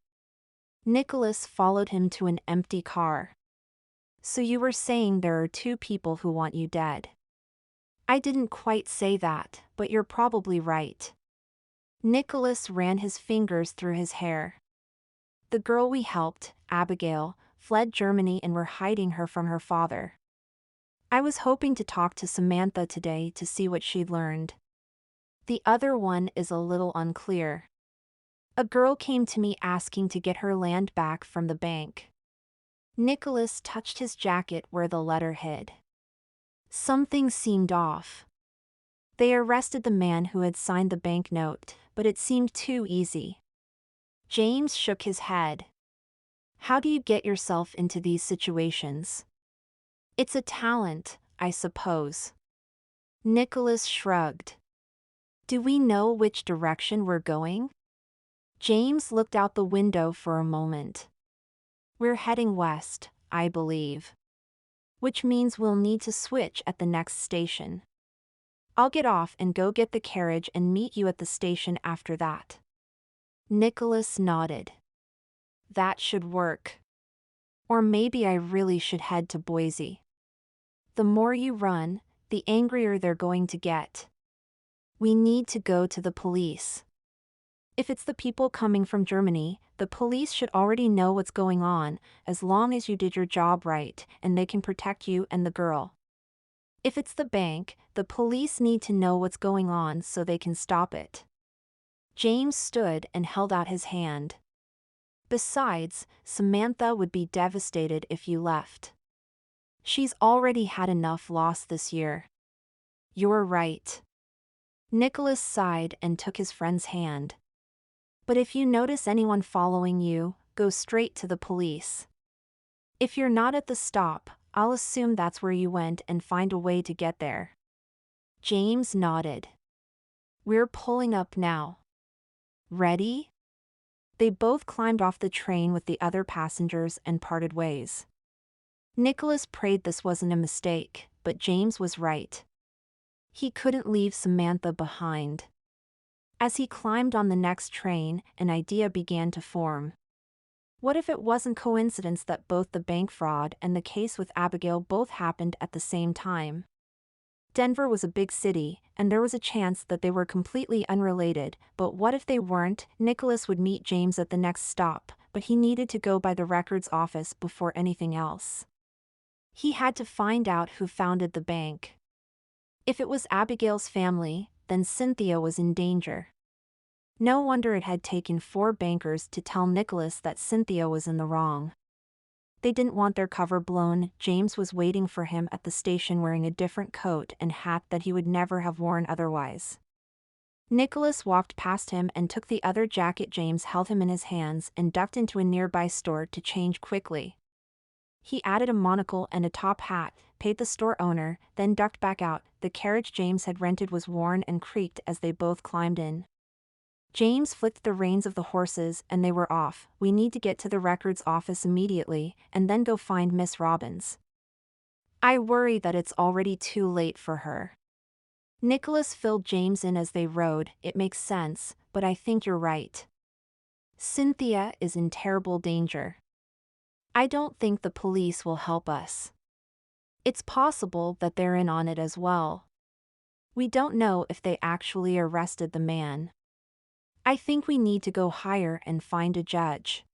Nicolas followed him to an empty car. So you were saying there are 2 people who want you dead. I didn't quite say that, but you're probably right. Nicolas ran his fingers through his hair. The girl we helped, Abigail, fled Germany and were hiding her from her father. I was hoping to talk to Samantha today to see what she'd learned. The other one is a little unclear. A girl came to me asking to get her land back from the bank. Nicolas touched his jacket where the letter hid. Something seemed off. They arrested the man who had signed the banknote, but it seemed too easy. James shook his head. How do you get yourself into these situations? It's a talent, I suppose. Nicolas shrugged. Do we know which direction we're going? James looked out the window for a moment. We're heading west, I believe. Which means we'll need to switch at the next station. I'll get off and go get the carriage and meet you at the station after that. Nicolas nodded. That should work. Or maybe I really should head to Boise. The more you run, the angrier they're going to get. We need to go to the police. If it's the people coming from Germany, the police should already know what's going on, as long as you did your job right, and they can protect you and the girl. If it's the bank, the police need to know what's going on so they can stop it. James stood and held out his hand. Besides, Samantha would be devastated if you left. She's already had enough loss this year. You're right. Nicolas sighed and took his friend's hand. But if you notice anyone following you, go straight to the police. If you're not at the stop, I'll assume that's where you went and find a way to get there. James nodded. We're pulling up now. Ready? They both climbed off the train with the other passengers and parted ways. Nicolas prayed this wasn't a mistake, but James was right. He couldn't leave Samantha behind. As he climbed on the next train, an idea began to form. What if it wasn't coincidence that both the bank fraud and the case with Abigail both happened at the same time? Denver was a big city, and there was a chance that they were completely unrelated, but what if they weren't? Nicolas would meet James at the next stop, but he needed to go by the records office before anything else. He had to find out who founded the bank. If it was Abigail's family, then Cynthia was in danger. No wonder it had taken 4 bankers to tell Nicolas that Cynthia was in the wrong. They didn't want their cover blown. James was waiting for him at the station wearing a different coat and hat that he would never have worn otherwise. Nicolas walked past him and took the other jacket James held him in his hands and ducked into a nearby store to change quickly. He added a monocle and a top hat, paid the store owner, then ducked back out. The carriage James had rented was worn and creaked as they both climbed in. James flicked the reins of the horses and they were off. We need to get to the records office immediately and then go find Miss Robbins. I worry that it's already too late for her. Nicolas filled James in as they rode. It makes sense, but I think you're right. Cynthia is in terrible danger. I don't think the police will help us. It's possible that they're in on it as well. We don't know if they actually arrested the man. I think we need to go higher and find a judge.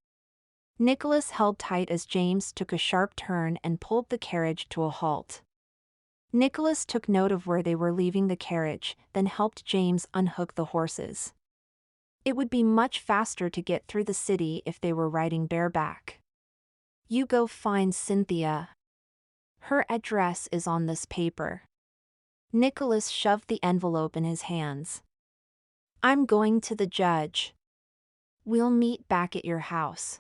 Nicolas held tight as James took a sharp turn and pulled the carriage to a halt. Nicolas took note of where they were leaving the carriage, then helped James unhook the horses. It would be much faster to get through the city if they were riding bareback. You go find Cynthia. Her address is on this paper. Nicolas shoved the envelope in his hands. I'm going to the judge. We'll meet back at your house.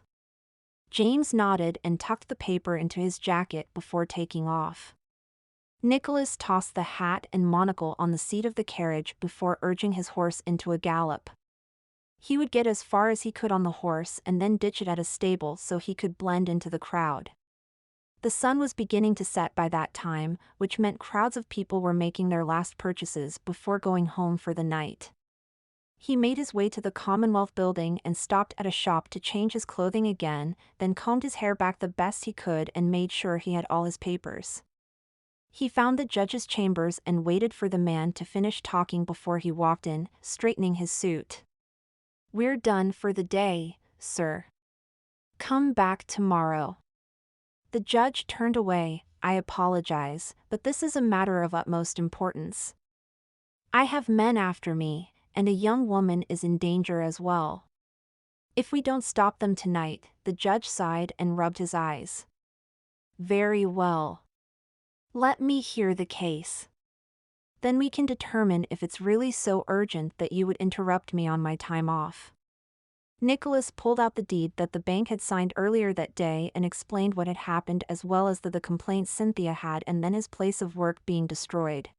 James nodded and tucked the paper into his jacket before taking off. Nicolas tossed the hat and monocle on the seat of the carriage before urging his horse into a gallop. He would get as far as he could on the horse and then ditch it at a stable so he could blend into the crowd. The sun was beginning to set by that time, which meant crowds of people were making their last purchases before going home for the night. He made his way to the Commonwealth building and stopped at a shop to change his clothing again, then combed his hair back the best he could and made sure he had all his papers. He found the judge's chambers and waited for the man to finish talking before he walked in, straightening his suit. We're done for the day, sir. Come back tomorrow. The judge turned away. I apologize, but this is a matter of utmost importance. I have men after me, and a young woman is in danger as well. If we don't stop them tonight, the judge sighed and rubbed his eyes. Very well. Let me hear the case. Then we can determine if it's really so urgent that you would interrupt me on my time off. Nicolas pulled out the deed that the bank had signed earlier that day and explained what had happened as well as the complaint Cynthia had and then his place of work being destroyed.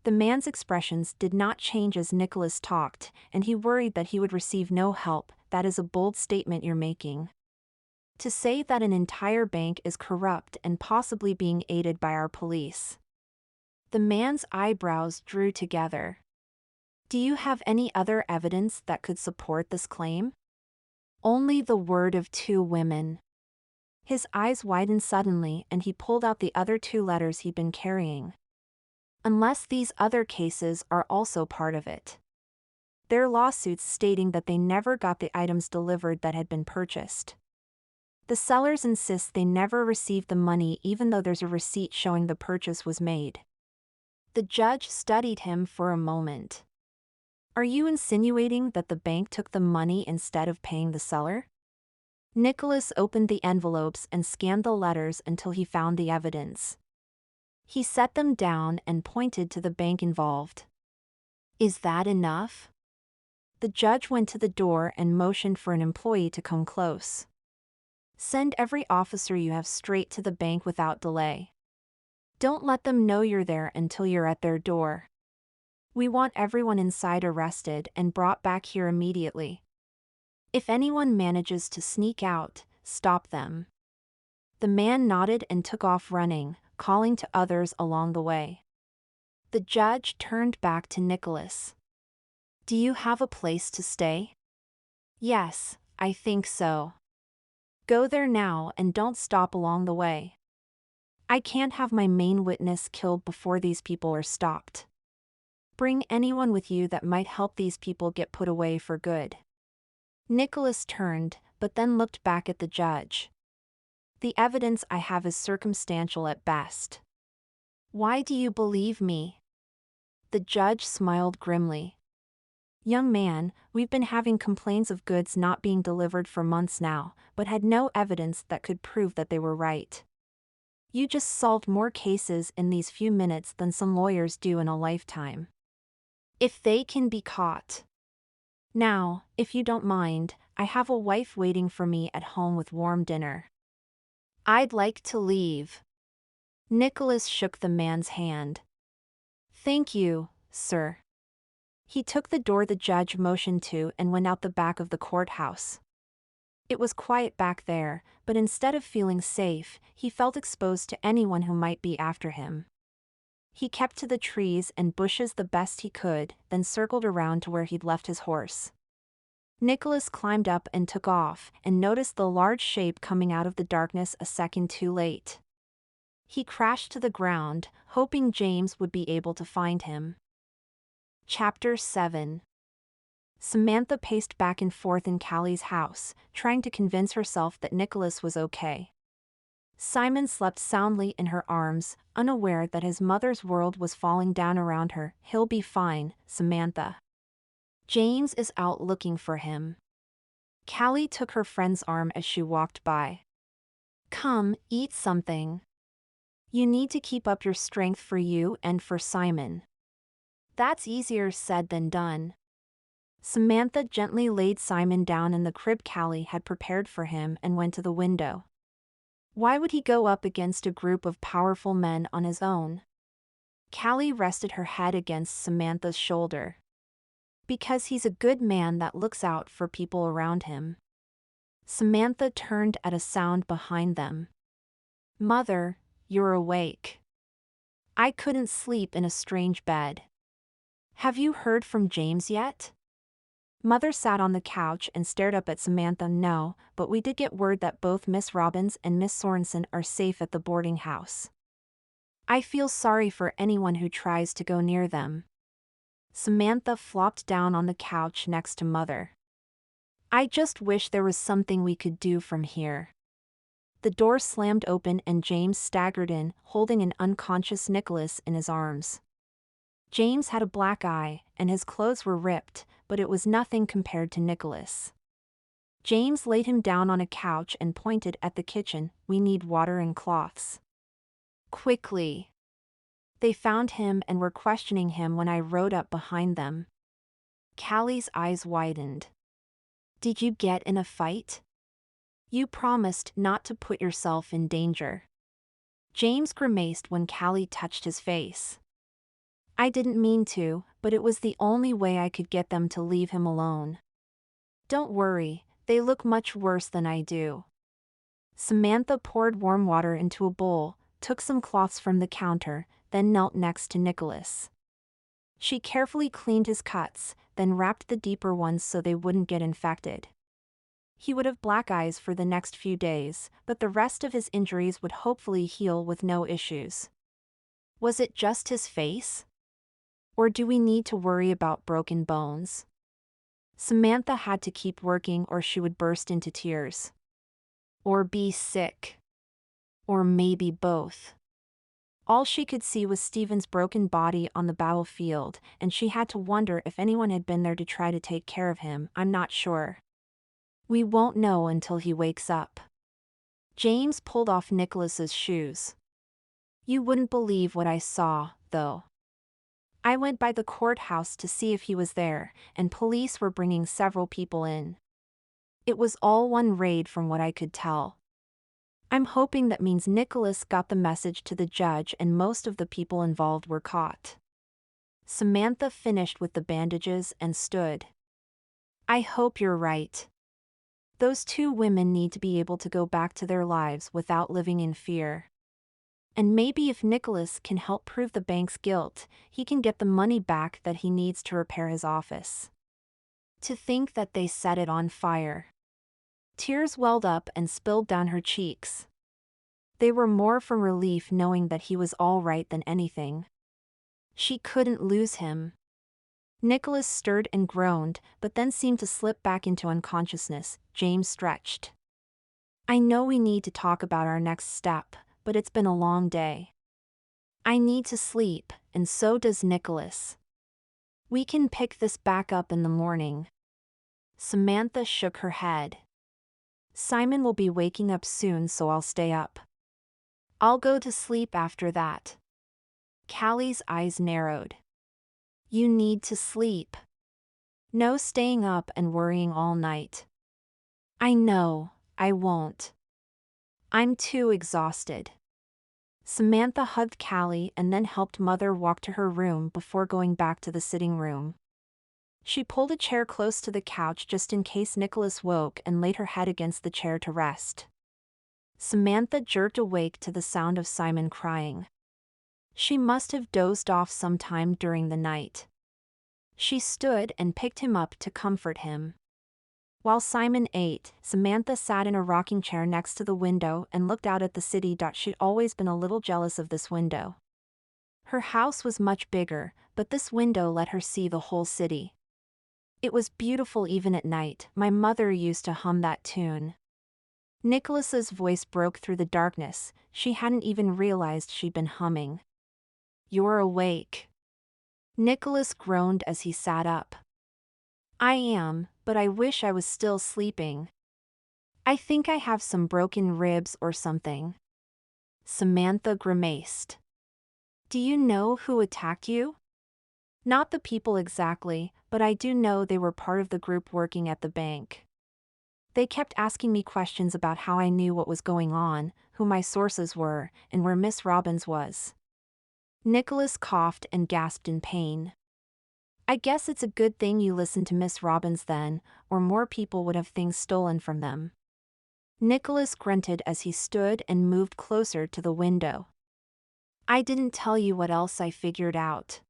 The man's expressions did not change as Nicolas talked, and he worried that he would receive no help. That is a bold statement you're making. To say that an entire bank is corrupt and possibly being aided by our police. The man's eyebrows drew together. Do you have any other evidence that could support this claim? Only the word of 2 women. His eyes widened suddenly and he pulled out the other 2 letters he'd been carrying. Unless these other cases are also part of it. Their lawsuits stating that they never got the items delivered that had been purchased. The sellers insist they never received the money even though there's a receipt showing the purchase was made. The judge studied him for a moment. Are you insinuating that the bank took the money instead of paying the seller? Nicolas opened the envelopes and scanned the letters until he found the evidence. He set them down and pointed to the bank involved. Is that enough? The judge went to the door and motioned for an employee to come close. Send every officer you have straight to the bank without delay. Don't let them know you're there until you're at their door. We want everyone inside arrested and brought back here immediately. If anyone manages to sneak out, stop them. The man nodded and took off running, calling to others along the way. The judge turned back to Nicolas. Do you have a place to stay? Yes, I think so. Go there now and don't stop along the way. I can't have my main witness killed before these people are stopped. Bring anyone with you that might help these people get put away for good. Nicolas turned, but then looked back at the judge. The evidence I have is circumstantial at best. Why do you believe me? The judge smiled grimly. Young man, we've been having complaints of goods not being delivered for months now, but had no evidence that could prove that they were right. You just solved more cases in these few minutes than some lawyers do in a lifetime. If they can be caught. Now, if you don't mind, I have a wife waiting for me at home with warm dinner. I'd like to leave. Nicolas shook the man's hand. Thank you, sir. He took the door the judge motioned to and went out the back of the courthouse. It was quiet back there, but instead of feeling safe, he felt exposed to anyone who might be after him. He kept to the trees and bushes the best he could, then circled around to where he'd left his horse. Nicolas climbed up and took off, and noticed the large shape coming out of the darkness a second too late. He crashed to the ground, hoping James would be able to find him. Chapter 7. Samantha paced back and forth in Callie's house, trying to convince herself that Nicolas was okay. Simon slept soundly in her arms, unaware that his mother's world was falling down around her. He'll be fine, Samantha. James is out looking for him. Callie took her friend's arm as she walked by. Come, eat something. You need to keep up your strength for you and for Simon. That's easier said than done. Samantha gently laid Simon down in the crib Callie had prepared for him and went to the window. Why would he go up against a group of powerful men on his own? Callie rested her head against Samantha's shoulder. Because he's a good man that looks out for people around him. Samantha turned at a sound behind them. Mother, you're awake. I couldn't sleep in a strange bed. Have you heard from James yet? Mother sat on the couch and stared up at Samantha. No, but we did get word that both Miss Robbins and Miss Sorensen are safe at the boarding house. I feel sorry for anyone who tries to go near them. Samantha flopped down on the couch next to Mother. I just wish there was something we could do from here. The door slammed open and James staggered in, holding an unconscious Nicolas in his arms. James had a black eye, and his clothes were ripped, but it was nothing compared to Nicolas. James laid him down on a couch and pointed at the kitchen. "We need water and cloths. Quickly." They found him and were questioning him when I rode up behind them. Callie's eyes widened. "Did you get in a fight? You promised not to put yourself in danger." James grimaced when Callie touched his face. "I didn't mean to, but it was the only way I could get them to leave him alone." "Don't worry, they look much worse than I do." Samantha poured warm water into a bowl, took some cloths from the counter, then knelt next to Nicolas. She carefully cleaned his cuts, then wrapped the deeper ones so they wouldn't get infected. He would have black eyes for the next few days, but the rest of his injuries would hopefully heal with no issues. Was it just his face? Or do we need to worry about broken bones? Samantha had to keep working or she would burst into tears. Or be sick. Or maybe both. All she could see was Stephen's broken body on the battlefield, and she had to wonder if anyone had been there to try to take care of him. "I'm not sure. We won't know until he wakes up." James pulled off Nicholas's shoes. "You wouldn't believe what I saw, though. I went by the courthouse to see if he was there, and police were bringing several people in. It was all one raid from what I could tell. I'm hoping that means Nicolas got the message to the judge and most of the people involved were caught." Samantha finished with the bandages and stood. "I hope you're right. Those two women need to be able to go back to their lives without living in fear. And maybe if Nicolas can help prove the bank's guilt, he can get the money back that he needs to repair his office. To think that they set it on fire." Tears welled up and spilled down her cheeks. They were more from relief knowing that he was all right than anything. She couldn't lose him. Nicolas stirred and groaned, but then seemed to slip back into unconsciousness. James stretched. "I know we need to talk about our next step, but it's been a long day. I need to sleep, and so does Nicolas. We can pick this back up in the morning." Samantha shook her head. "Simon will be waking up soon, so I'll stay up. I'll go to sleep after that." Callie's eyes narrowed. "You need to sleep. No staying up and worrying all night." "I know, I won't. I'm too exhausted." Samantha hugged Callie and then helped Mother walk to her room before going back to the sitting room. She pulled a chair close to the couch just in case Nicolas woke and laid her head against the chair to rest. Samantha jerked awake to the sound of Simon crying. She must have dozed off sometime during the night. She stood and picked him up to comfort him. While Simon ate, Samantha sat in a rocking chair next to the window and looked out at the city. She'd always been a little jealous of this window. Her house was much bigger, but this window let her see the whole city. It was beautiful even at night. My mother used to hum that tune. Nicholas's voice broke through the darkness. She hadn't even realized she'd been humming. "You're awake." Nicolas groaned as he sat up. "I am, but I wish I was still sleeping. I think I have some broken ribs or something." Samantha grimaced. "Do you know who attacked you?" "Not the people exactly, but I do know they were part of the group working at the bank. They kept asking me questions about how I knew what was going on, who my sources were, and where Miss Robbins was." Nicolas coughed and gasped in pain. "I guess it's a good thing you listened to Miss Robbins then, or more people would have things stolen from them." Nicolas grunted as he stood and moved closer to the window. "I didn't tell you what else I figured out."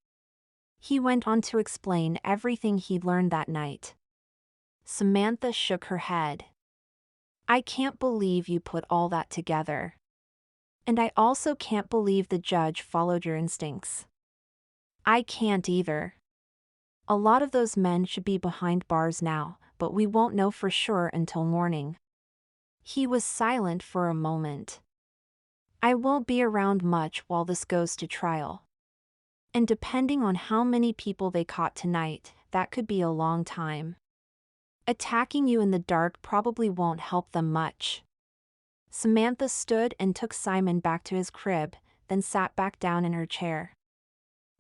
He went on to explain everything he'd learned that night. Samantha shook her head. "I can't believe you put all that together. And I also can't believe the judge followed your instincts." "I can't either. A lot of those men should be behind bars now, but we won't know for sure until morning." He was silent for a moment. I won't be around much while this goes to trial. And depending on how many people they caught tonight, that could be a long time. Attacking you in the dark probably won't help them much. Samantha stood and took Simon back to his crib, then sat back down in her chair.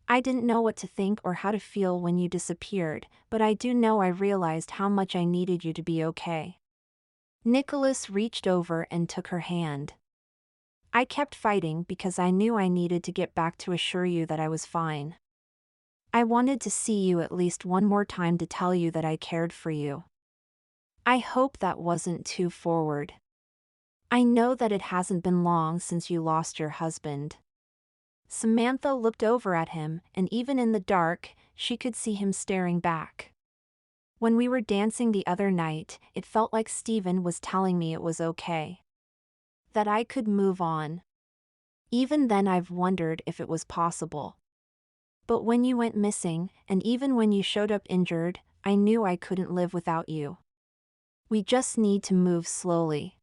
I didn't know what to think or how to feel when you disappeared, but I do know I realized how much I needed you to be okay. Nicolas reached over and took her hand. I kept fighting because I knew I needed to get back to assure you that I was fine. I wanted to see you at least one more time to tell you that I cared for you. I hope that wasn't too forward. I know that it hasn't been long since you lost your husband. Samantha looked over at him, and even in the dark, she could see him staring back. When we were dancing the other night, it felt like Stephen was telling me it was okay. That I could move on. Even then I've wondered if it was possible. But when you went missing, and even when you showed up injured, I knew I couldn't live without you. We just need to move slowly.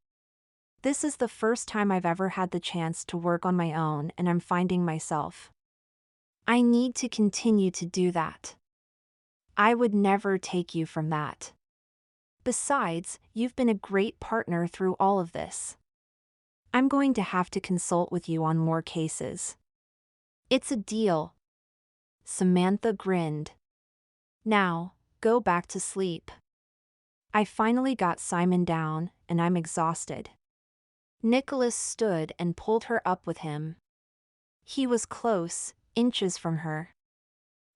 This is the first time I've ever had the chance to work on my own, and I'm finding myself. I need to continue to do that. I would never take you from that. Besides, you've been a great partner through all of this. I'm going to have to consult with you on more cases. It's a deal. Samantha grinned. Now, go back to sleep. I finally got Simon down, and I'm exhausted. Nicolas stood and pulled her up with him. He was close, inches from her.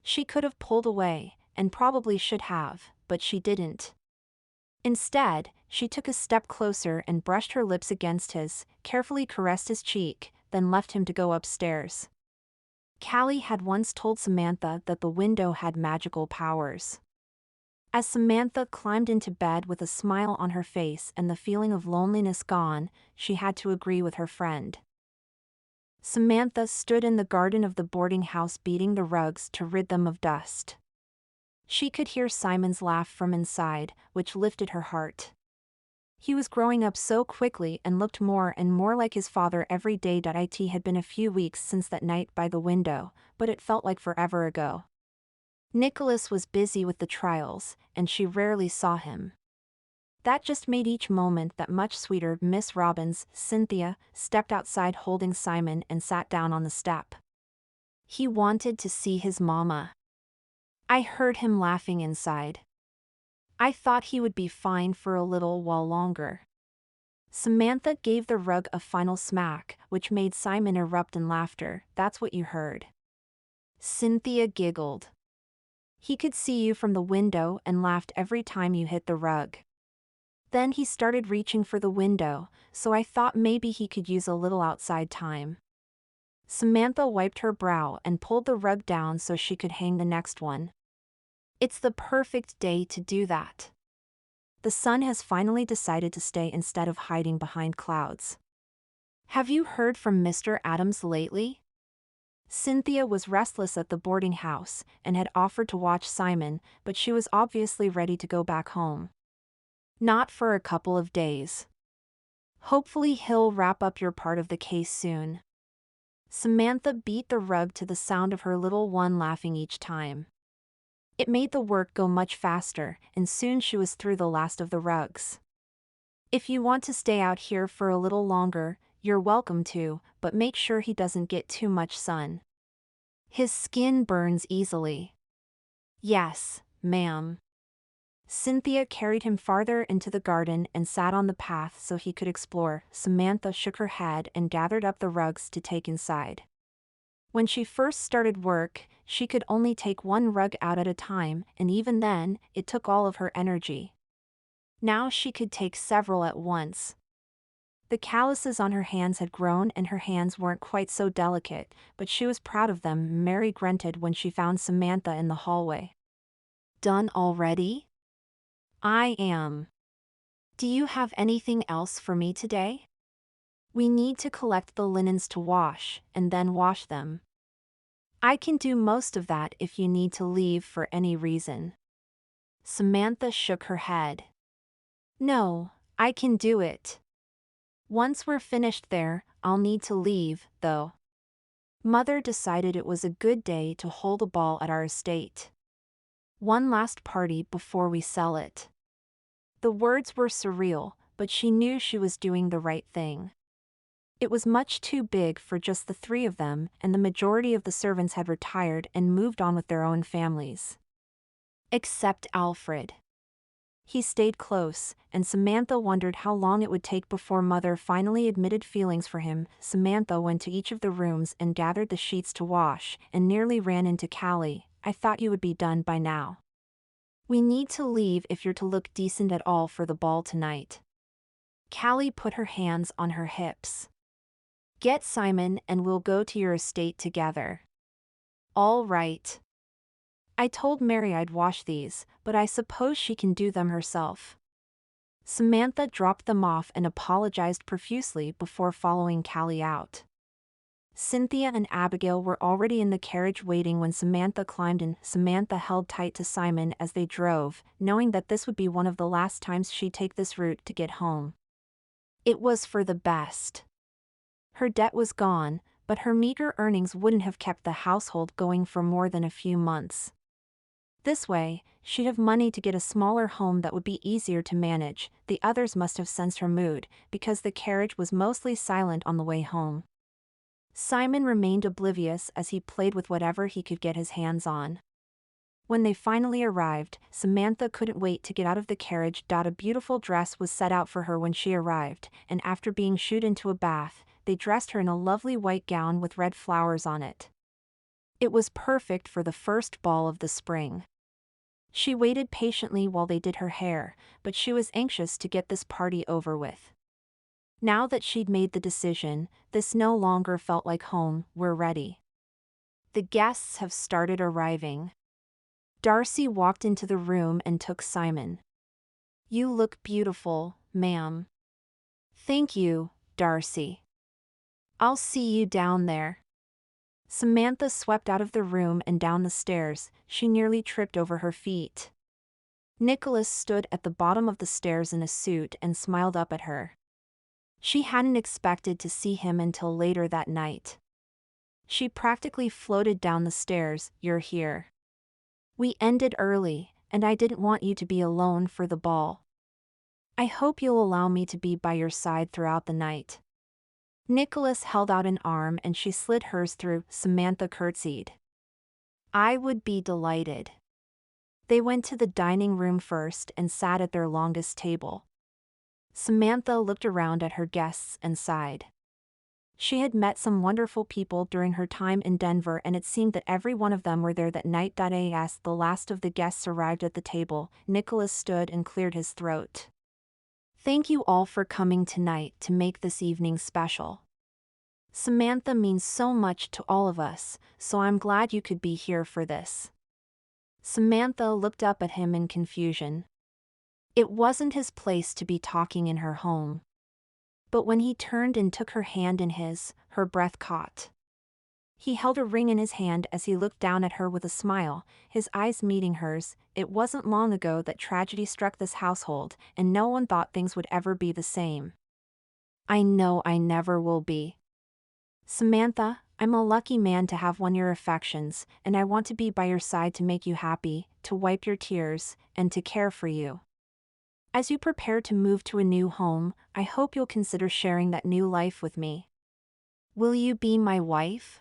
She could have pulled away, and probably should have, but she didn't. Instead, she took a step closer and brushed her lips against his, carefully caressed his cheek, then left him to go upstairs. Callie had once told Samantha that the window had magical powers. As Samantha climbed into bed with a smile on her face and the feeling of loneliness gone, she had to agree with her friend. Samantha stood in the garden of the boarding house beating the rugs to rid them of dust. She could hear Simon's laugh from inside, which lifted her heart. He was growing up so quickly and looked more and more like his father every day. It had been a few weeks since that night by the window, but it felt like forever ago. Nicolas was busy with the trials, and she rarely saw him. That just made each moment that much sweeter. Miss Robbins, Cynthia, stepped outside holding Simon and sat down on the step. He wanted to see his mama. I heard him laughing inside. I thought he would be fine for a little while longer. Samantha gave the rug a final smack, which made Simon erupt in laughter. That's what you heard. Cynthia giggled. He could see you from the window and laughed every time you hit the rug. Then he started reaching for the window, so I thought maybe he could use a little outside time. Samantha wiped her brow and pulled the rug down so she could hang the next one. It's the perfect day to do that. The sun has finally decided to stay instead of hiding behind clouds. Have you heard from Mr. Adams lately? Cynthia was restless at the boarding house and had offered to watch Simon, but she was obviously ready to go back home. Not for a couple of days. Hopefully he'll wrap up your part of the case soon. Samantha beat the rug to the sound of her little one laughing each time. It made the work go much faster, and soon she was through the last of the rugs. If you want to stay out here for a little longer, you're welcome to, but make sure he doesn't get too much sun. His skin burns easily. Yes, ma'am. Cynthia carried him farther into the garden and sat on the path so he could explore. Samantha shook her head and gathered up the rugs to take inside. When she first started work, she could only take one rug out at a time, and even then, it took all of her energy. Now she could take several at once. The calluses on her hands had grown and her hands weren't quite so delicate, but she was proud of them. Mary grunted when she found Samantha in the hallway. Done already? I am. Do you have anything else for me today? We need to collect the linens to wash, and then wash them. I can do most of that if you need to leave for any reason. Samantha shook her head. No, I can do it. Once we're finished there, I'll need to leave, though. Mother decided it was a good day to hold a ball at our estate. One last party before we sell it. The words were surreal, but she knew she was doing the right thing. It was much too big for just the three of them, and the majority of the servants had retired and moved on with their own families. Except Alfred. He stayed close, and Samantha wondered how long it would take before Mother finally admitted feelings for him. Samantha went to each of the rooms and gathered the sheets to wash, and nearly ran into Callie. I thought you would be done by now. We need to leave if you're to look decent at all for the ball tonight. Callie put her hands on her hips. Get Simon and we'll go to your estate together. All right. I told Mary I'd wash these, but I suppose she can do them herself. Samantha dropped them off and apologized profusely before following Callie out. Cynthia and Abigail were already in the carriage waiting when Samantha climbed in. Samantha held tight to Simon as they drove, knowing that this would be one of the last times she'd take this route to get home. It was for the best. Her debt was gone, but her meager earnings wouldn't have kept the household going for more than a few months. This way, she'd have money to get a smaller home that would be easier to manage. The others must have sensed her mood, because the carriage was mostly silent on the way home. Simon remained oblivious as he played with whatever he could get his hands on. When they finally arrived, Samantha couldn't wait to get out of the carriage. A beautiful dress was set out for her when she arrived, and after being shooed into a bath, they dressed her in a lovely white gown with red flowers on it. It was perfect for the first ball of the spring. She waited patiently while they did her hair, but she was anxious to get this party over with. Now that she'd made the decision, this no longer felt like home. We're ready. The guests have started arriving. Darcy walked into the room and took Simon. You look beautiful, ma'am. Thank you, Darcy. I'll see you down there. Samantha swept out of the room and down the stairs. She nearly tripped over her feet. Nicolas stood at the bottom of the stairs in a suit and smiled up at her. She hadn't expected to see him until later that night. She practically floated down the stairs. You're here. We ended early, and I didn't want you to be alone for the ball. I hope you'll allow me to be by your side throughout the night. Nicolas held out an arm and she slid hers through. Samantha curtsied. I would be delighted. They went to the dining room first and sat at their longest table. Samantha looked around at her guests and sighed. She had met some wonderful people during her time in Denver, and it seemed that every one of them were there that night. As the last of the guests arrived at the table, Nicolas stood and cleared his throat. Thank you all for coming tonight to make this evening special. Samantha means so much to all of us, so I'm glad you could be here for this. Samantha looked up at him in confusion. It wasn't his place to be talking in her home. But when he turned and took her hand in his, her breath caught. He held a ring in his hand as he looked down at her with a smile, his eyes meeting hers. It wasn't long ago that tragedy struck this household, and no one thought things would ever be the same. I know I never will be. Samantha, I'm a lucky man to have won your affections, and I want to be by your side to make you happy, to wipe your tears, and to care for you. As you prepare to move to a new home, I hope you'll consider sharing that new life with me. Will you be my wife?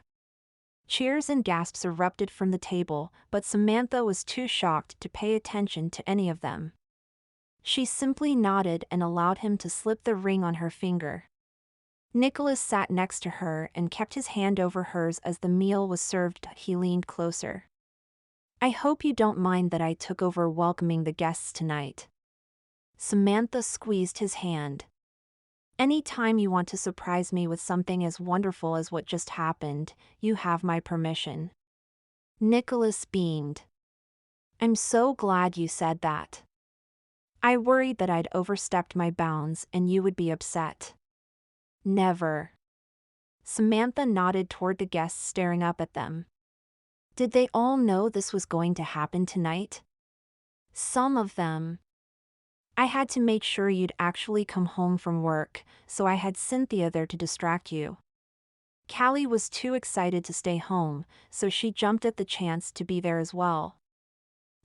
Cheers and gasps erupted from the table, but Samantha was too shocked to pay attention to any of them. She simply nodded and allowed him to slip the ring on her finger. Nicolas sat next to her and kept his hand over hers as the meal was served. He leaned closer. I hope you don't mind that I took over welcoming the guests tonight. Samantha squeezed his hand. Any time you want to surprise me with something as wonderful as what just happened, you have my permission. Nicolas beamed. I'm so glad you said that. I worried that I'd overstepped my bounds and you would be upset. Never. Samantha nodded toward the guests staring up at them. Did they all know this was going to happen tonight? Some of them. I had to make sure you'd actually come home from work, so I had Cynthia there to distract you. Callie was too excited to stay home, so she jumped at the chance to be there as well.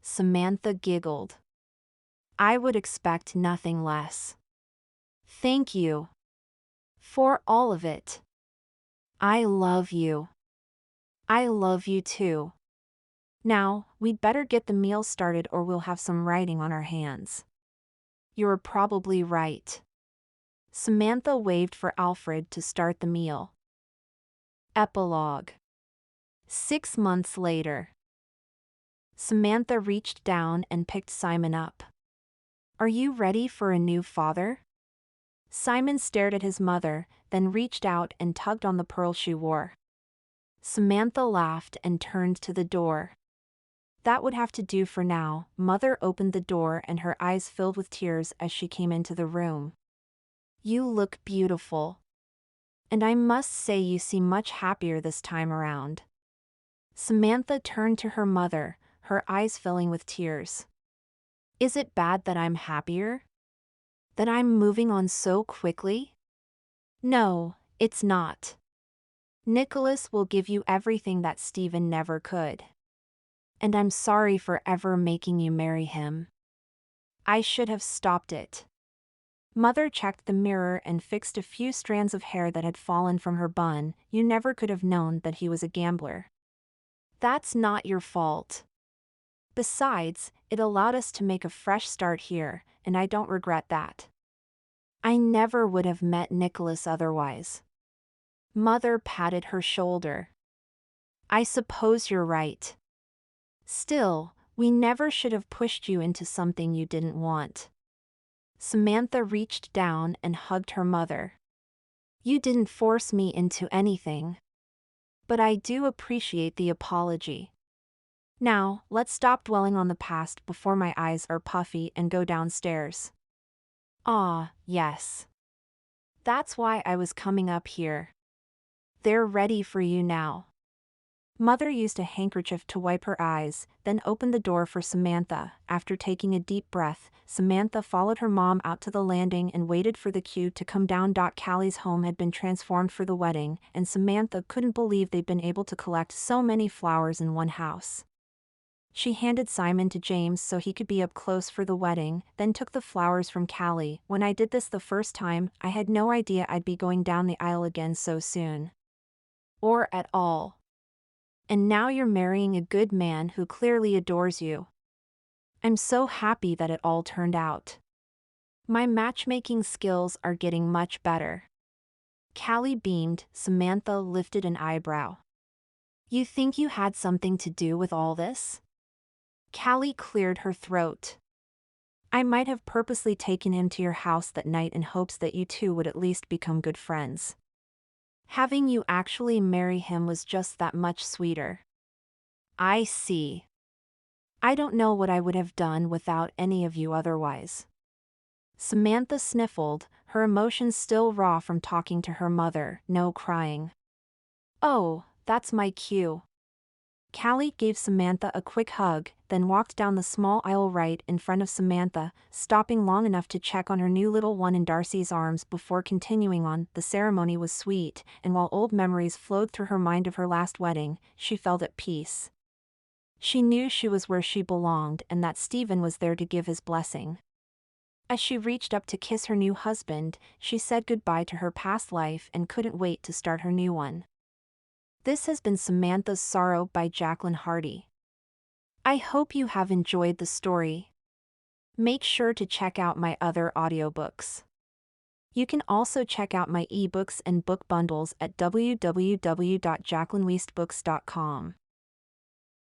Samantha giggled. I would expect nothing less. Thank you. For all of it. I love you. I love you too. Now, we'd better get the meal started or we'll have some writing on our hands. You're probably right. Samantha waved for Alfred to start the meal. Epilogue. 6 months later. Samantha reached down and picked Simon up. Are you ready for a new father? Simon stared at his mother, then reached out and tugged on the pearl she wore. Samantha laughed and turned to the door. That would have to do for now. Mother opened the door and her eyes filled with tears as she came into the room. You look beautiful. And I must say you seem much happier this time around. Samantha turned to her mother, her eyes filling with tears. Is it bad that I'm happier? That I'm moving on so quickly? No, it's not. Nicolas will give you everything that Stephen never could. And I'm sorry for ever making you marry him. I should have stopped it. Mother checked the mirror and fixed a few strands of hair that had fallen from her bun. You never could have known that he was a gambler. That's not your fault. Besides, it allowed us to make a fresh start here, and I don't regret that. I never would have met Nicolas otherwise. Mother patted her shoulder. I suppose you're right. Still, we never should have pushed you into something you didn't want. Samantha reached down and hugged her mother. You didn't force me into anything. But I do appreciate the apology. Now, let's stop dwelling on the past before my eyes are puffy and go downstairs. Ah, yes. That's why I was coming up here. They're ready for you now. Mother used a handkerchief to wipe her eyes, then opened the door for Samantha. After taking a deep breath, Samantha followed her mom out to the landing and waited for the cue to come down. Callie's home had been transformed for the wedding, and Samantha couldn't believe they'd been able to collect so many flowers in one house. She handed Simon to James so he could be up close for the wedding, then took the flowers from Callie. When I did this the first time, I had no idea I'd be going down the aisle again so soon. Or at all. And now you're marrying a good man who clearly adores you. I'm so happy that it all turned out. My matchmaking skills are getting much better. Callie beamed. Samantha lifted an eyebrow. You think you had something to do with all this? Callie cleared her throat. I might have purposely taken him to your house that night in hopes that you two would at least become good friends. Having you actually marry him was just that much sweeter. I see. I don't know what I would have done without any of you otherwise. Samantha sniffled, her emotions still raw from talking to her mother. No crying. Oh, that's my cue. Callie gave Samantha a quick hug, then walked down the small aisle right in front of Samantha, stopping long enough to check on her new little one in Darcy's arms before continuing on. The ceremony was sweet, and while old memories flowed through her mind of her last wedding, she felt at peace. She knew she was where she belonged and that Stephen was there to give his blessing. As she reached up to kiss her new husband, she said goodbye to her past life and couldn't wait to start her new one. This has been Samantha's Sorrow by Jaclyn Hardy. I hope you have enjoyed the story. Make sure to check out my other audiobooks. You can also check out my ebooks and book bundles at www.jaclynweistbooks.com.